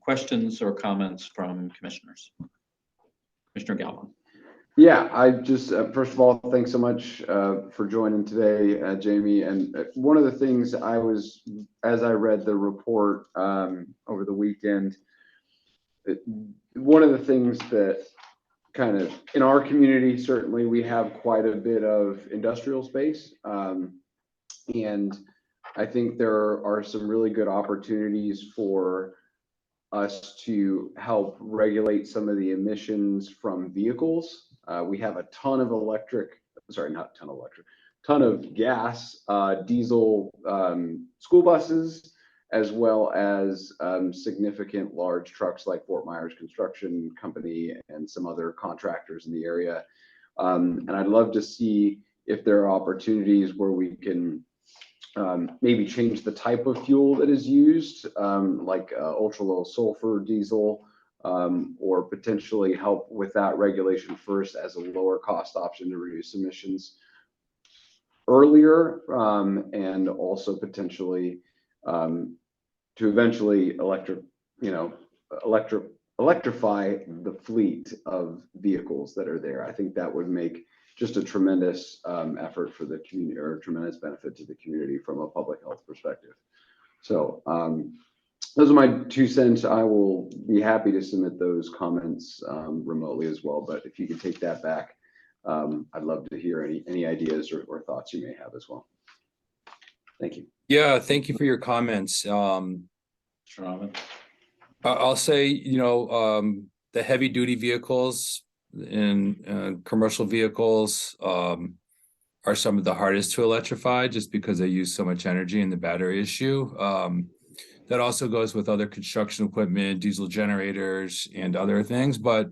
Questions or comments from commissioners? Commissioner Galvin. Yeah, I just, first of all, thanks so much for joining today, Jamie. And one of the things as I read the report over the weekend, one of the things that kind of in our community, certainly we have quite a bit of industrial space. And I think there are some really good opportunities for us to help regulate some of the emissions from vehicles. We have a ton of ton of gas, diesel school buses, as well as significant large trucks like Fort Myers Construction Company and some other contractors in the area. And I'd love to see if there are opportunities where we can maybe change the type of fuel that is used, like ultra low sulfur diesel, or potentially help with that regulation first as a lower cost option to reduce emissions earlier, and also potentially to eventually electrify the fleet of vehicles that are there. I think that would make just a tremendous effort for the community, or a tremendous benefit to the community from a public health perspective. So those are my 2 cents. I will be happy to submit those comments remotely as well. But if you could take that back, I'd love to hear any ideas or thoughts you may have as well. Thank you. Yeah, thank you for your comments. I'll say, the heavy duty vehicles and commercial vehicles are some of the hardest to electrify just because they use so much energy in the battery issue. That also goes with other construction equipment, diesel generators, and other things, but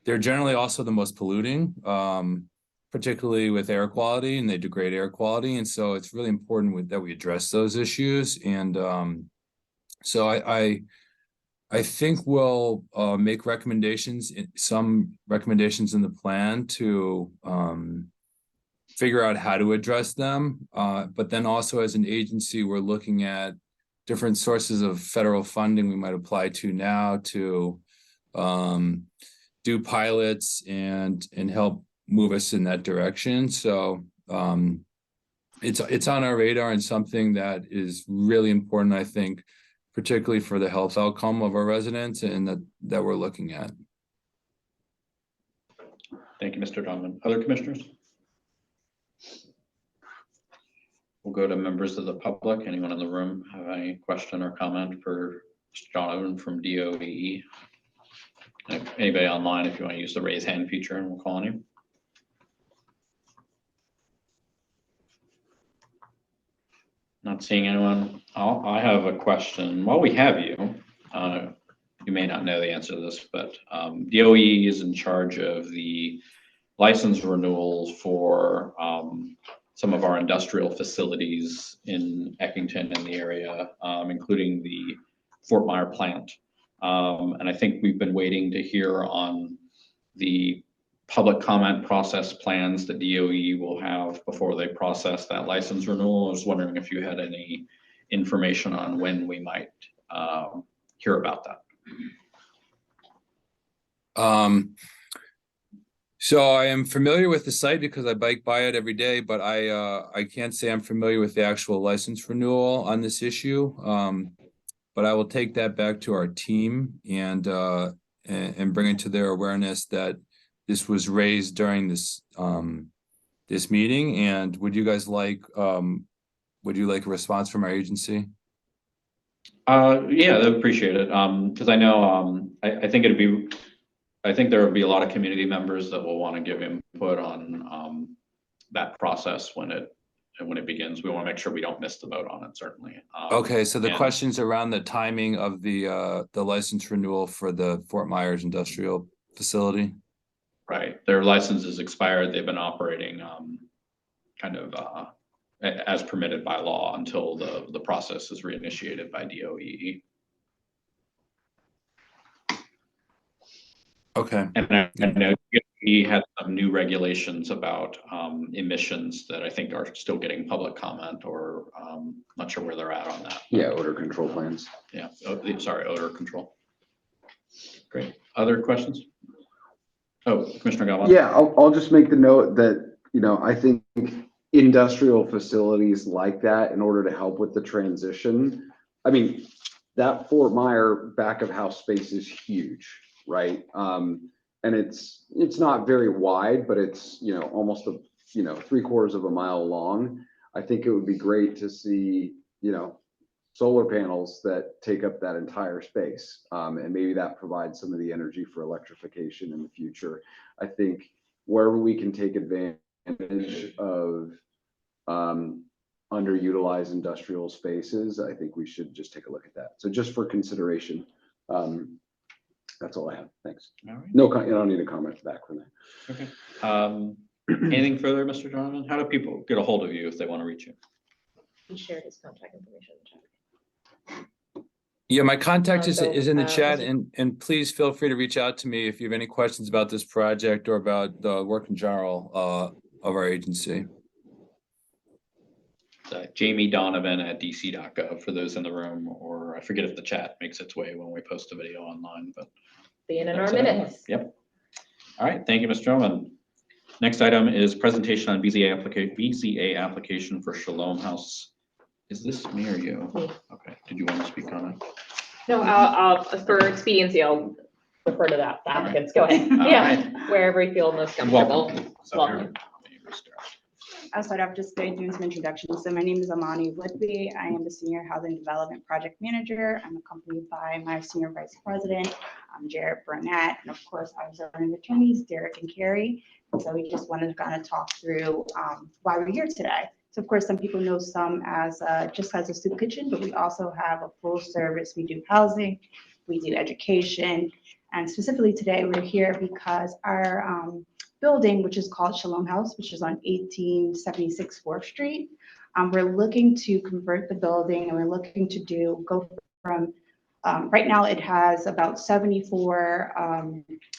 they're generally also the most polluting, particularly with air quality, and they degrade air quality. And so it's really important that we address those issues. And so I think we'll make some recommendations in the plan to figure out how to address them. But then also as an agency, we're looking at different sources of federal funding we might apply to now to do pilots and help move us in that direction. So it's on our radar, and something that is really important, I think, particularly for the health outcome of our residents, and that we're looking at. Thank you, Mr. Donovan. Other commissioners? We'll go to members of the public. Anyone in the room have any question or comment for Mr. Donovan from DOE. And anybody online, if you want to use the raise hand feature, and we'll call on you. Not seeing anyone. I have a question. While we have you, you may not know the answer to this, but DOE is in charge of the license renewals for some of our industrial facilities in Eckington and the area, including the Fort Myer plant. And I think we've been waiting to hear on the public comment process plans that DOE will have before they process that license renewal. I was wondering if you had any information on when we might hear about that. So I am familiar with the site because I bike by it every day, but I can't say I'm familiar with the actual license renewal on this issue. But I will take that back to our team and bring it to their awareness that this was raised during this this meeting. And would you like a response from our agency? Yeah, I'd appreciate it. Because I know I think there would be a lot of community members that will want to give input on that process when it begins. We want to make sure we don't miss the boat on it, certainly. Okay, so the questions around the timing of the license renewal for the Fort Myers industrial facility. Right, their license is expired. They've been operating kind of as permitted by law until the process is reinitiated by DOE. Okay. And I know he had some new regulations about emissions that I think are still getting public comment, or not sure where they're at on that. Yeah, odor control plans. Yeah, sorry, odor control. Great. Other questions? Oh, Commissioner Galvin. Yeah, I'll just make the note that, I think industrial facilities like that, in order to help with the transition, I mean, that Fort Myer back of house space is huge, right? And it's not very wide, but it's, almost 3/4 of a mile long. I think it would be great to see, solar panels that take up that entire space. And maybe that provides some of the energy for electrification in the future. I think wherever we can take advantage of underutilized industrial spaces, I think we should just take a look at that. So just for consideration, that's all I have. Thanks. All right. No, I don't need a comment back from that. Okay. Anything further, Mr. Donovan? How do people get a hold of you if they want to reach you? He shared his contact information in the chat. Yeah, my contact is in the chat, was and please feel free to reach out to me if you have any questions about this project or about the work in general of our agency. Jamie Donovan at dc.gov for those in the room, or I forget if the chat makes its way when we post a video online, but being in our that's it. minutes. Yep. All right, thank you, Mr. Donovan. Next item is presentation on BZA application for Shalom House. Is this me or you? Me. Okay, did you want to speak on it? No, I'll for expediency, I'll refer to that. The applicants. Go ahead. All Yeah, right. wherever you feel most comfortable. Welcome. I'll start off just by doing some introductions. So my name is Amani Woodby. I am the Senior Housing Development Project Manager. I'm accompanied by my Senior Vice President, Jarrett Burnett, and of course our zoning attorneys, Derek and Carrie. So we just wanted to kind of talk through why we're here today. So of course, some people know some as just as a soup kitchen, but we also have a full service. We do housing, we do education, and specifically today we're here because our building, which is called Shalom House, which is on 1876 4th Street. We're looking to convert the building, and we're looking to go from, right now it has about 74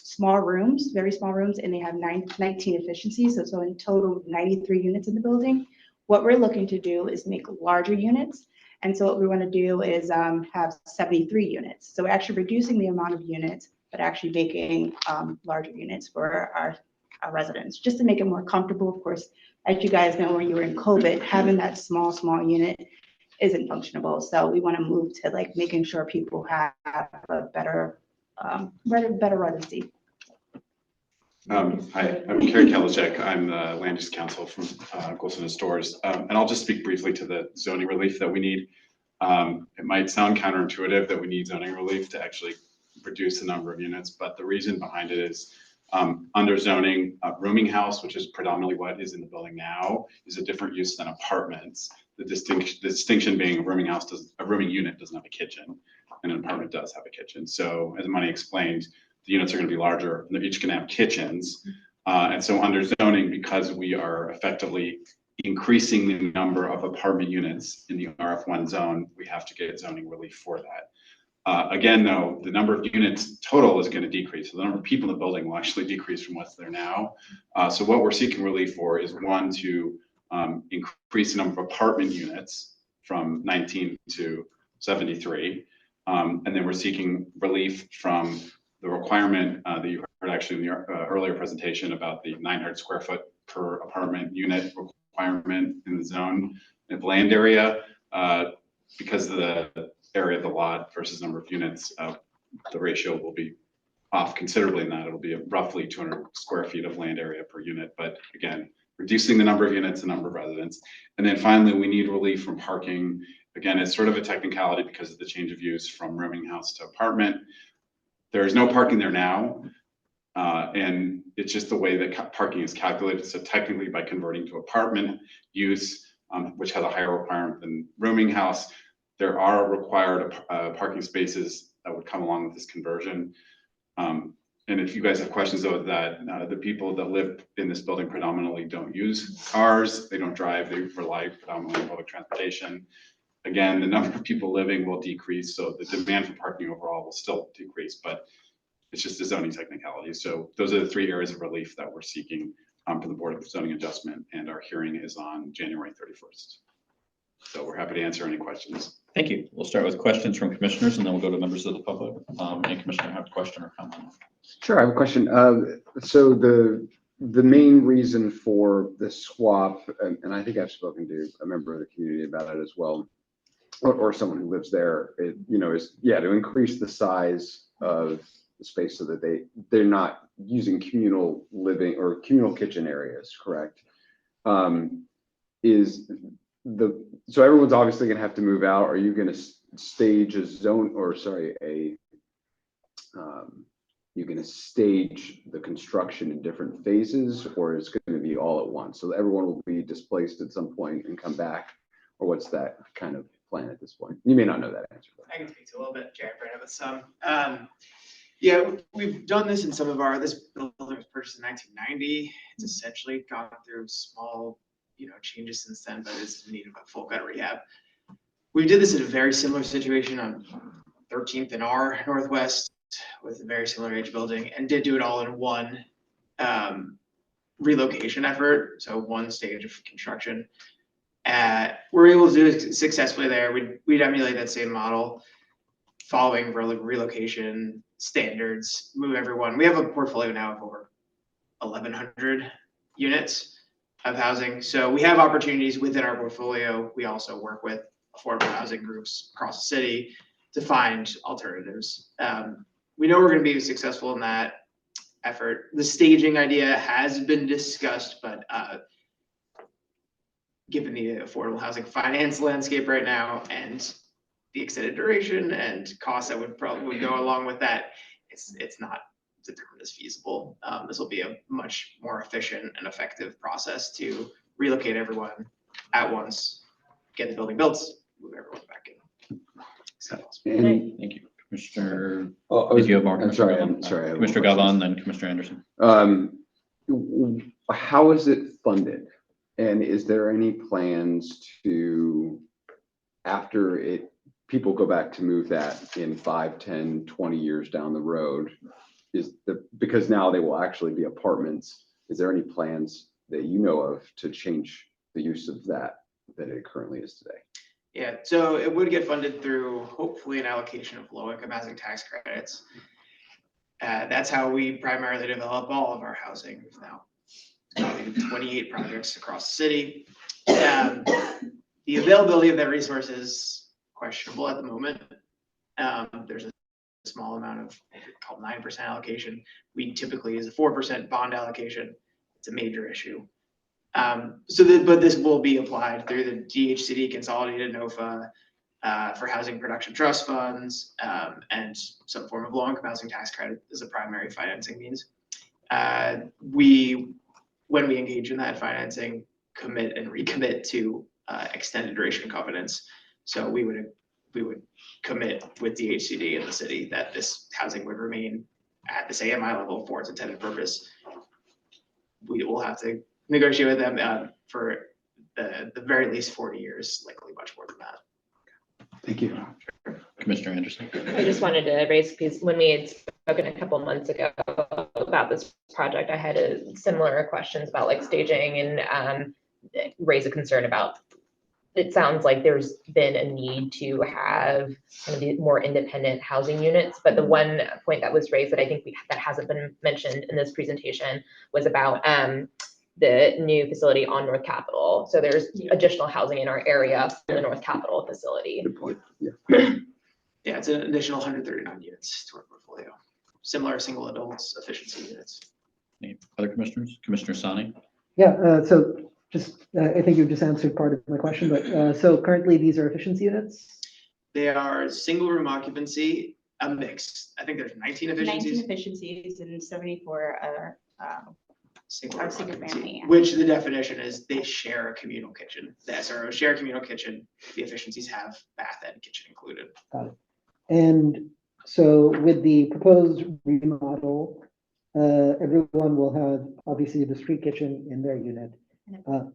small rooms, very small rooms, and they have 19 efficiencies. So in total, 93 units in the building. What we're looking to do is make larger units. And so what we want to do is have 73 units. So we're actually reducing the amount of units, but actually making larger units for our residents, just to make it more comfortable. Of course, as you guys know, when you were in COVID, having that small unit isn't functionable. So we want to move to like making sure people have a better residency. Hi, I'm Kerry Kalacek. I'm the land use counsel from Golson and Stores. And I'll just speak briefly to the zoning relief that we need. It might sound counterintuitive that we need zoning relief to actually reduce the number of units, but the reason behind it is under zoning, rooming house, which is predominantly what is in the building now, is a different use than apartments. The distinction being a rooming unit doesn't have a kitchen, and an apartment does have a kitchen. So as Money explained, the units are going to be larger, and they're each going to have kitchens. And so under zoning, because we are effectively increasing the number of apartment units in the RF1 zone, we have to get zoning relief for that. Again, though, the number of units total is going to decrease. So the number of people in the building will actually decrease from what's there now. So what we're seeking relief for is one, to increase the number of apartment units from 19 to 73. And then we're seeking relief from the requirement that you heard actually in the earlier presentation about the 900 square foot per apartment unit requirement in the zone of land area. Because of the area of the lot versus number of units, the ratio will be off considerably in that. It'll be roughly 200 square feet of land area per unit. But again, reducing the number of units, the number of residents. And then finally, we need relief from parking. Again, it's sort of a technicality because of the change of use from rooming house to apartment. There is no parking there now. And it's just the way that parking is calculated. So technically by converting to apartment use, which has a higher requirement than rooming house, there are required parking spaces that would come along with this conversion. And if you guys have questions of that, the people that live in this building predominantly don't use cars, they don't drive, they rely predominantly on public transportation. Again, the number of people living will decrease, so the demand for parking overall will still decrease, but it's just a zoning technicality. So those are the three areas of relief that we're seeking from the Board of Zoning Adjustment, and our hearing is on January 31st. So we're happy to answer any questions. Thank you. We'll start with questions from commissioners, and then we'll go to members of the public. Any commissioner have a question or comment? Sure, I have a question. So the main reason for the swap, and I think I've spoken to a member of the community about it as well, or someone who lives there, is to increase the size of the space so that they're not using communal living or communal kitchen areas, correct? So everyone's obviously gonna have to move out. Are you gonna stage a zone, or sorry, you're gonna stage the construction in different phases, or it's gonna be all at once? So everyone will be displaced at some point and come back, or what's that kind of plan at this point? You may not know that answer. I can speak to a little bit, Jared Brennan with some. Yeah, we've done this in some of this building was purchased in 1990. It's essentially gone through small, changes since then, but it's in need of a full gut rehab. We did this in a very similar situation on 13th and R Northwest with a very similar age building, and did do it all in one relocation effort. So one stage of construction. We're able to do it successfully there. We'd emulate that same model, following relocation standards, move everyone. We have a portfolio now of over 1,100 units of housing. So we have opportunities within our portfolio. We also work with affordable housing groups across the city to find alternatives. We know we're going to be successful in that effort. The staging idea has been discussed, but given the affordable housing finance landscape right now and the extended duration and costs that would probably go along with that, it's not determined as feasible. This will be a much more efficient and effective process to relocate everyone at once, get the building built, move everyone back in. Thank you, Commissioner. I'm sorry. Commissioner Galvan, then Commissioner Anderson. How is it funded? And is there any plans to, after people go back to move that in 5, 10, 20 years down the road, because now they will actually be apartments, is there any plans that you know of to change the use of that it currently is today? Yeah, so it would get funded through hopefully an allocation of low-income housing tax credits. That's how we primarily develop all of our housing now. 28 projects across the city. The availability of that resource is questionable at the moment. There's a small amount of called 9% allocation. We typically use a 4% bond allocation. It's a major issue. But this will be applied through the DHCD consolidated NOFA for housing production trust funds, and some form of low-income housing tax credit is a primary financing means. When we engage in that financing, commit and recommit to extended duration covenants. So we would commit with the HCD and the city that this housing would remain at this AMI level for its intended purpose. We will have to negotiate with them for the very least 40 years, likely much more than that. Thank you. Commissioner Anderson. I just wanted to raise, because when we had spoken a couple months ago about this project, I had similar questions about like staging and raise a concern about, it sounds like there's been a need to have some of the more independent housing units. But the one point that was raised that I think that hasn't been mentioned in this presentation was about the new facility on North Capitol. So there's additional housing in our area for the North Capitol facility. Good point. Yeah. Yeah, it's an additional 139 units to our portfolio. Similar single adults efficiency units. Any other commissioners? Commissioner Sani? Yeah, so just, I think you've just answered part of my question, but so currently these are efficiency units? They are single room occupancy, a mix. I think there's 19 efficiencies. 19 efficiencies and 74 are Single our room single occupancy, family. which the definition is they share a communal kitchen. The SRO share a communal kitchen. The efficiencies have bath and kitchen included. Got it. And so with the proposed remodel, everyone will have obviously the street kitchen in their unit. Are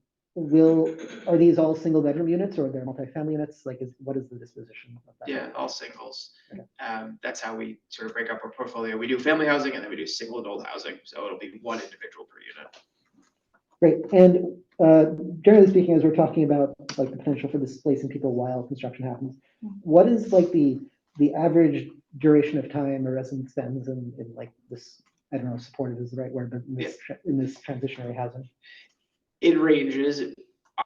these all single bedroom units or are there multifamily units? Like, what is the disposition of that? Yeah, all singles. Okay. That's how we sort of break up our portfolio. We do family housing and then we do single adult housing. So it'll be one individual per unit. Great. And generally speaking, as we're talking about like the potential for displacing people while construction happens, what is like the average duration of time a resident spends in like this, I don't know if supportive is the right word, but in this transitionary housing? It ranges.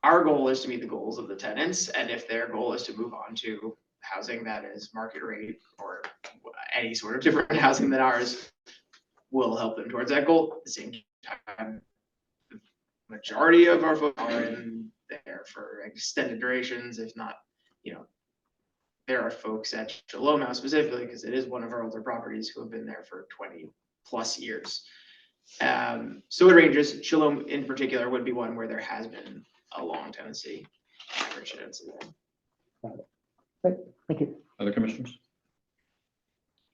Our goal is to meet the goals of the tenants. And if their goal is to move on to housing that is market rate or any sort of different housing than ours, we'll help them towards that goal. At the same time, the majority of our folks are in there for extended durations, if not, there are folks at Shalom House specifically, because it is one of our older properties, who have been there for 20 plus years. So it ranges. Shalom in particular would be one where there has been a long tenancy, average tenancy. Got it. Right. Thank you. Other commissioners?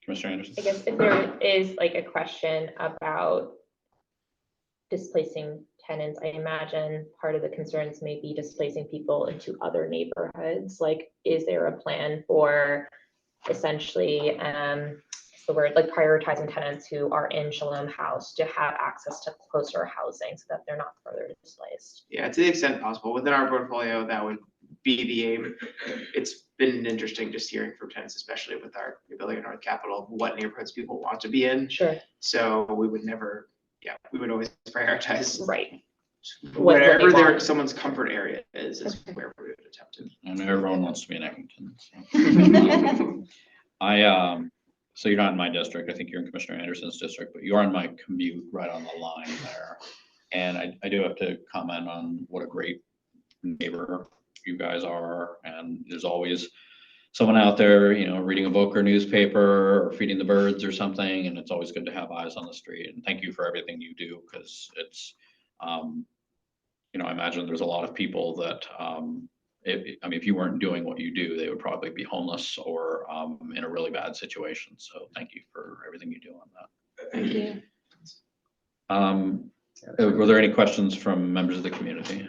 Commissioner Anderson? I guess if there is like a question about displacing tenants, I imagine part of the concerns may be displacing people into other neighborhoods. Like, is there a plan for essentially, what's the word, like prioritizing tenants who are in Shalom House to have access to closer housing so that they're not further displaced? Yeah, to the extent possible within our portfolio, that would be the aim. It's been interesting just hearing from tenants, especially with our building in North Capitol, what neighborhoods people want to be in. Sure. So we would never, we would always prioritize. Right. Wherever someone's comfort area is where we would attempt to. I know everyone wants to be in Eckington. So. So you're not in my district. I think you're in Commissioner Anderson's district, but you are in my commute right on the line there. And I do have to comment on what a great neighbor you guys are. And there's always someone out there, reading a book or newspaper or feeding the birds or something. And it's always good to have eyes on the street. And thank you for everything you do, because it's, I imagine there's a lot of people that, if you weren't doing what you do, they would probably be homeless or in a really bad situation. So thank you for everything you do on that. Thank you. Were there any questions from members of the community?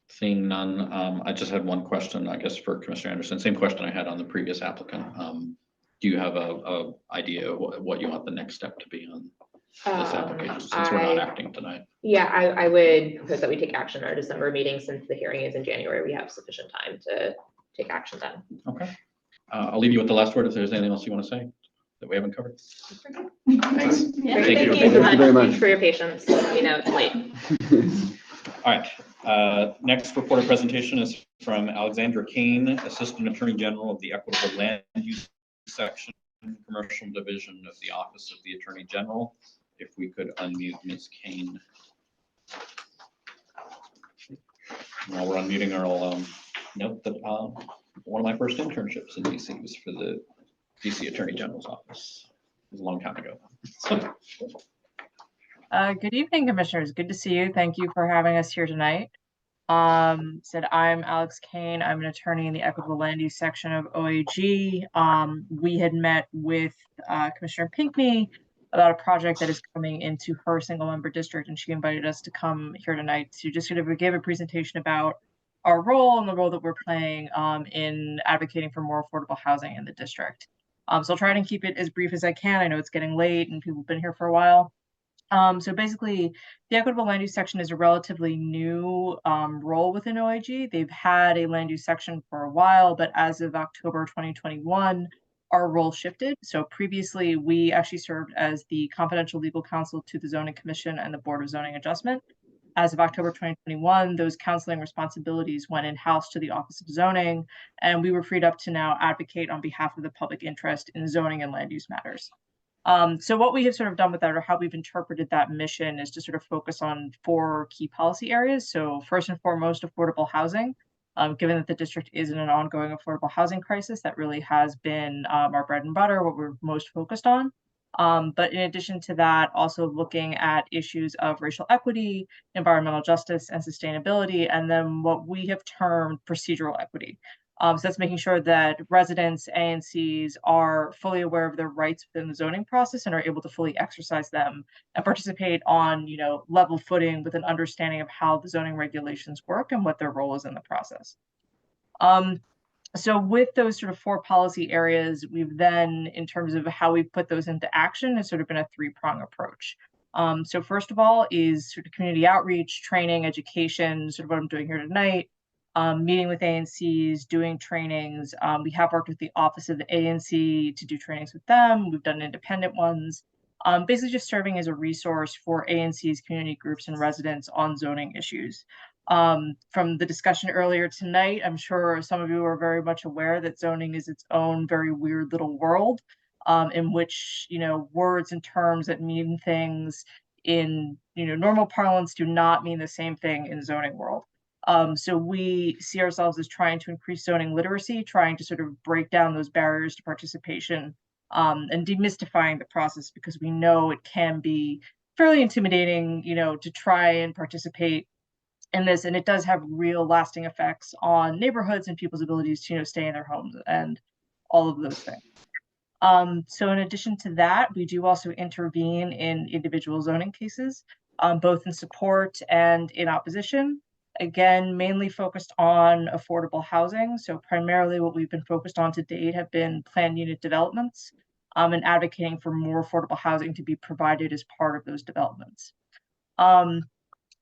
Seeing none, I just had one question, I guess, for Commissioner Anderson. Same question I had on the previous applicant. Do you have a idea of what you want the next step to be on this application, since we're not acting tonight? Yeah, I would propose that we take action in our December meeting. Since the hearing is in January, we have sufficient time to take action then. Okay. I'll leave you with the last word if there's anything else you want to say that we haven't covered. Thanks. Yeah, Thank you. Thank you very much. Thanks for your patience. It's late. All right. Next reporter presentation is from Alexandra Kane, Assistant Attorney General of the Equitable Land Use Section, Commercial Division of the Office of the Attorney General. If we could unmute Ms. Kane. While we're unmuting, I'll note that one of my first internships in DC was for the DC Attorney General's office. It was a long time ago. Good evening, commissioners. Good to see you. Thank you for having us here tonight. Said I'm Alex Kane. I'm an attorney in the equitable land use section of OAG. We had met with Commissioner Pinckney about a project that is coming into her single member district, and she invited us to come here tonight to just sort of give a presentation about our role and the role that we're playing in advocating for more affordable housing in the district. So I'll try and keep it as brief as I can. I know it's getting late and people have been here for a while. So basically, the equitable land use section is a relatively new role within OIG. They've had a land use section for a while, but as of October 2021, our role shifted. So previously, we actually served as the confidential legal counsel to the Zoning Commission and the Board of Zoning Adjustment. As of October 2021, those counseling responsibilities went in-house to the Office of Zoning, and we were freed up to now advocate on behalf of the public interest in zoning and land use matters. So what we have sort of done with that, or how we've interpreted that mission, is to sort of focus on 4 key policy areas. So first and foremost, affordable housing. Given that the district is in an ongoing affordable housing crisis, that really has been our bread and butter, what we're most focused on. But in addition to that, also looking at issues of racial equity, environmental justice, and sustainability, and then what we have termed procedural equity. So that's making sure that residents, ANCs are fully aware of their rights within the zoning process and are able to fully exercise them and participate on, level footing with an understanding of how the zoning regulations work and what their role is in the process. So with those sort of 4 policy areas, we've then, in terms of how we put those into action, has sort of been a 3-prong approach. So first of all is sort of community outreach, training, education, sort of what I'm doing here tonight. Meeting with ANCs, doing trainings. We have worked with the Office of the ANC to do trainings with them. We've done independent ones. Basically just serving as a resource for ANCs, community groups, and residents on zoning issues. From the discussion earlier tonight, I'm sure some of you are very much aware that zoning is its own very weird little world, in which, words and terms that mean things in, normal parlance do not mean the same thing in zoning world. So we see ourselves as trying to increase zoning literacy, trying to sort of break down those barriers to participation, and demystifying the process, because we know it can be fairly intimidating, to try and participate in this, and it does have real lasting effects on neighborhoods and people's abilities to, stay in their homes and all of those things. So in addition to that, we do also intervene in individual zoning cases, both in support and in opposition. Again, mainly focused on affordable housing. So primarily what we've been focused on to date have been planned unit developments, and advocating for more affordable housing to be provided as part of those developments. And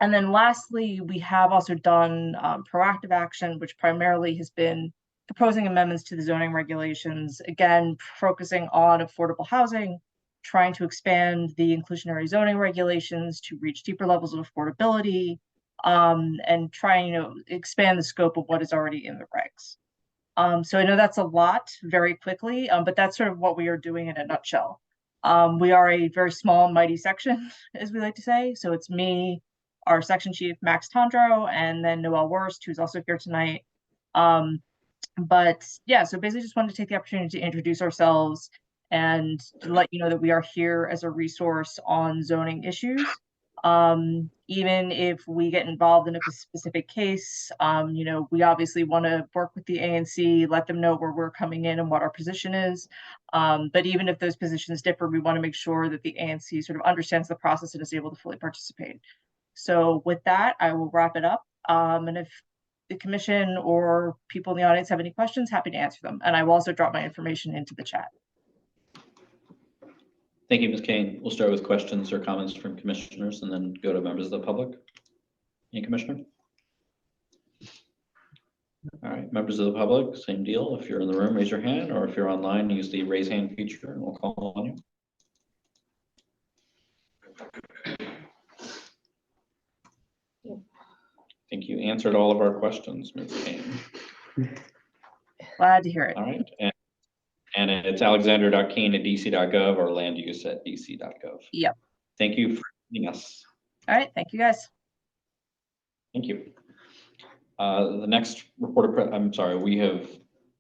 then lastly, we have also done proactive action, which primarily has been proposing amendments to the zoning regulations, again, focusing on affordable housing, trying to expand the inclusionary zoning regulations to reach deeper levels of affordability, and trying, expand the scope of what is already in the regs. So I know that's a lot very quickly, but that's sort of what we are doing in a nutshell. We are a very small and mighty section, as we like to say. So it's me, our section chief, Max Tondro, and then Noelle Wurst, who's also here tonight. But yeah, so basically just wanted to take the opportunity to introduce ourselves and to let you know that we are here as a resource on zoning issues. Even if we get involved in a specific case, we obviously want to work with the ANC, let them know where we're coming in and what our position is. But even if those positions differ, we want to make sure that the ANC sort of understands the process and is able to fully participate. So with that, I will wrap it up. And if the commission or people in the audience have any questions, happy to answer them. And I will also drop my information into the chat. Thank you, Ms. Kane. We'll start with questions or comments from commissioners and then go to members of the public. Any commissioner? All right, members of the public, same deal. If you're in the room, raise your hand, or if you're online, use the raise hand feature and we'll call on you. I think you answered all of our questions, Ms. Kane. Glad to hear it. All right, and it's alexander.kane@dc.gov or landuse@dc.gov. Yep. Thank you for joining us. All right, thank you guys. Thank you. The next report, I'm sorry, we have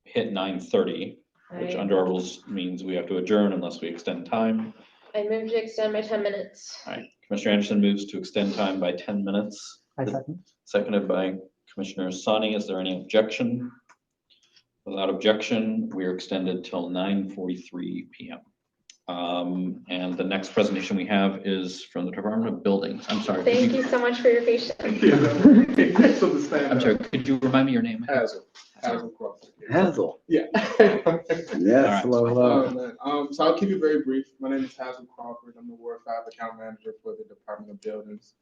hit 9:30, which under our rules means we have to adjourn unless we extend time. I move to extend my 10 minutes. All right, Commissioner Anderson moves to extend time by 10 minutes. I second. Seconded by Commissioner Sani. Is there any objection? Without objection, we are extended till 9:43 p.m. And the next presentation we have is from the Department of Buildings. I'm sorry. Thank you so much for your patience. I'm sorry, could you remind me your name? Hazel Crawford. Hazel. Yeah. Yes, hello, hello. Man. So I'll keep it very brief. My name is Hazel Crawford. I'm the Ward 5 account manager for the Department of Buildings.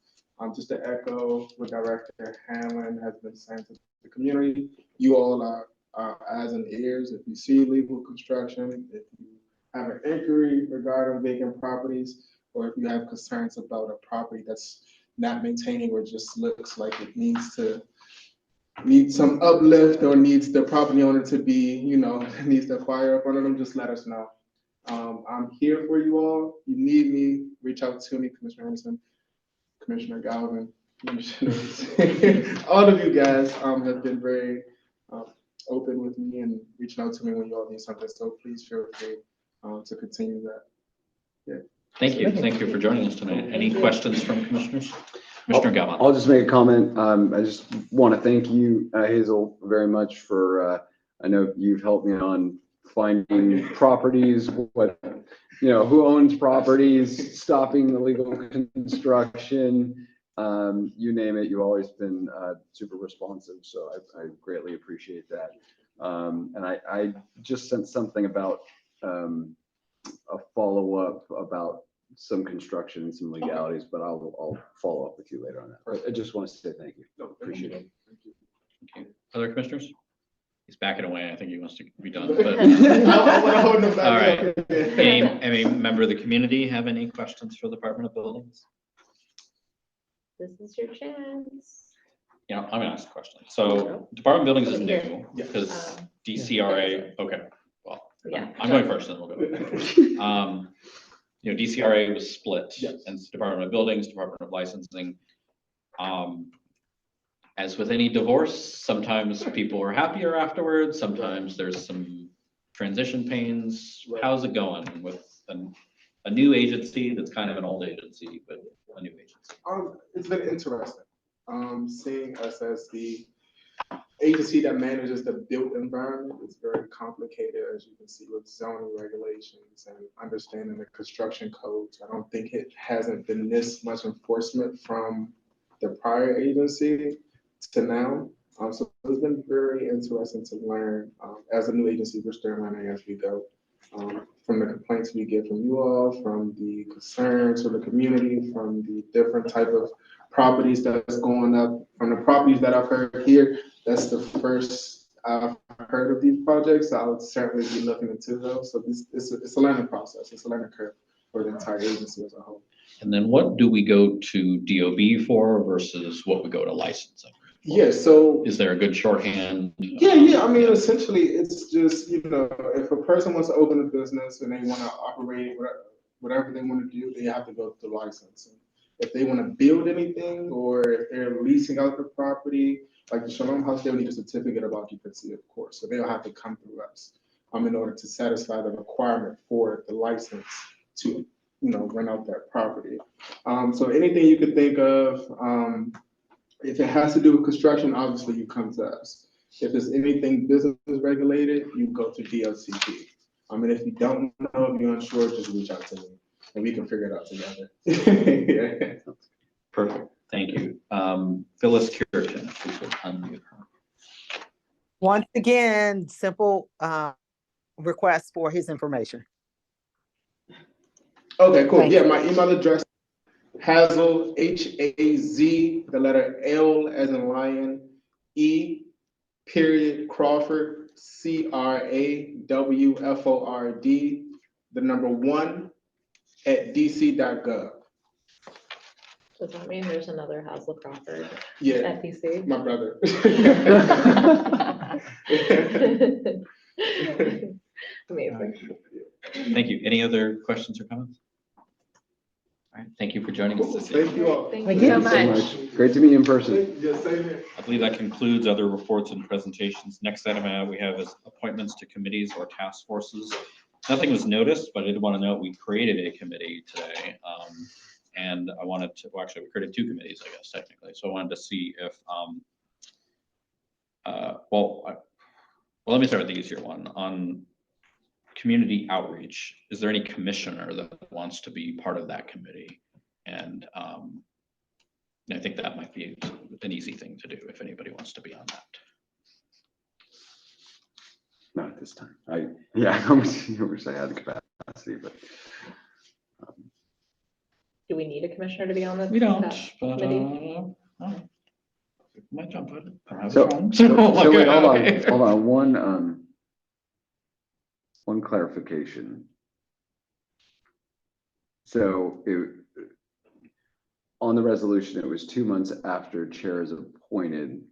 Just to echo what Director Hanlon has been saying to the community, you all are eyes and ears. If you see legal construction, if you have an inquiry regarding vacant properties, or if you have concerns about a property that's not maintaining or just looks like it needs some uplift or needs the property owner to be, needs to acquire up under them, just let us know. I'm here for you all. You need me, reach out to me, Commissioner Anderson, Commissioner Galvin, all of you guys have been very open with me and reaching out to me when you all need something. So please feel free to continue that. Yeah. Thank you. Thank you for joining us tonight. Any questions from commissioners? Commissioner Galvin. I'll just make a comment. I just want to thank you, Hazel, very much for, I know you've helped me on finding properties, who owns properties, stopping illegal construction, you name it, you've always been super responsive. So I greatly appreciate that. And I just sent something about a follow-up about some construction and some legalities, but I'll follow up with you later on that. But I just want to say thank you. Appreciate it. Thank you. Other commissioners? He's backing away. I think he wants to be done. But I want to hold him back. All right. Any member of the community have any questions for the Department of Buildings? This is your chance. I'm gonna ask a question. So Department of Buildings is new because DCRA, okay, well, Yeah. I'm going first, then we'll go. DCRA was split, and it's Department of Buildings, Department of Licensing. As with any divorce, sometimes people are happier afterwards. Sometimes there's some transition pains. How's it going with a new agency that's kind of an old agency, but a new agency? It's been interesting. Seeing us as the agency that manages the built environment is very complicated, as you can see, with zoning regulations and understanding the construction codes. I don't think it hasn't been this much enforcement from the prior agency to now. So it's been very interesting to learn. As a new agency, we're still learning as we go. From the complaints we get from you all, from the concerns of the community, from the different type of properties that's going up, from the properties that I've heard here, that's the first I've heard of these projects. So I would certainly be looking into those. So it's a learning process. It's a learning curve for the entire agency as a whole. And then what do we go to DOB for versus what we go to licensing? Yeah, so is there a good shorthand? Yeah. I mean, essentially, it's just, if a person wants to open a business and they want to operate whatever they want to do, they have to go through licensing. If they want to build anything or if they're leasing out the property, like the Shalom House, they'll need a certificate of occupancy, of course. So they'll have to come through us in order to satisfy the requirement for the license to, rent out that property. So anything you could think of, if it has to do with construction, obviously you come to us. If there's anything business regulated, you go to DLCP. If you don't know, if you're unsure, just reach out to me and we can figure it out together. Yeah. Perfect. Thank you. Phyllis Curitan, if we could unmute her. Once again, simple request for his information. Okay, cool. Thank Yeah, you. my email address, Hazel, H-A-Z, the letter L as in lion, E, period, Crawford, C-R-A-W-F-O-R-D, the number 1 at dc.gov. Does that mean there's another Hazel Crawford Yeah, at DC? my brother. Amazing. Thank you. Any other questions or comments? All right, thank you for joining us this Thank evening. you all. Thank Thank you you. so much. Great to meet you in person. Yes, same here. I believe that concludes other reports and presentations. Next item we have is appointments to committees or task forces. Nothing was noticed, but I did want to note we created a committee today. And I wanted to, well, actually, we created two committees, I guess, technically. So I wanted to see if, let me start with the easier one. On community outreach, is there any commissioner that wants to be part of that committee? And I think that might be an easy thing to do if anybody wants to be on that. Not at this time. I wish I had the capacity, but Do we need a commissioner to be on the? We don't, that but committee? might jump on it. I don't have a so phone. wait, hold on, Okay. hold on. One clarification. So on the resolution, it was 2 months after chair is appointed,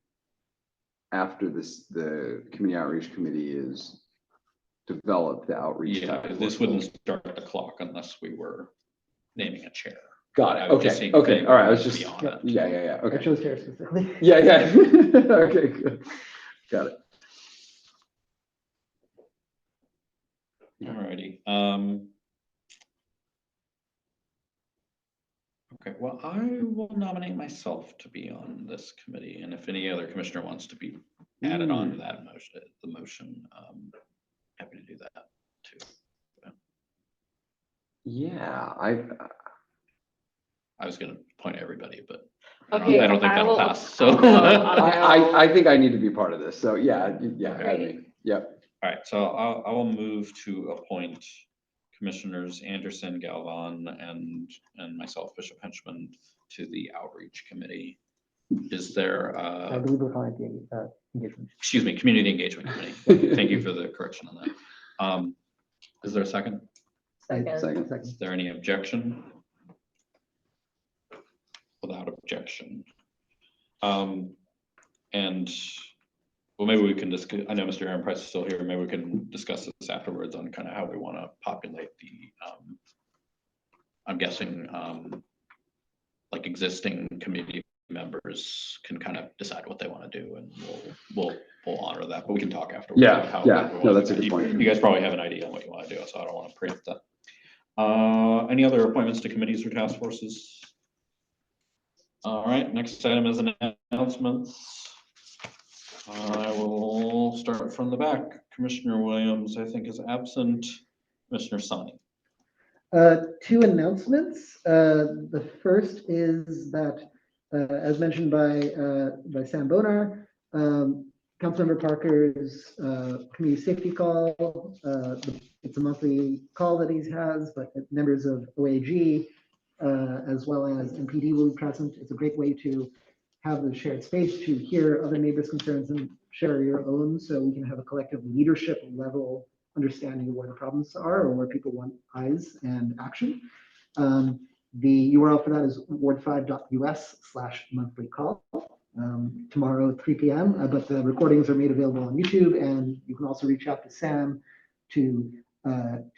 after the community outreach committee is developed, the outreach. Yeah, this wouldn't start the clock unless we were naming a chair. Got I it. was just Okay. seeing Okay. if All right. I was anybody just, would be on it. yeah. I Okay. chose chair specifically. Yeah. Okay, good. Got it. Alrighty. Okay, well, I will nominate myself to be on this committee, and if any other commissioner wants to be added on to that motion, happy to do that too. Yeah, I was going to point at everybody, but Okay, I don't think I that'll will- pass. So I think I need to be part of this. So yeah, add me. Yep. All right, so I will move to appoint Commissioners Anderson, Galvan, and myself, Bishop Henchman, to the Outreach Committee. Is there, I believe we're calling it the engagement. excuse me, Community Engagement Committee. Thank you for the correction on that. Is there a second? Second. Is there any objection? Without objection. And well, maybe we can discuss, I know Mr. Aaron Price is still here, maybe we can discuss this afterwards on kind of how we want to populate the, I'm guessing, like existing committee members can kind of decide what they want to do, and we'll honor that, but we can talk afterwards. Yeah, about how yeah. we No, wanna that's do a that. good point. You guys probably have an idea on what you want to do, so I don't want to preempt that. Any other appointments to committees or task forces? All right, next item is announcements. I will start from the back. Commissioner Williams, I think, is absent. Commissioner Sani. Two announcements. The first is that, as mentioned by Sam Bonar, Councilmember Parker's community safety call. It's a monthly call that he has, but members of OAG as well as MPD will be present. It's a great way to have the shared space to hear other neighbors' concerns and share your own, so we can have a collective leadership level understanding of where the problems are or where people want eyes and action. The URL for that is ward5.us/monthly call. Tomorrow, 3 p.m., but the recordings are made available on YouTube, and you can also reach out to Sam to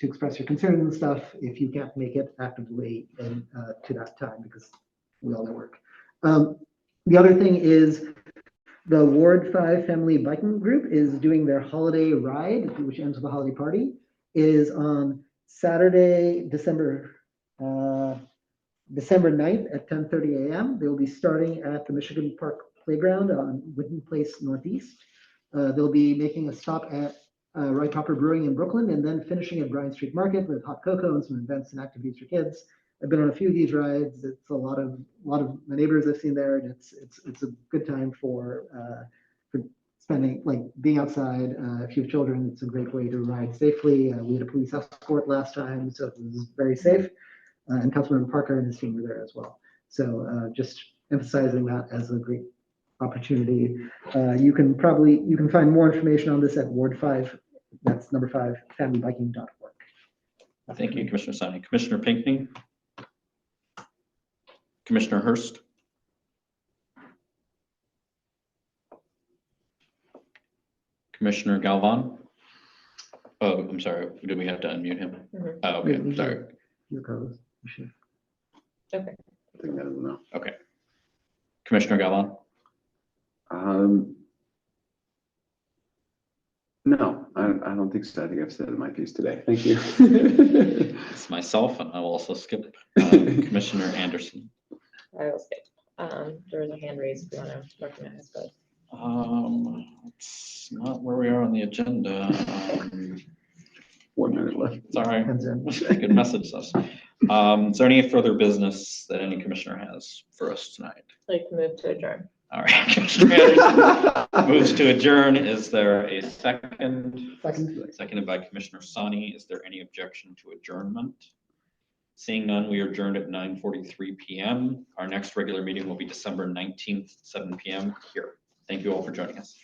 express your concerns and stuff if you can't make it actively to that time, because we all know work. The other thing is the Ward 5 Family Biking Group is doing their holiday ride, which ends with a holiday party, is on Saturday, December 9th at 10:30 a.m. They will be starting at the Michigan Park Playground on Whitten Place Northeast. They'll be making a stop at Roy Copper Brewing in Brooklyn, and then finishing at Bryant Street Market with hot cocoa and some events and activities for kids. I've been on a few of these rides. It's a lot of my neighbors I've seen there, and it's a good time for spending, like being outside. If you have children, it's a great way to ride safely. We had a police escort last time, so it was very safe. And Councilmember Parker and his team were there as well. So just emphasizing that as a great opportunity. You can find more information on this at Ward 5. That's number 5, familybiking.org. Thank you, Commissioner Sani. Commissioner Pinckney. Commissioner Hurst. Commissioner Galvan. Oh, I'm sorry. Did we have to unmute him? Mhm. Oh, okay. Sorry. Your colors. You should. Okay. I think that is a no. Okay. Commissioner Gallon? No, I don't think so. I think I've said my piece today. Thank you. It's myself, and I will also skip Commissioner Anderson. I will skip. There was a hand raised if you want to recognize, but. It's not where we are on the agenda. 1 minute left. Sorry, I can message us. Is there any further business that any commissioner has for us tonight? Like to move to adjourn. All right, Commissioner Anderson moves to adjourn. Is there a second? Second. Seconded by Commissioner Sani. Is there any objection to adjournment? Seeing none, we are adjourned at 9:43 p.m. Our next regular meeting will be December 19th, 7 p.m. here. Thank you all for joining us.